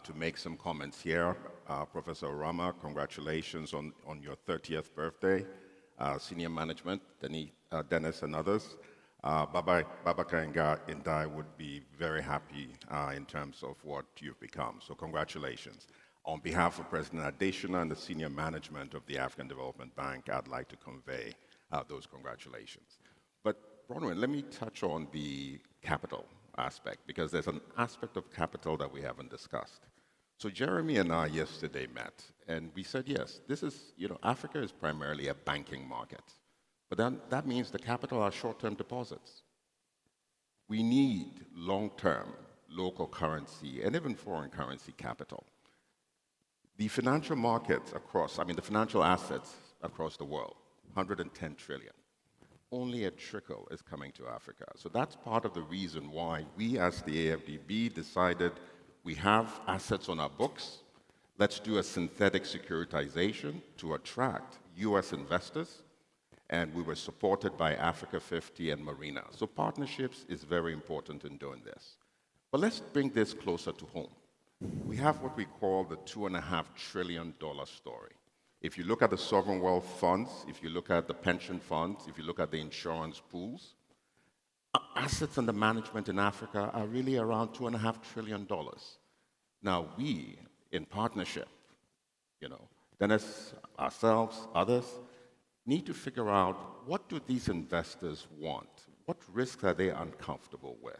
to make some comments here, Professor Orama, congratulations on your 30th birthday. Senior management, Dennis and others. Babaka and Indai would be very happy in terms of what you've become. So congratulations. On behalf of President Adesina and the senior management of the African Development Bank, I'd like to convey those congratulations. But Bronwyn, let me touch on the capital aspect, because there's an aspect of capital that we haven't discussed. So Jeremy and I yesterday met, and we said, yes, this is, Africa is primarily a banking market. But then that means the capital are short-term deposits. We need long-term local currency and even foreign currency capital. The financial markets the financial assets across the world, 110 trillion. Only a trickle is coming to Africa. So that's part of the reason why we as the AFDB decided we have assets on our books. Let's do a synthetic securitization to attract US investors. And we were supported by Africa 50 and Marina. So partnerships is very important in doing this. But let's bring this closer to home. We have what we call the $2.5 trillion story. If you look at the sovereign wealth funds, if you look at the pension funds, if you look at the insurance pools, assets under management in Africa are really around $2.5 trillion. Now we, in partnership, Dennis, ourselves, others, need to figure out what do these investors want? What risks are they uncomfortable with?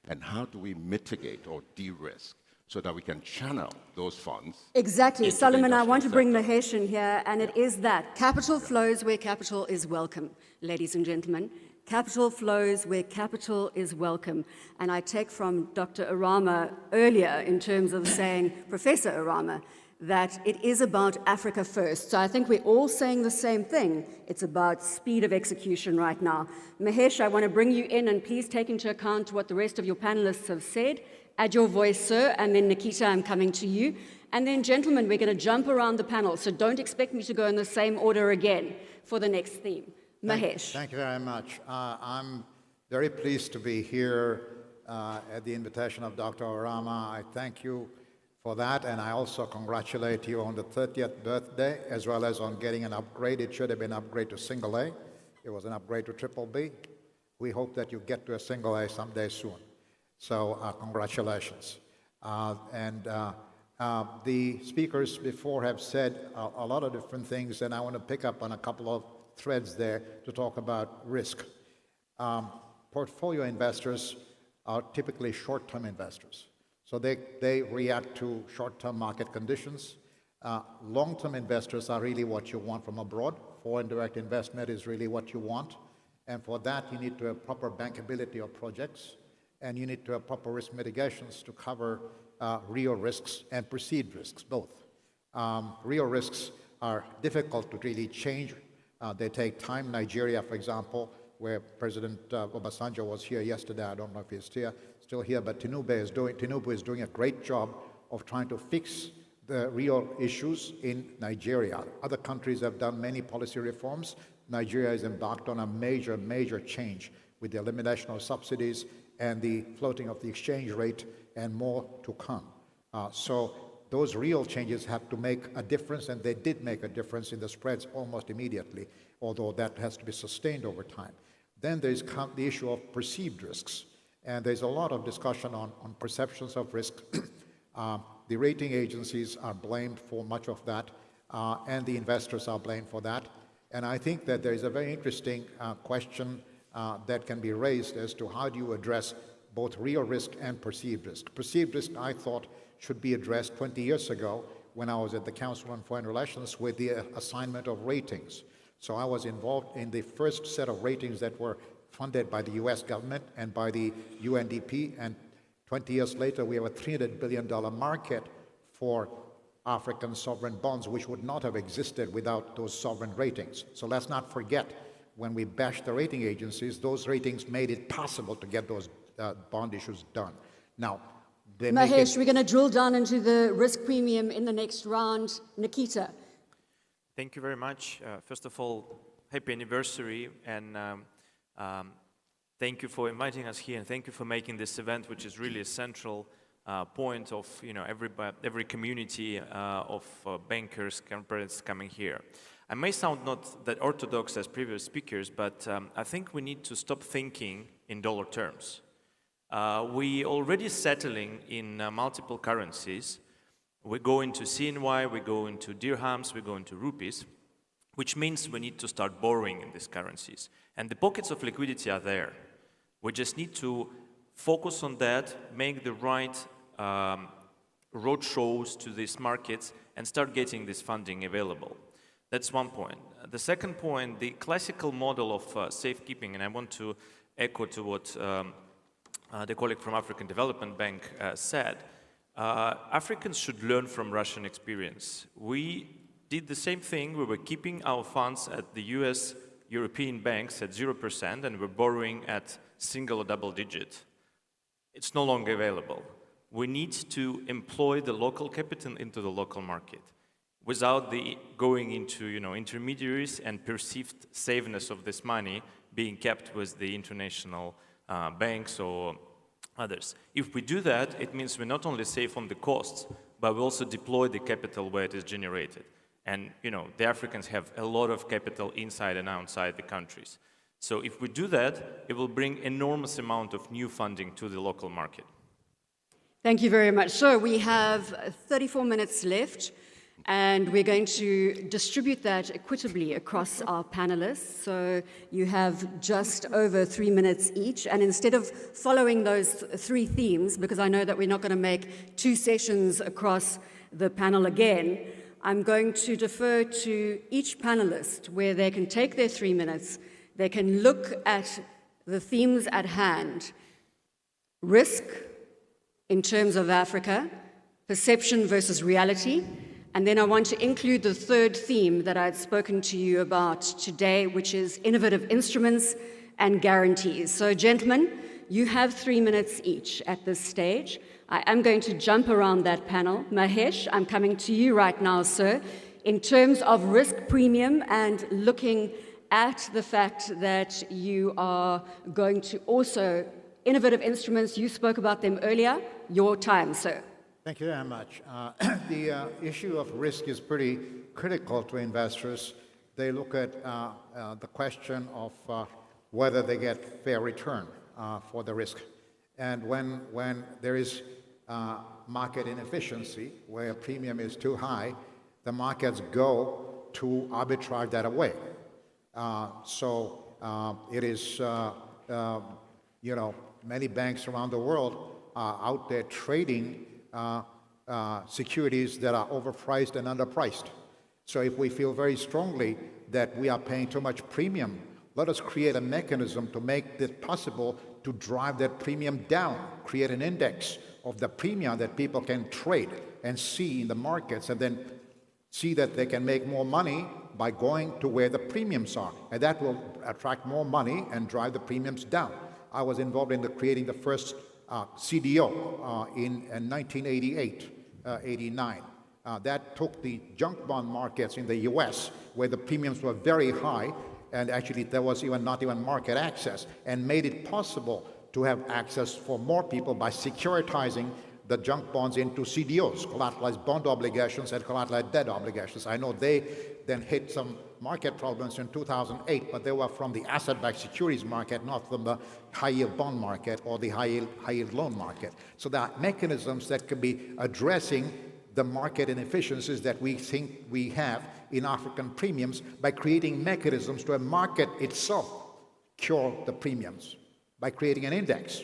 And how do we mitigate or de-risk so that we can channel those funds? Exactly. Solomon, I want to bring Mahesh in here, and it is that. Capital flows where capital is welcome, ladies and gentlemen. Capital flows where capital is welcome. And I take from Dr. Orama earlier in terms of saying, Professor Orama, that it is about Africa first. So I think we're all saying the same thing. It's about speed of execution right now. Mahesh, I want to bring you in, and please take into account what the rest of your panelists have said. Add your voice, sir, and then Nikita, I'm coming to you. And then, gentlemen, we're going to jump around the panel, so don't expect me to go in the same order again for the next theme. Mahesh. Thank you very much. I'm very pleased to be here at the invitation of Dr. Orama. I thank you for that, and I also congratulate you on the 30th birthday, as well as on getting an upgrade. It should have been an upgrade to single A. It was an upgrade to triple B. We hope that you get to a single A someday soon. So congratulations. The speakers before have said a lot of different things, and I want to pick up on a couple of threads there to talk about risk. Portfolio investors are typically short-term investors. So they react to short-term market conditions. Long-term investors are really what you want from abroad. Foreign direct investment is really what you want. And for that, you need to have proper bankability of projects, and you need to have proper risk mitigations to cover real risks and perceived risks, both. Real risks are difficult to really change. They take time. Nigeria, for example, where President Obasanjo was here yesterday, I don't know if he's still here, but Tinubu is doing a great job of trying to fix the real issues in Nigeria. Other countries have done many policy reforms. Nigeria is embarked on a major, major change with the elimination of subsidies and the floating of the exchange rate, and more to come. So those real changes have to make a difference, and they did make a difference in the spreads almost immediately, although that has to be sustained over time. Then there's the issue of perceived risks, and there's a lot of discussion on perceptions of risk. The rating agencies are blamed for much of that, and the investors are blamed for that. And I think that there is a very interesting question that can be raised as to how do you address both real risk and perceived risk. Perceived risk, I thought, should be addressed 20 years ago when I was at the Council on Foreign Relations with the assignment of ratings. So I was involved in the first set of ratings that were funded by the US government and by the UNDP, and 20 years later we have a $300 billion market for African sovereign bonds, which would not have existed without those sovereign ratings. So let's not forget, when we bashed the rating agencies, those ratings made it possible to get those bond issues done. Now, Mahesh, we're going to drill down into the risk premium in the next round. Nikita. Thank you very much. First of all, happy anniversary, and thank you for inviting us here, and thank you for making this event, which is really a central point of every community of bankers, corporates coming here. I may sound not that orthodox as previous speakers, but I think we need to stop thinking in dollar terms. We already settling in multiple currencies. We go into CNY, we go into dirhams, we go into rupees, which means we need to start borrowing in these currencies. And the pockets of liquidity are there. We just need to focus on that, make the right road shows to these markets, and start getting this funding available. That's one point. The second point, the classical model of safekeeping, and I want to echo to what the colleague from African Development Bank said. Africans should learn from Russian experience. We did the same thing. We were keeping our funds at the US European banks at 0%, and we're borrowing at single or double digit. It's no longer available. We need to employ the local capital into the local market without going into intermediaries and perceived safeness of this money being kept with the international banks or others. If we do that, it means we're not only safe on the costs, but we also deploy the capital where it is generated. And the Africans have a lot of capital inside and outside the countries. So if we do that, it will bring enormous amount of new funding to the local market. Thank you very much. So we have 34 minutes left, and we're going to distribute that equitably across our panelists. So you have just over 3 minutes each. And instead of following those 3 themes, because I know that we're not going to make 2 sessions across the panel again, I'm going to defer to each panelist where they can take their 3 minutes. They can look at the themes at hand. Risk in terms of Africa, perception versus reality. And then I want to include the third theme that I had spoken to you about today, which is innovative instruments and guarantees. So gentlemen, you have 3 minutes each at this stage. I am going to jump around that panel. Mahesh, I'm coming to you right now, sir. In terms of risk premium and looking at the fact that you are going to also innovative instruments, you spoke about them earlier. Your time, sir. Thank you very much. The issue of risk is pretty critical to investors. They look at the question of whether they get fair return for the risk. And when there is market inefficiency, where a premium is too high, the markets go to arbitrage that away. It is, many banks around the world are out there trading securities that are overpriced and underpriced. So if we feel very strongly that we are paying too much premium, let us create a mechanism to make it possible to drive that premium down, create an index of the premium that people can trade and see in the markets, and then see that they can make more money by going to where the premiums are. And that will attract more money and drive the premiums down. I was involved in creating the first CDO in 1988, 89. That took the junk bond markets in the US, where the premiums were very high, and actually there was not even market access, and made it possible to have access for more people by securitizing the junk bonds into CDOs, collateralized bond obligations and collateralized debt obligations. I know they then hit some market problems in 2008, but they were from the asset-backed securities market, not from the high-yield bond market or the high-yield loan market. So there are mechanisms that could be addressing the market inefficiencies that we think we have in African premiums by creating mechanisms to a market itself cure the premiums by creating an index.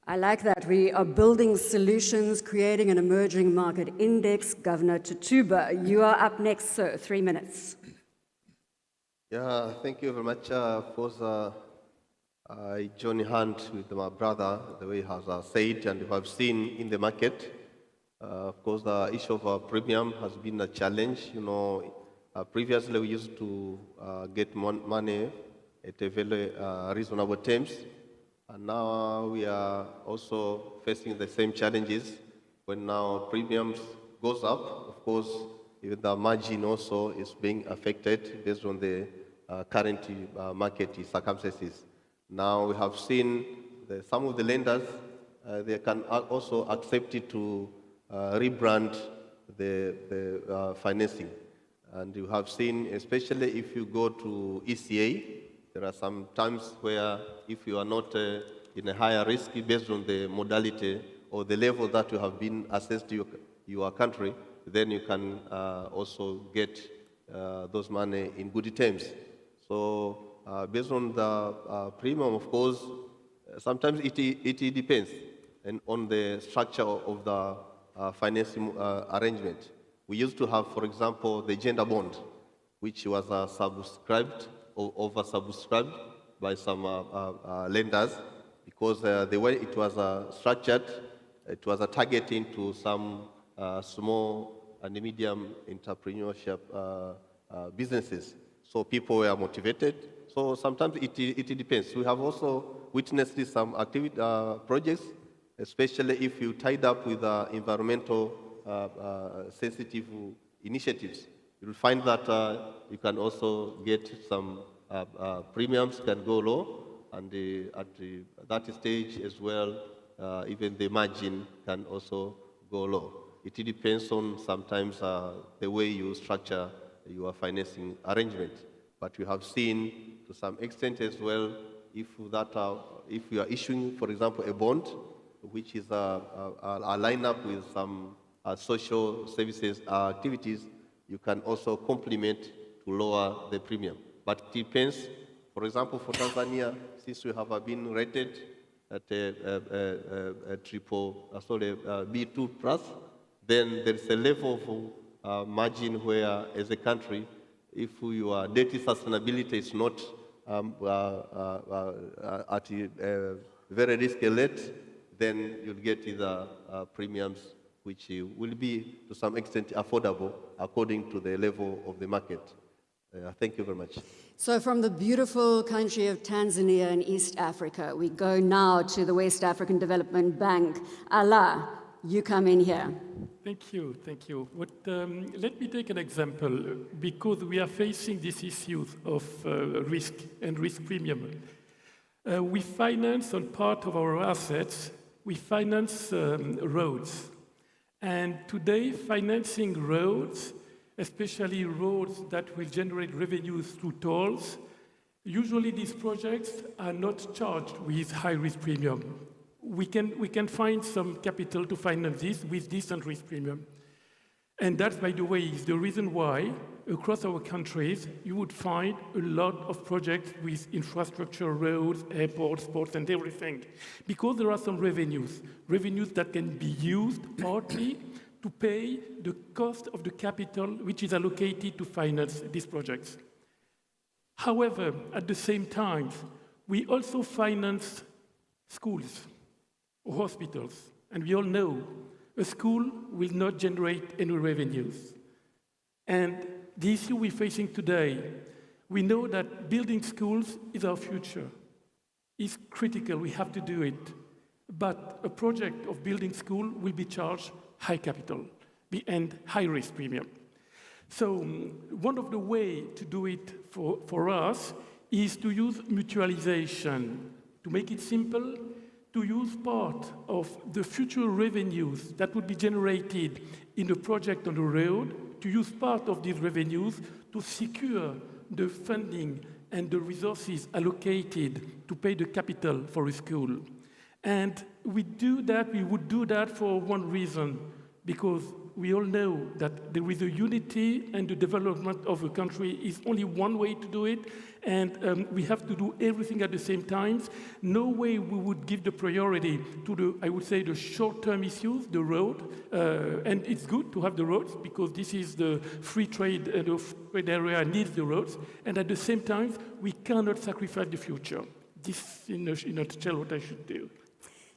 I like that. We are building solutions, creating an emerging market index. Governor Tutuba, you are up next, sir. 3 minutes. Yeah, thank you very much. Of course, I join hands with my brother, the way he has said, and I've seen in the market. Of course, the issue of premium has been a challenge. Previously we used to get money at a very reasonable terms. And now we are also facing the same challenges. When now premiums goes up, of course, even the margin also is being affected based on the current market circumstances. Now we have seen some of the lenders, they can also accept it to rebrand the financing. And you have seen, especially if you go to ECA, there are some times where if you are not in a higher risk based on the modality or the level that you have been assessed to your country, then you can also get those money in good terms. So based on the premium, of course, sometimes it depends on the structure of the financing arrangement. We used to have, for example, the gender bond, which was subscribed or oversubscribed by some lenders, because the way it was structured, it was targeting to some small and medium entrepreneurship businesses. So people were motivated. So sometimes it depends. We have also witnessed some activity projects, especially if you tied up with environmental sensitive initiatives. You'll find that you can also get some premiums can go low, and at that stage as well, even the margin can also go low. It depends on sometimes the way you structure your financing arrangement. But you have seen to some extent as well, if you are issuing, for example, a bond, which is a lineup with some social services activities, you can also complement to lower the premium. But it depends. For example, for Tanzania, since we have been rated at a B2 plus, then there is a level of margin where, as a country, if your debt sustainability is not at a very risky rate, then you'll get the premiums which will be to some extent affordable according to the level of the market. Thank you very much. So from the beautiful country of Tanzania in East Africa, we go now to the West African Development Bank. Allah, you come in here. Thank you, thank you. Let me take an example, because we are facing these issues of risk and risk premium. We finance on part of our assets, we finance roads. And today, financing roads, especially roads that will generate revenues through tolls, usually these projects are not charged with high-risk premium. We can find some capital to finance this with decent risk premium. And that, by the way, is the reason why across our countries you would find a lot of projects with infrastructure, roads, airports, ports, and everything. Because there are some revenues that can be used partly to pay the cost of the capital which is allocated to finance these projects. However, at the same time, we also finance schools or hospitals. And we all know a school will not generate any revenues. And the issue we're facing today, we know that building schools is our future. It's critical, we have to do it. But a project of building school will be charged high capital and high risk premium. So one of the ways to do it for us is to use mutualization. To make it simple, to use part of the future revenues that would be generated in a project on the road, to use part of these revenues to secure the funding and the resources allocated to pay the capital for a school. And we would do that for one reason, because we all know that there is a unity, and the development of a country is only one way to do it, and we have to do everything at the same time. No way we would give the priority to I would say, the short-term issues, the road, and it's good to have the roads, because this is the free trade, and the free trade area needs the roads, and at the same time, we cannot sacrifice the future. This, in a nutshell, what I should do.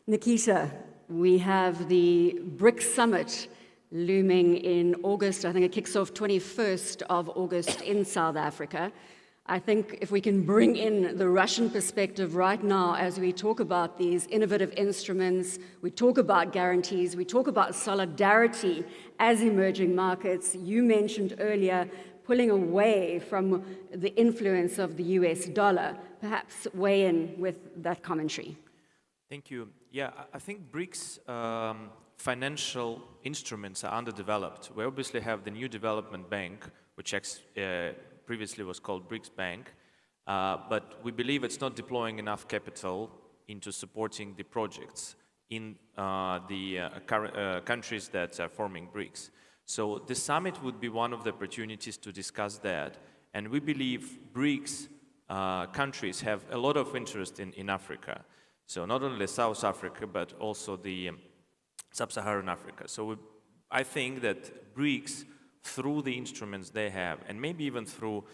Nikita, we have the BRICS Summit looming in August. I think it kicks off 21st of August in South Africa. I think if we can bring in the Russian perspective right now as we talk about these innovative instruments, we talk about guarantees, we talk about solidarity as emerging markets. You mentioned earlier pulling away from the influence of the US dollar. Perhaps weigh in with that commentary. Thank you. Yeah, I think BRICS financial instruments are underdeveloped. We obviously have the new development bank, which previously was called BRICS Bank, but we believe it's not deploying enough capital into supporting the projects in the countries that are forming BRICS. So the summit would be one of the opportunities to discuss that, and we believe BRICS countries have a lot of interest in Africa. So not only South Africa, but also the Sub-Saharan Africa. So I think that BRICS, through the instruments they have, and maybe even through,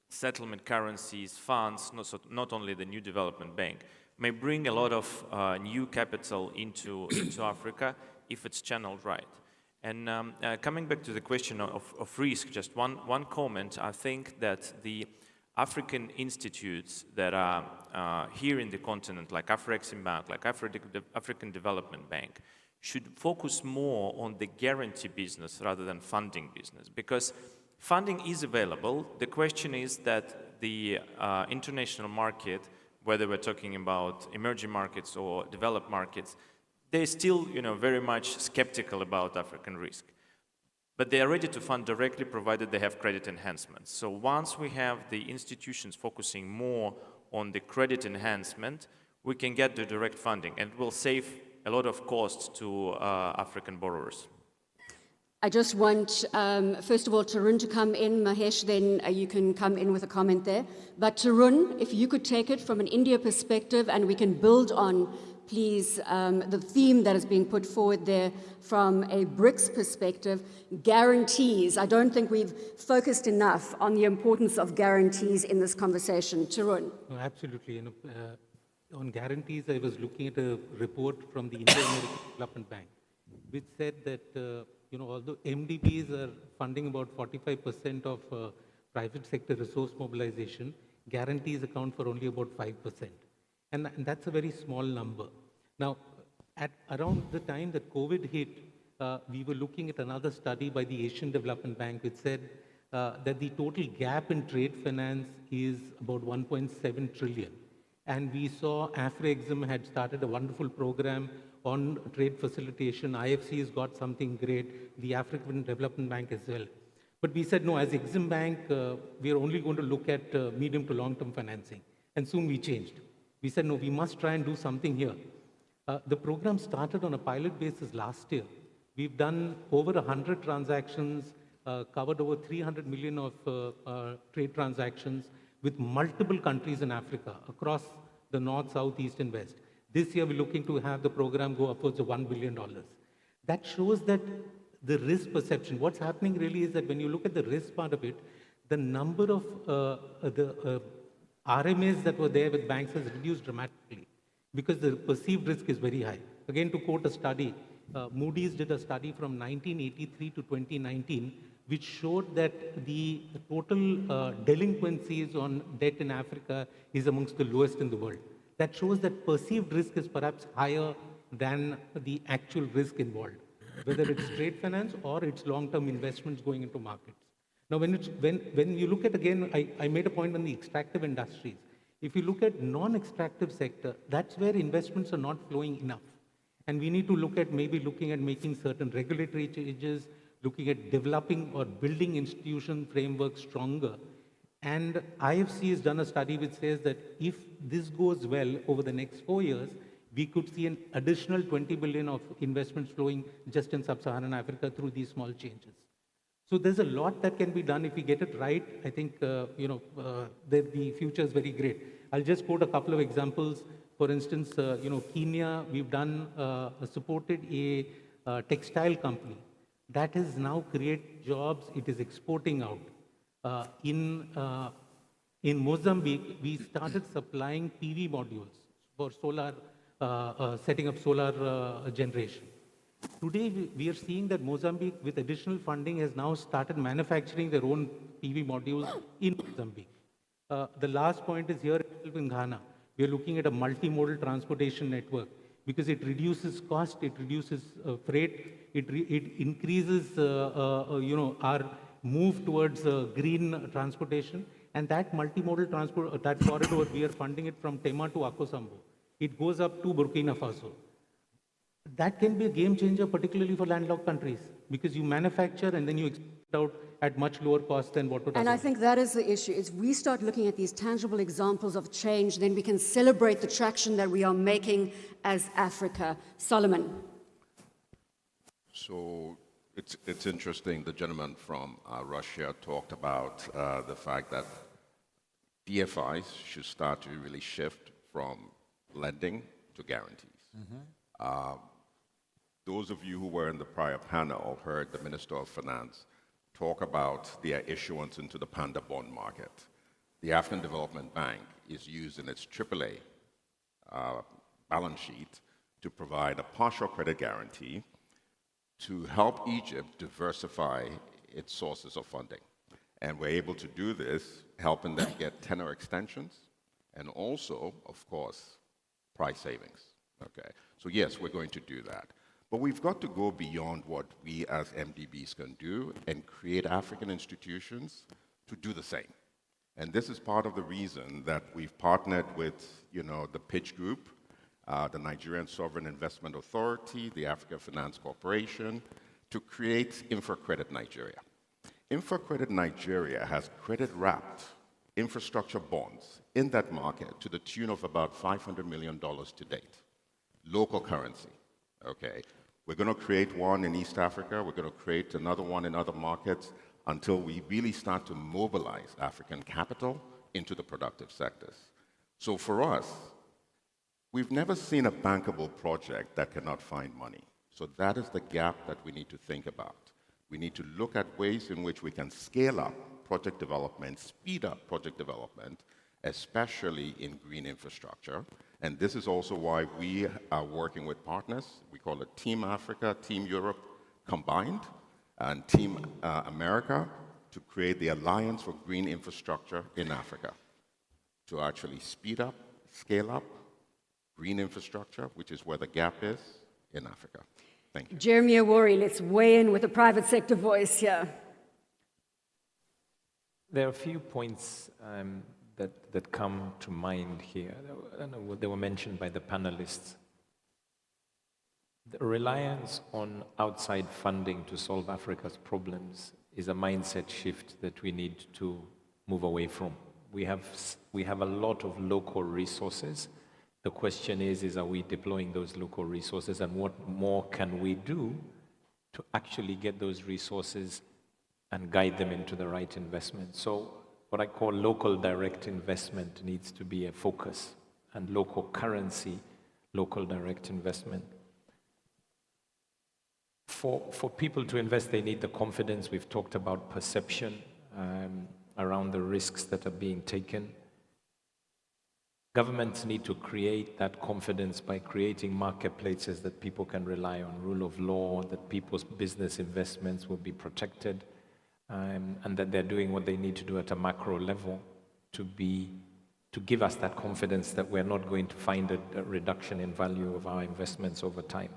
settlement currencies, funds, not only the new development bank, may bring a lot of new capital into Africa if it's channeled right. And coming back to the question of risk, just one comment. I think that the African institutes that are here in the continent, like Afreximbank, like African Development Bank, should focus more on the guarantee business rather than funding business, because funding is available. The question is that the international market, whether we're talking about emerging markets or developed markets, they're still very much skeptical about African risk. But they are ready to fund directly, provided they have credit enhancements. So once we have the institutions focusing more on the credit enhancement, we can get the direct funding, and it will save a lot of costs to African borrowers. I just want, first of all, Tarun to come in. Mahesh, then you can come in with a comment there. But Tarun, if you could take it from an India perspective, and we can build on, please, the theme that is being put forward there from a BRICS perspective, guarantees. I don't think we've focused enough on the importance of guarantees in this conversation. Tarun. No, absolutely. On guarantees, I was looking at a report from the Intra-African Development Bank, which said that although MDBs are funding about 45% of private sector resource mobilization, guarantees account for only about 5%. And that's a very small number. Now, at around the time that COVID hit, we were looking at another study by the Asian Development Bank, which said that the total gap in trade finance is about 1.7 trillion. And we saw Afrexim had started a wonderful program on trade facilitation. IFC has got something great, the African Development Bank as well. But we said, no, as Exim Bank, we are only going to look at medium to long-term financing. And soon we changed. We said, no, we must try and do something here. The program started on a pilot basis last year. We've done over 100 transactions, covered over 300 million of trade transactions with multiple countries in Africa, across the north, south, east, and west. This year, we're looking to have the program go upwards of $1 billion. That shows that the risk perception, what's happening really is that when you look at the risk part of it, the number of the RMAs that were there with banks has reduced dramatically because the perceived risk is very high. Again, to quote a study, Moody's did a study from 1983 to 2019, which showed that the total delinquencies on debt in Africa is amongst the lowest in the world. That shows that perceived risk is perhaps higher than the actual risk involved, whether it's trade finance or it's long-term investments going into markets. Now, when you look at, again, I made a point on the extractive industries. If you look at non-extractive sector, that's where investments are not flowing enough. And we need to look at making certain regulatory changes, looking at developing or building institution frameworks stronger. And IFC has done a study which says that if this goes well over the next 4 years, we could see an additional 20 billion of investments flowing just in sub-Saharan Africa through these small changes. So there's a lot that can be done if we get it right. I think the future is very great. I'll just quote a couple of examples. For instance, Kenya, we've supported a textile company that has now created jobs. It is exporting out. In Mozambique, we started supplying PV modules for solar, setting up solar generation. Today, we are seeing that Mozambique, with additional funding, has now started manufacturing their own PV modules in Mozambique. The last point is here in Ghana. We are looking at a multimodal transportation network because it reduces cost, it reduces freight, it increases our move towards green transportation. And that multimodal transport, that corridor, we are funding it from Tema to Akosambo. It goes up to Burkina Faso. That can be a game changer, particularly for landlocked countries, because you manufacture and then you export out at much lower cost than what would And I otherwise. think that is the issue, is we start looking at these tangible examples of change, then we can celebrate the traction that we are making as Africa. Solomon. So it's interesting, the gentleman from Russia talked about the fact that DFIs should start to really shift from lending to guarantees. Those of you who were in the prior panel heard the Minister of Finance talk about their issuance into the Panda bond market. The African Development Bank is using its AAA balance sheet to provide a partial credit guarantee to help Egypt diversify its sources of funding. And we're able to do this, helping them get tenor extensions and also, of course, price savings. Okay, so yes, we're going to do that. But we've got to go beyond what we as MDBs can do and create African institutions to do the same. And this is part of the reason that we've partnered with, the Pitch Group, the Nigerian Sovereign Investment Authority, the Africa Finance Corporation, to create InfraCredit Nigeria. InfraCredit Nigeria has credit-wrapped infrastructure bonds in that market to the tune of about $500 million to date. Local currency, okay? We're going to create one in East Africa. We're going to create another one in other markets until we really start to mobilize African capital into the productive sectors. So for us, we've never seen a bankable project that cannot find money. So that is the gap that we need to think about. We need to look at ways in which we can scale up project development, speed up project development, especially in green infrastructure. And this is also why we are working with partners. We call it Team Africa, Team Europe combined, and Team America to create the Alliance for Green Infrastructure in Africa to actually speed up, scale up green infrastructure, which is where the gap is in Africa. Thank you. Jeremy Awori, let's weigh in with a private sector voice here. There are a few points that come to mind here. They were mentioned by the panelists. The reliance on outside funding to solve Africa's problems is a mindset shift that we need to move away from. We have a lot of local resources. The question is are we deploying those local resources, and what more can we do to actually get those resources and guide them into the right investment? So what I call local direct investment needs to be a focus, and local currency, local direct investment. For people to invest, they need the confidence. We've talked about perception around the risks that are being taken. Governments need to create that confidence by creating marketplaces that people can rely on, rule of law, that people's business investments will be protected, and that they're doing what they need to do at a macro level to give us that confidence that we're not going to find a reduction in value of our investments over time.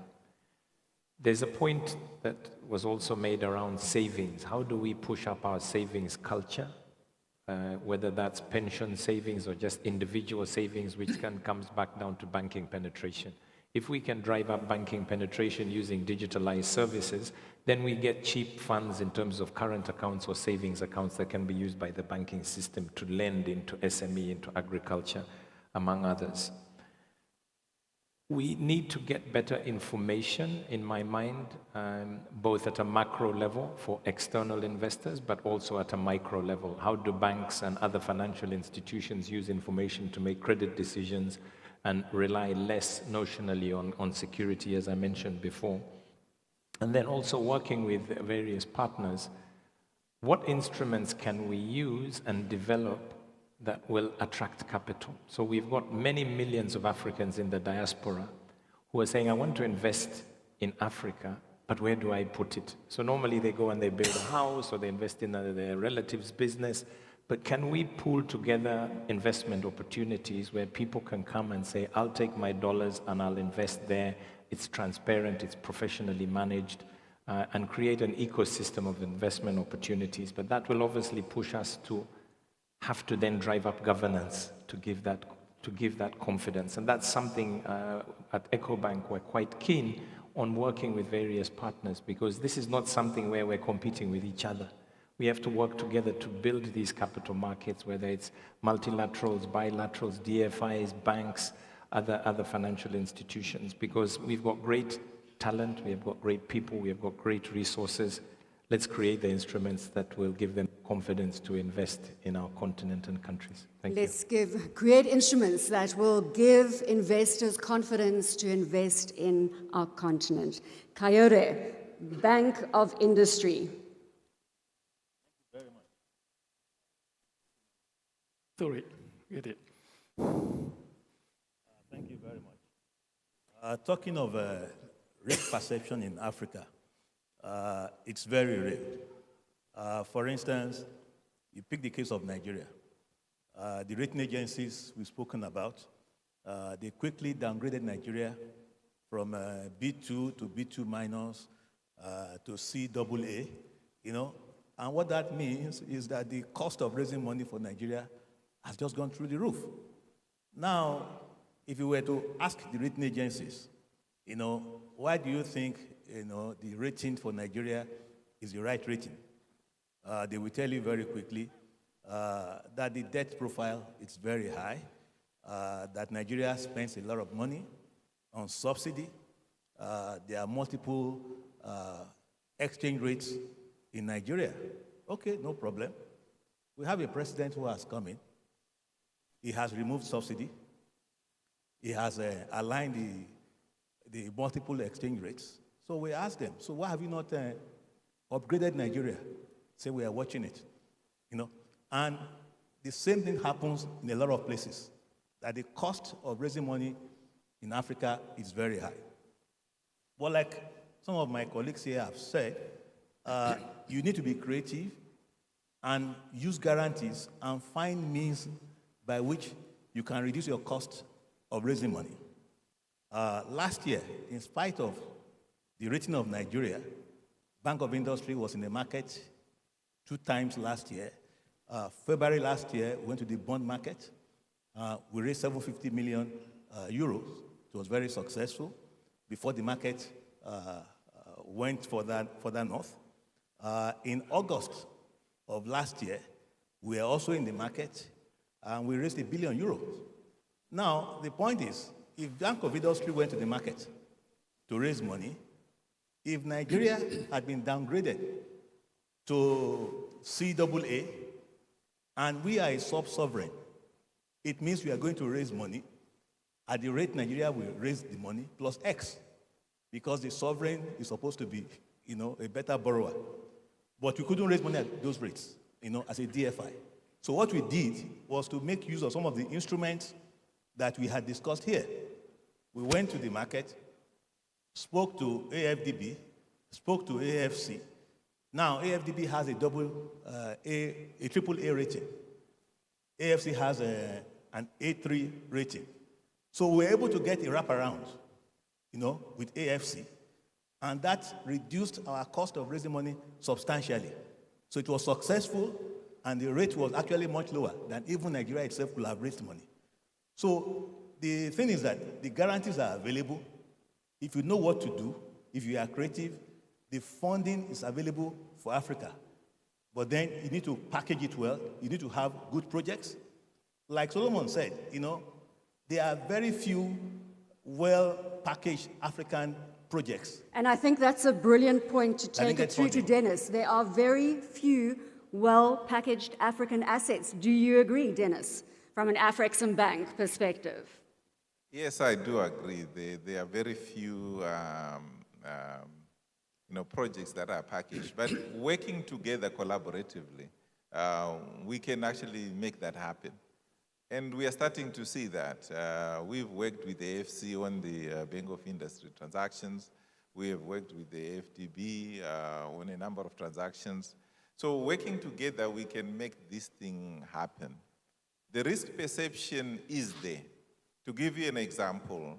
There's a point that was also made around savings. How do we push up our savings culture? Whether that's pension savings or just individual savings, which comes back down to banking penetration. If we can drive up banking penetration using digitalized services, then we get cheap funds in terms of current accounts or savings accounts that can be used by the banking system to lend into SME, into agriculture, among others. We need to get better information, in my mind, both at a macro level for external investors, but also at a micro level. How do banks and other financial institutions use information to make credit decisions and rely less notionally on security, as I mentioned before? And then also working with various partners, what instruments can we use and develop that will attract capital? So we've got many millions of Africans in the diaspora who are saying, I want to invest in Africa, but where do I put it? So normally they go and they build a house or they invest in their relative's business, but can we pool together investment opportunities where people can come and say, I'll take my dollars and I'll invest there. It's transparent, it's professionally managed, and create an ecosystem of investment opportunities. But that will obviously push us to have to then drive up governance to give that confidence. And that's something at EcoBank we're quite keen on working with various partners, because this is not something where we're competing with each other. We have to work together to build these capital markets, whether it's multilaterals, bilaterals, DFIs, banks, other financial institutions, because we've got great talent, we have got great people, we have got great resources. Let's create the instruments that will give them confidence to invest in our continent and countries. Thank you. Let's create instruments that will give investors confidence to invest in our continent. Kayode, Bank of Industry. Sorry, get it. Thank you very much. Talking of risk perception in Africa, it's very real. For instance, you pick the case of Nigeria. The rating agencies we've spoken about, they quickly downgraded Nigeria from B2 to B2 minus to CAA, and what that means is that the cost of raising money for Nigeria has just gone through the roof. Now, if you were to ask the rating agencies, why do you think, the rating for Nigeria is the right rating? They will tell you very quickly that the debt profile is very high, that Nigeria spends a lot of money on subsidy. There are multiple exchange rates in Nigeria. Okay, no problem. We have a president who has come in. He has removed subsidy. He has aligned the multiple exchange rates. So we asked them, so why have you not upgraded Nigeria? Say we are watching it, And the same thing happens in a lot of places, that the cost of raising money in Africa is very high. But like some of my colleagues here have said, you need to be creative and use guarantees and find means by which you can reduce your cost of raising money. Last year, in spite of the rating of Nigeria, Bank of Industry was in the market 2 times last year. February last year, we went to the bond market. We raised 750 million euros. It was very successful before the market went for that north. In August of last year, we were also in the market, and we raised €1 billion. Now, the point is, if Bank of Industry went to the market to raise money, if Nigeria had been downgraded to CAA, and we are a sub-sovereign, it means we are going to raise money at the rate Nigeria will raise the money plus X, because the sovereign is supposed to be, a better borrower. But we couldn't raise money at those rates, as a DFI. So what we did was to make use of some of the instruments that we had discussed here. We went to the market, spoke to AFDB, spoke to AFC. Now, AFDB has a triple A rating. AFC has an A3 rating. So we were able to get a wraparound, with AFC, and that reduced our cost of raising money substantially. So it was successful, and the rate was actually much lower than even Nigeria itself could have raised money. So the thing is that the guarantees are available. If you know what to do, if you are creative, the funding is available for Africa. But then you need to package it well. You need to have good projects. Like Solomon said, there are very few well-packaged African projects. And I think that's a brilliant point to take it through to Dennis. There are very few well-packaged African assets. Do you agree, Dennis, from an Afreximbank perspective? Yes, I do agree. There are very few projects that are packaged, but working together collaboratively, we can actually make that happen. And we are starting to see that. We've worked with the AFC on the Bank of Industry transactions. We have worked with the FDB on a number of transactions. So working together, we can make this thing happen. The risk perception is there. To give you an example,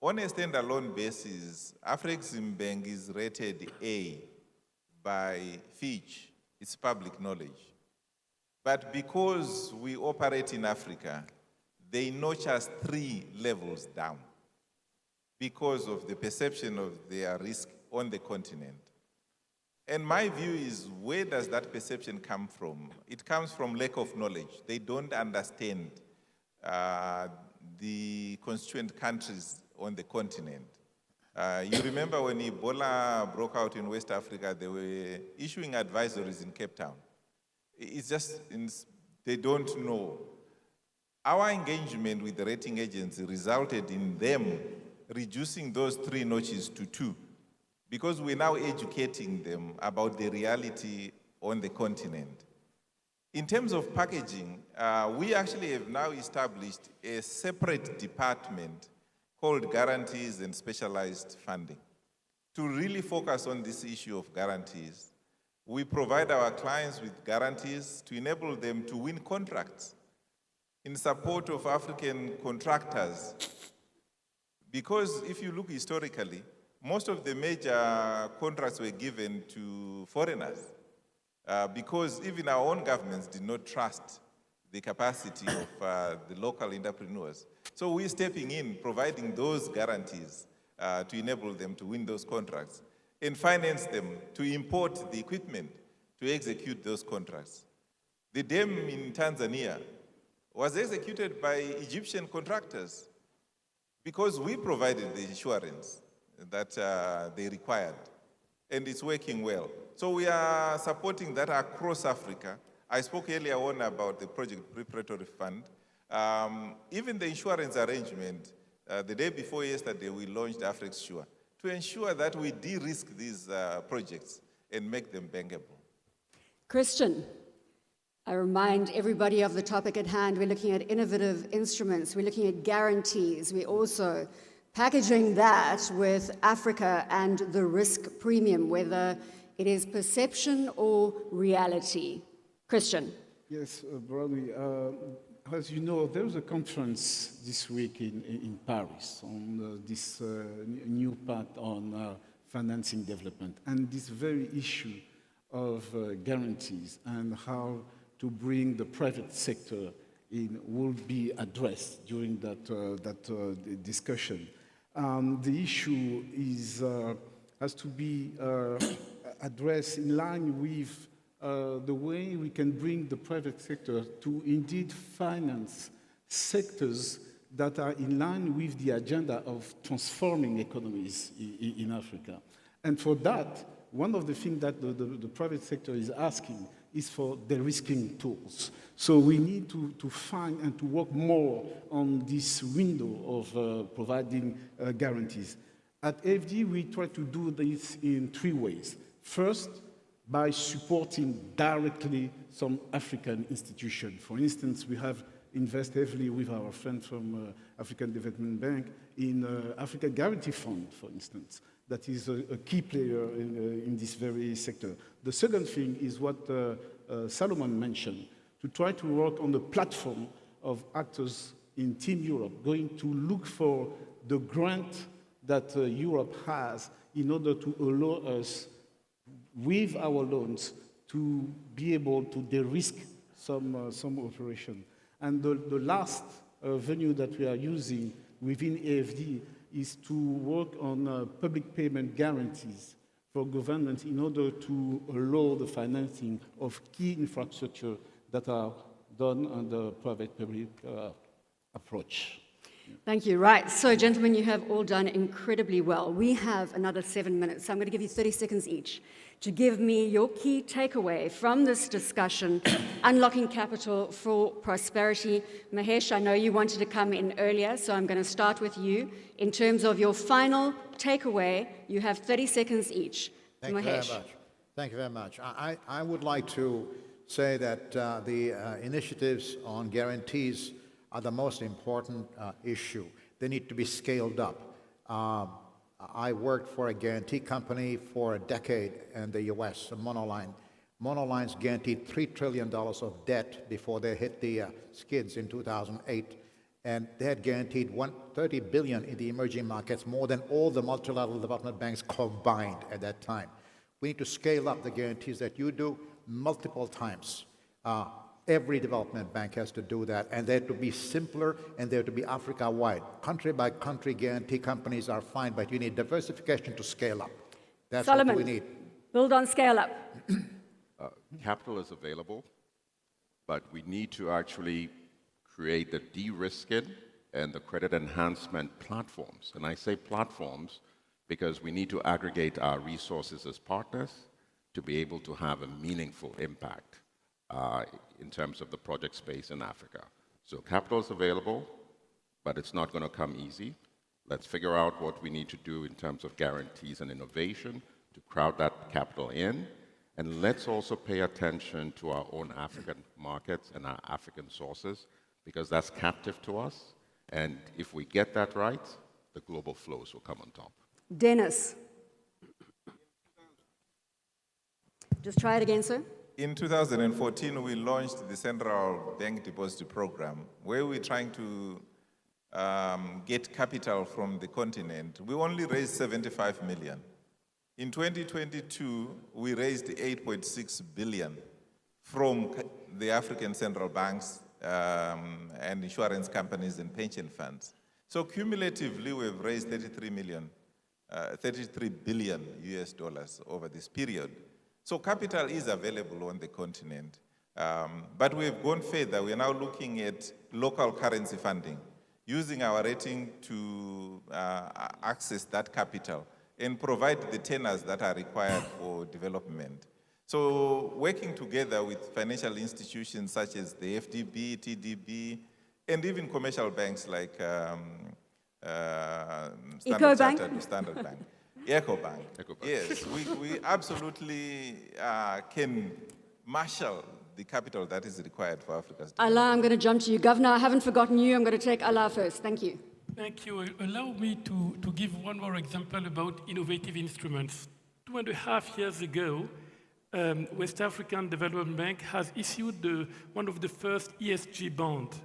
On a standalone basis, Afreximbank is rated A by Fitch. It's public knowledge. But because we operate in Africa, they notch us 3 levels down because of the perception of their risk on the continent. And my view is, where does that perception come from? It comes from lack of knowledge. They don't understand the constituent countries on the continent. You remember when Ebola broke out in West Africa, they were issuing advisories in Cape Town. It's just, they don't know. Our engagement with the rating agency resulted in them reducing those 3 notches to 2, because we're now educating them about the reality on the continent. In terms of packaging, we actually have now established a separate department called Guarantees and Specialized Funding to really focus on this issue of guarantees. We provide our clients with guarantees to enable them to win contracts in support of African contractors. Because if you look historically, most of the major contracts were given to foreigners because even our own governments did not trust the capacity of the local entrepreneurs. So we're stepping in, providing those guarantees to enable them to win those contracts and finance them to import the equipment to execute those contracts. The dam in Tanzania was executed by Egyptian contractors because we provided the insurance that they required, and it's working well. So we are supporting that across Africa. I spoke earlier on about the Project Preparatory Fund. Even the insurance arrangement, the day before yesterday, we launched Afrexsure to ensure that we de-risk these projects and make them bankable. Christian, I remind everybody of the topic at hand. We're looking at innovative instruments. We're looking at guarantees. We're also packaging that with Africa and the risk premium, whether it is perception or reality. Christian. Yes, Bradley. As you know, there was a conference this week in Paris on this new pact on financing development, and this very issue of guarantees and how to bring the private sector in will be addressed during that discussion. The issue has to be addressed in line with the way we can bring the private sector to indeed finance sectors that are in line with the agenda of transforming economies in Africa. And for that, one of the things that the private sector is asking is for de-risking tools. So we need to find and to work more on this window of providing guarantees. At AFD, we try to do this in 3 ways. First, by supporting directly some African institutions. For instance, we have invested heavily with our friends from African Development Bank in Africa Guarantee Fund, for instance. That is a key player in this very sector. The second thing is what Solomon mentioned, to try to work on the platform of actors in Team Europe, going to look for the grant that Europe has in order to allow us, with our loans, to be able to de-risk some operation. And the last venue that we are using within AFD is to work on public payment guarantees for governments in order to allow the financing of key infrastructure that are done under private-public approach. Thank you. Right. So, gentlemen, you have all done incredibly well. We have another 7 minutes, so I'm going to give you 30 seconds each to give me your key takeaway from this discussion, Unlocking Capital for Prosperity. Mahesh, I know you wanted to come in earlier, so I'm going to start with you. In terms of your final takeaway, you have 30 seconds each. Thank you very much. Thank you very much. I would like to say that the initiatives on guarantees are the most important issue. They need to be scaled up. I worked for a guarantee company for a decade in the US, Monoline. Monoline's guaranteed $3 trillion of debt before they hit the skids in 2008. and they had guaranteed 130 billion in the emerging markets, more than all the multilateral development banks combined at that time. We need to scale up the guarantees that you do multiple times. Every development bank has to do that, and they're to be simpler, and they're to be Africa-wide. Country-by-country guarantee companies are fine, but you need diversification to scale up. That's Solomon, what we need. build on, scale up. Capital is available, but we need to actually create the de-risking and the credit enhancement platforms. And I say platforms because we need to aggregate our resources as partners to be able to have a meaningful impact in terms of the project space in Africa. So capital is available, but it's not going to come easy. Let's figure out what we need to do in terms of guarantees and innovation to crowd that capital in. And let's also pay attention to our own African markets and our African sources, because that's captive to us. And if we get that right, the global flows will come on top. Dennis. Just try it again, sir. In 2014, we launched the Central Bank Deposit Program, where we're trying to get capital from the continent. We only raised 75 million. In 2022, we raised 8.6 billion from the African central banks and insurance companies and pension funds. So cumulatively, we've raised 33 billion US dollars over this period. So capital is available on the continent. But we've gone further. We're now looking at local currency funding, using our rating to access that capital and provide the tenors that are required for development. So working together with financial institutions such as the FDB, TDB, and even commercial banks like Standard Chartered, Standard Bank. EcoBank. Yes, we absolutely can marshal the capital that is required for Africa's development. Allah, I'm going to jump to you. Governor, I haven't forgotten you. I'm going to take Allah first. Thank you. Thank you. Allow me to give one more example about innovative instruments. 2.5 years ago, West African Development Bank has issued one of the first ESG bonds.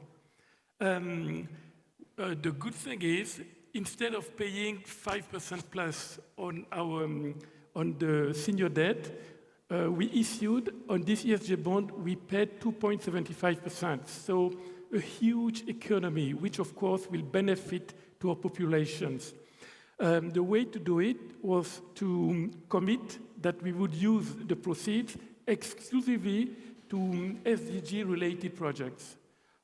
The good thing is, instead of paying 5% plus on the senior debt, we issued on this ESG bond, we paid 2.75%. So a huge economy, which of course will benefit to our populations. The way to do it was to commit that we would use the proceeds exclusively to SDG-related projects.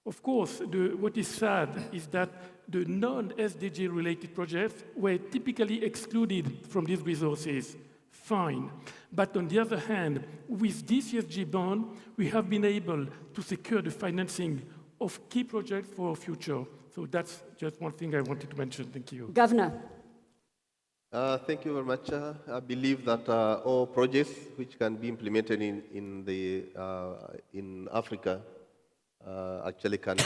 Of course, what is sad is that the non-SDG-related projects were typically excluded from these resources. Fine. But on the other hand, with this ESG bond, we have been able to secure the financing of key projects for our future. So that's just one thing I wanted to mention. Thank you. Governor. Thank you very much. I believe that all projects which can be implemented in Africa actually can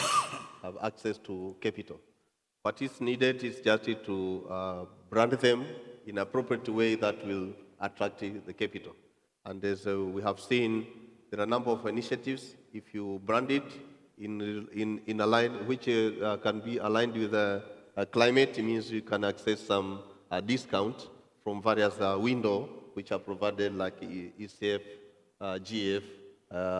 have access to capital. What is needed is just to brand them in an appropriate way that will attract the capital. And as we have seen, there are a number of initiatives. If you brand it in a line which can be aligned with climate, it means you can access some discount from various windows which are provided, like ECF, GF,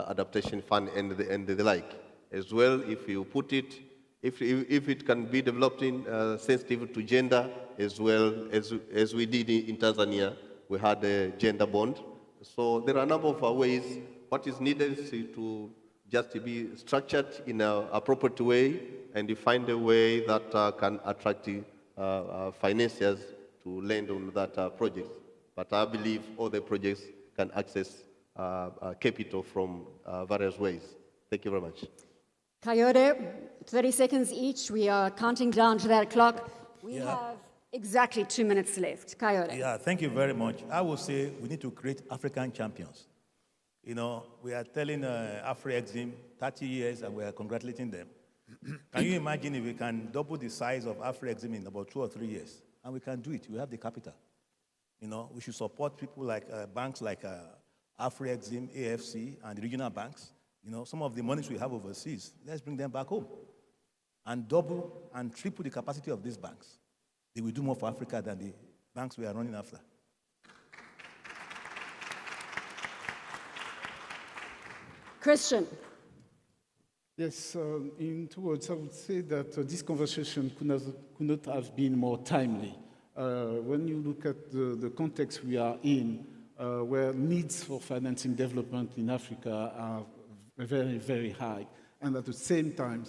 Adaptation Fund, and the like. As well, if you put it, if it can be developed in sensitive to gender, as well as we did in Tanzania, we had a gender bond. So there are a number of ways. What is needed is to just be structured in an appropriate way, and you find a way that can attract financiers to lend on that project. But I believe all the projects can access capital from various ways. Thank you very much. Coyote, 30 seconds each. We are counting down to that clock. We have exactly 2 minutes left. Coyote. Yeah, thank you very much. I would say we need to create African champions. You know, we are telling Afrexim 30 years and we are congratulating them. Can you imagine if we can double the size of Afrexim in about 2 or 3 years? And we can do it. We have the capital. You know, we should support people like banks like Afrexim, AFC, and the regional banks. You know, some of the monies we have overseas, let's bring them back home. and double and triple the capacity of these banks, they will do more for Africa than the banks we are running after. Christian. Yes, in 2 words, I would say that this conversation could not have been more timely. When you look at the context we are in, where needs for financing development in Africa are very, very high, and at the same time,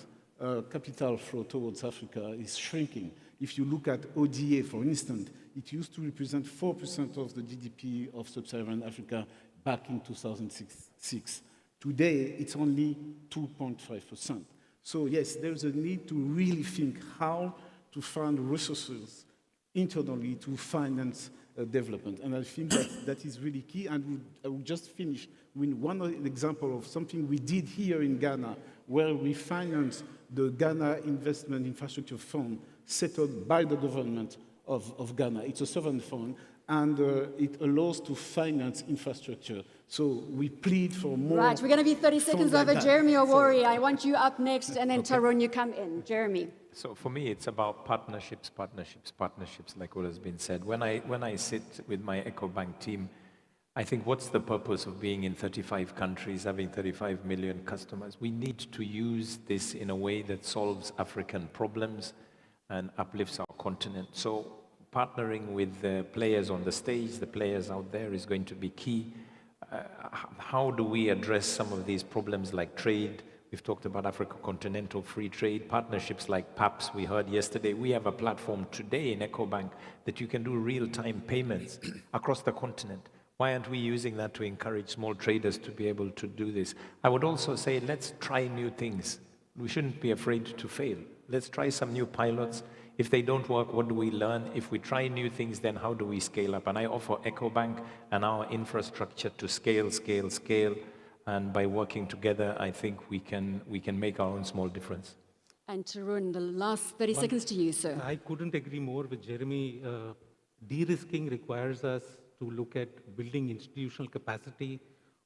capital flow towards Africa is shrinking. If you look at ODA, for instance, it used to represent 4% of the GDP of sub-Saharan Africa back in 2006. Today, it's only 2.5%. So yes, there's a need to really think how to find resources internally to finance development. And I think that is really key. And I will just finish with one example of something we did here in Ghana, where we financed the Ghana Investment Infrastructure Fund set up by the government of Ghana. It's a sovereign fund, and it allows to finance infrastructure. So we plead for more. Right, we're going to be 30 seconds over. Like Jeremy Owori, I want you up next, and then Tyrone, you come in. Jeremy. So for me, it's about partnerships, like what has been said. When I sit with my EcoBank team, I think what's the purpose of being in 35 countries, having 35 million customers? We need to use this in a way that solves African problems and uplifts our continent. So partnering with the players on the stage, the players out there, is going to be key. How do we address some of these problems like trade? We've talked about Africa Continental Free Trade, partnerships like PAPS we heard yesterday. We have a platform today in EcoBank that you can do real-time payments across the continent. Why aren't we using that to encourage small traders to be able to do this? I would also say, let's try new things. We shouldn't be afraid to fail. Let's try some new pilots. If they don't work, what do we learn? If we try new things, then how do we scale up? And I offer EcoBank and our infrastructure to scale. And by working together, I think we can make our own small difference. And Tarun, the last 30 seconds to you, sir. I couldn't agree more with Jeremy. De-risking requires us to look at building institutional capacity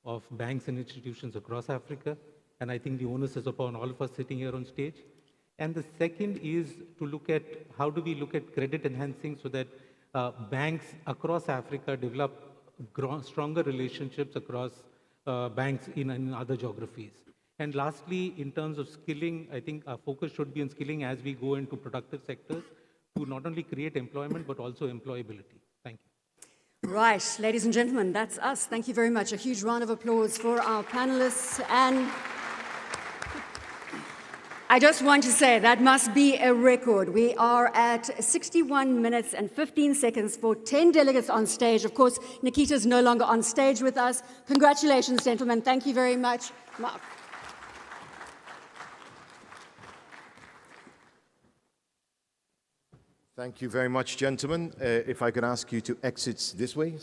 of banks and institutions across Africa. And I think the onus is upon all of us sitting here on stage. And the second is to look at how do we look at credit enhancing so that banks across Africa develop stronger relationships across banks in other geographies. And lastly, in terms of skilling, I think our focus should be on skilling as we go into productive sectors to not only create employment, but also employability. Thank you. Right, ladies and gentlemen, that's us. Thank you very much. A huge round of applause for our panelists. And I just want to say that must be a record. We are at 61 minutes and 15 seconds for 10 delegates on stage. Of course, Nikita's no longer on stage with us. Congratulations, gentlemen. Thank you very much. Mark. Thank you very much, gentlemen. If I could ask you to exit this way,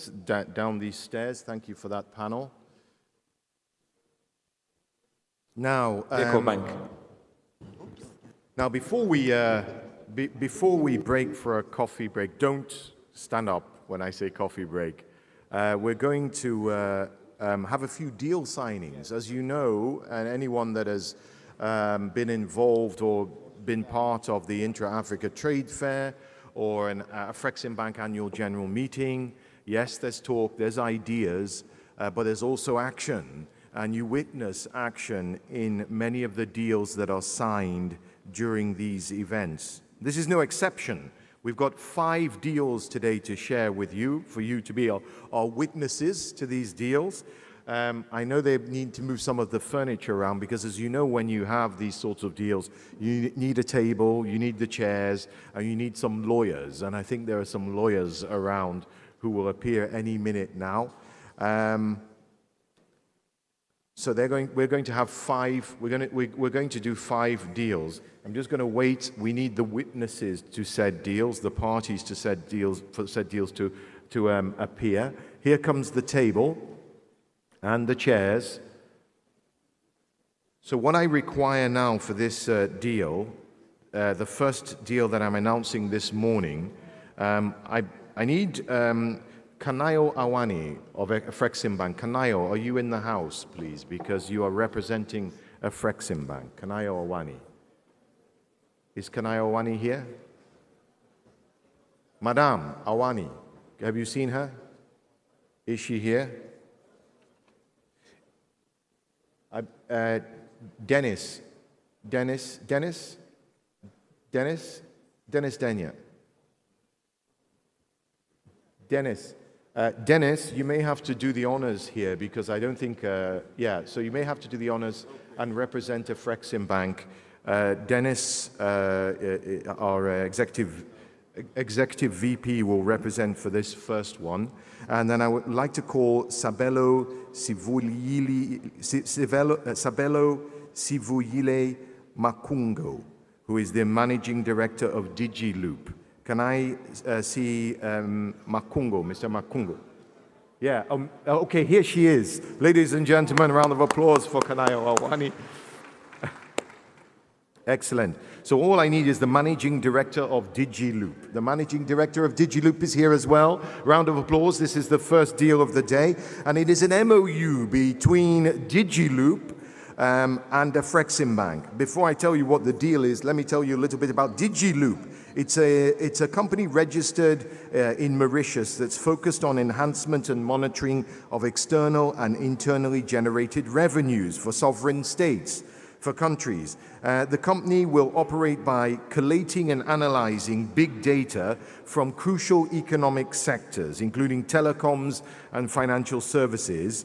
down these stairs. Thank you for that panel. Now, EcoBank. Now, before we break for a coffee break, don't stand up when I say coffee break. We're going to have a few deal signings. As you know, and anyone that has been involved or been part of the Intra-Africa Trade Fair or an Afreximbank annual general meeting, yes, there's talk, there's ideas, but there's also action. And you witness action in many of the deals that are signed during these events. This is no exception. We've got 5 deals today to share with you, for you to be our witnesses to these deals. I know they need to move some of the furniture around because, as you know, when you have these sorts of deals, you need a table, you need the chairs, and you need some lawyers. And I think there are some lawyers around who will appear any minute now. So we're going to have 5. We're going to do 5 deals. I'm just going to wait. We need the witnesses to said deals, the parties to said deals, for said deals to appear. Here comes the table and the chairs. So what I require now for this deal, the first deal that I'm announcing this morning, I need Kanayo Awani of Afreximbank. Kanayo, are you in the house, please? Because you are representing Afreximbank. Kanayo Awani. Is Kanai Awani here? Madame Awani, have you seen her? Is she here? Dennis Denya. Dennis, you may have to do the honors here because I don't think, so you may have to do the honors and represent Afreximbank. Dennis, our executive VP, will represent for this first one. And then I would like to call Sabelo Sivuyile Makungo, who is the Managing Director of DigiLoop. Can I see Makungo, Mr. Makungo? Yeah, okay, here she is. Ladies and gentlemen, a round of applause for Kanayo Awani. Excellent. So all I need is the Managing Director of DigiLoop. The Managing Director of DigiLoop is here as well. Round of applause. This is the first deal of the day. And it is an MOU between DigiLoop and Afreximbank. Before I tell you what the deal is, let me tell you a little bit about DigiLoop. It's a company registered in Mauritius that's focused on enhancement and monitoring of external and internally generated revenues for sovereign states, for countries. The company will operate by collating and analyzing big data from crucial economic sectors, including telecoms and financial services,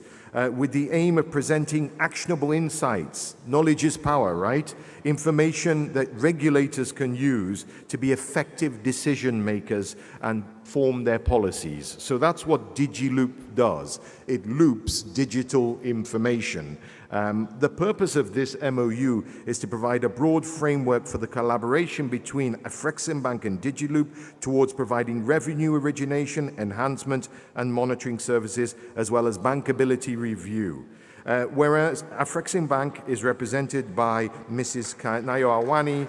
with the aim of presenting actionable insights. Knowledge is power, right? Information that regulators can use to be effective decision makers and form their policies. So that's what DigiLoop does. It loops digital information. The purpose of this MOU is to provide a broad framework for the collaboration between Afreximbank and DigiLoop towards providing revenue origination, enhancement, and monitoring services, as well as bankability review. Whereas Afreximbank is represented by Mrs. Nayo Awani,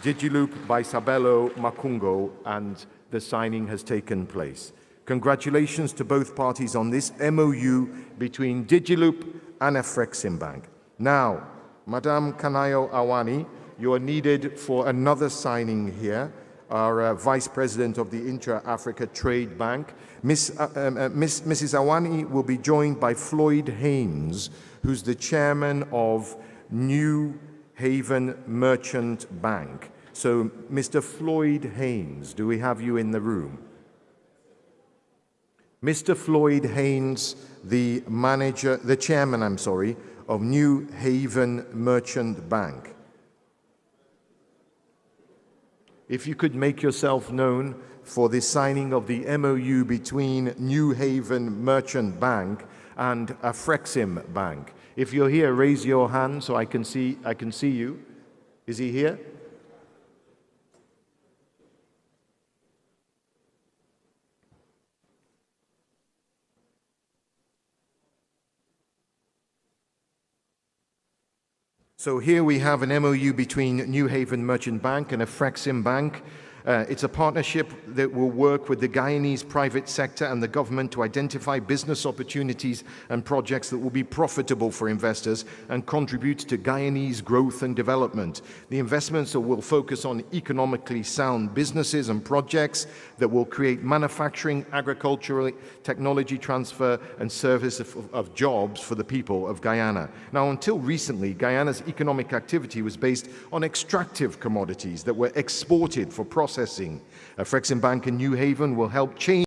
DigiLoop by Sabelo Makungo, and the signing has taken place. Congratulations to both parties on this MOU between DigiLoop and Afreximbank. Now, Madame Kanayo Awani, you are needed for another signing here. Our Vice President of the Intra-Africa Trade Bank. Mrs. Awani will be joined by Floyd Haynes, who's the Chairman of New Haven Merchant Bank. So, Mr. Floyd Haynes, do we have you in the room? Mr. Floyd Haynes, the chairman, of New Haven Merchant Bank. If you could make yourself known for the signing of the MOU between New Haven Merchant Bank and Afreximbank. If you're here, raise your hand so I can see you. Is he here? So here we have an MOU between New Haven Merchant Bank and Afreximbank. It's a partnership that will work with the Guyanese private sector and the government to identify business opportunities and projects that will be profitable for investors and contribute to Guyanese growth and development. The investments will focus on economically sound businesses and projects that will create manufacturing, agricultural, technology transfer, and service of jobs for the people of Guyana. Now, until recently, Guyana's economic activity was based on extractive commodities that were exported for processing. Afreximbank in New Haven will help change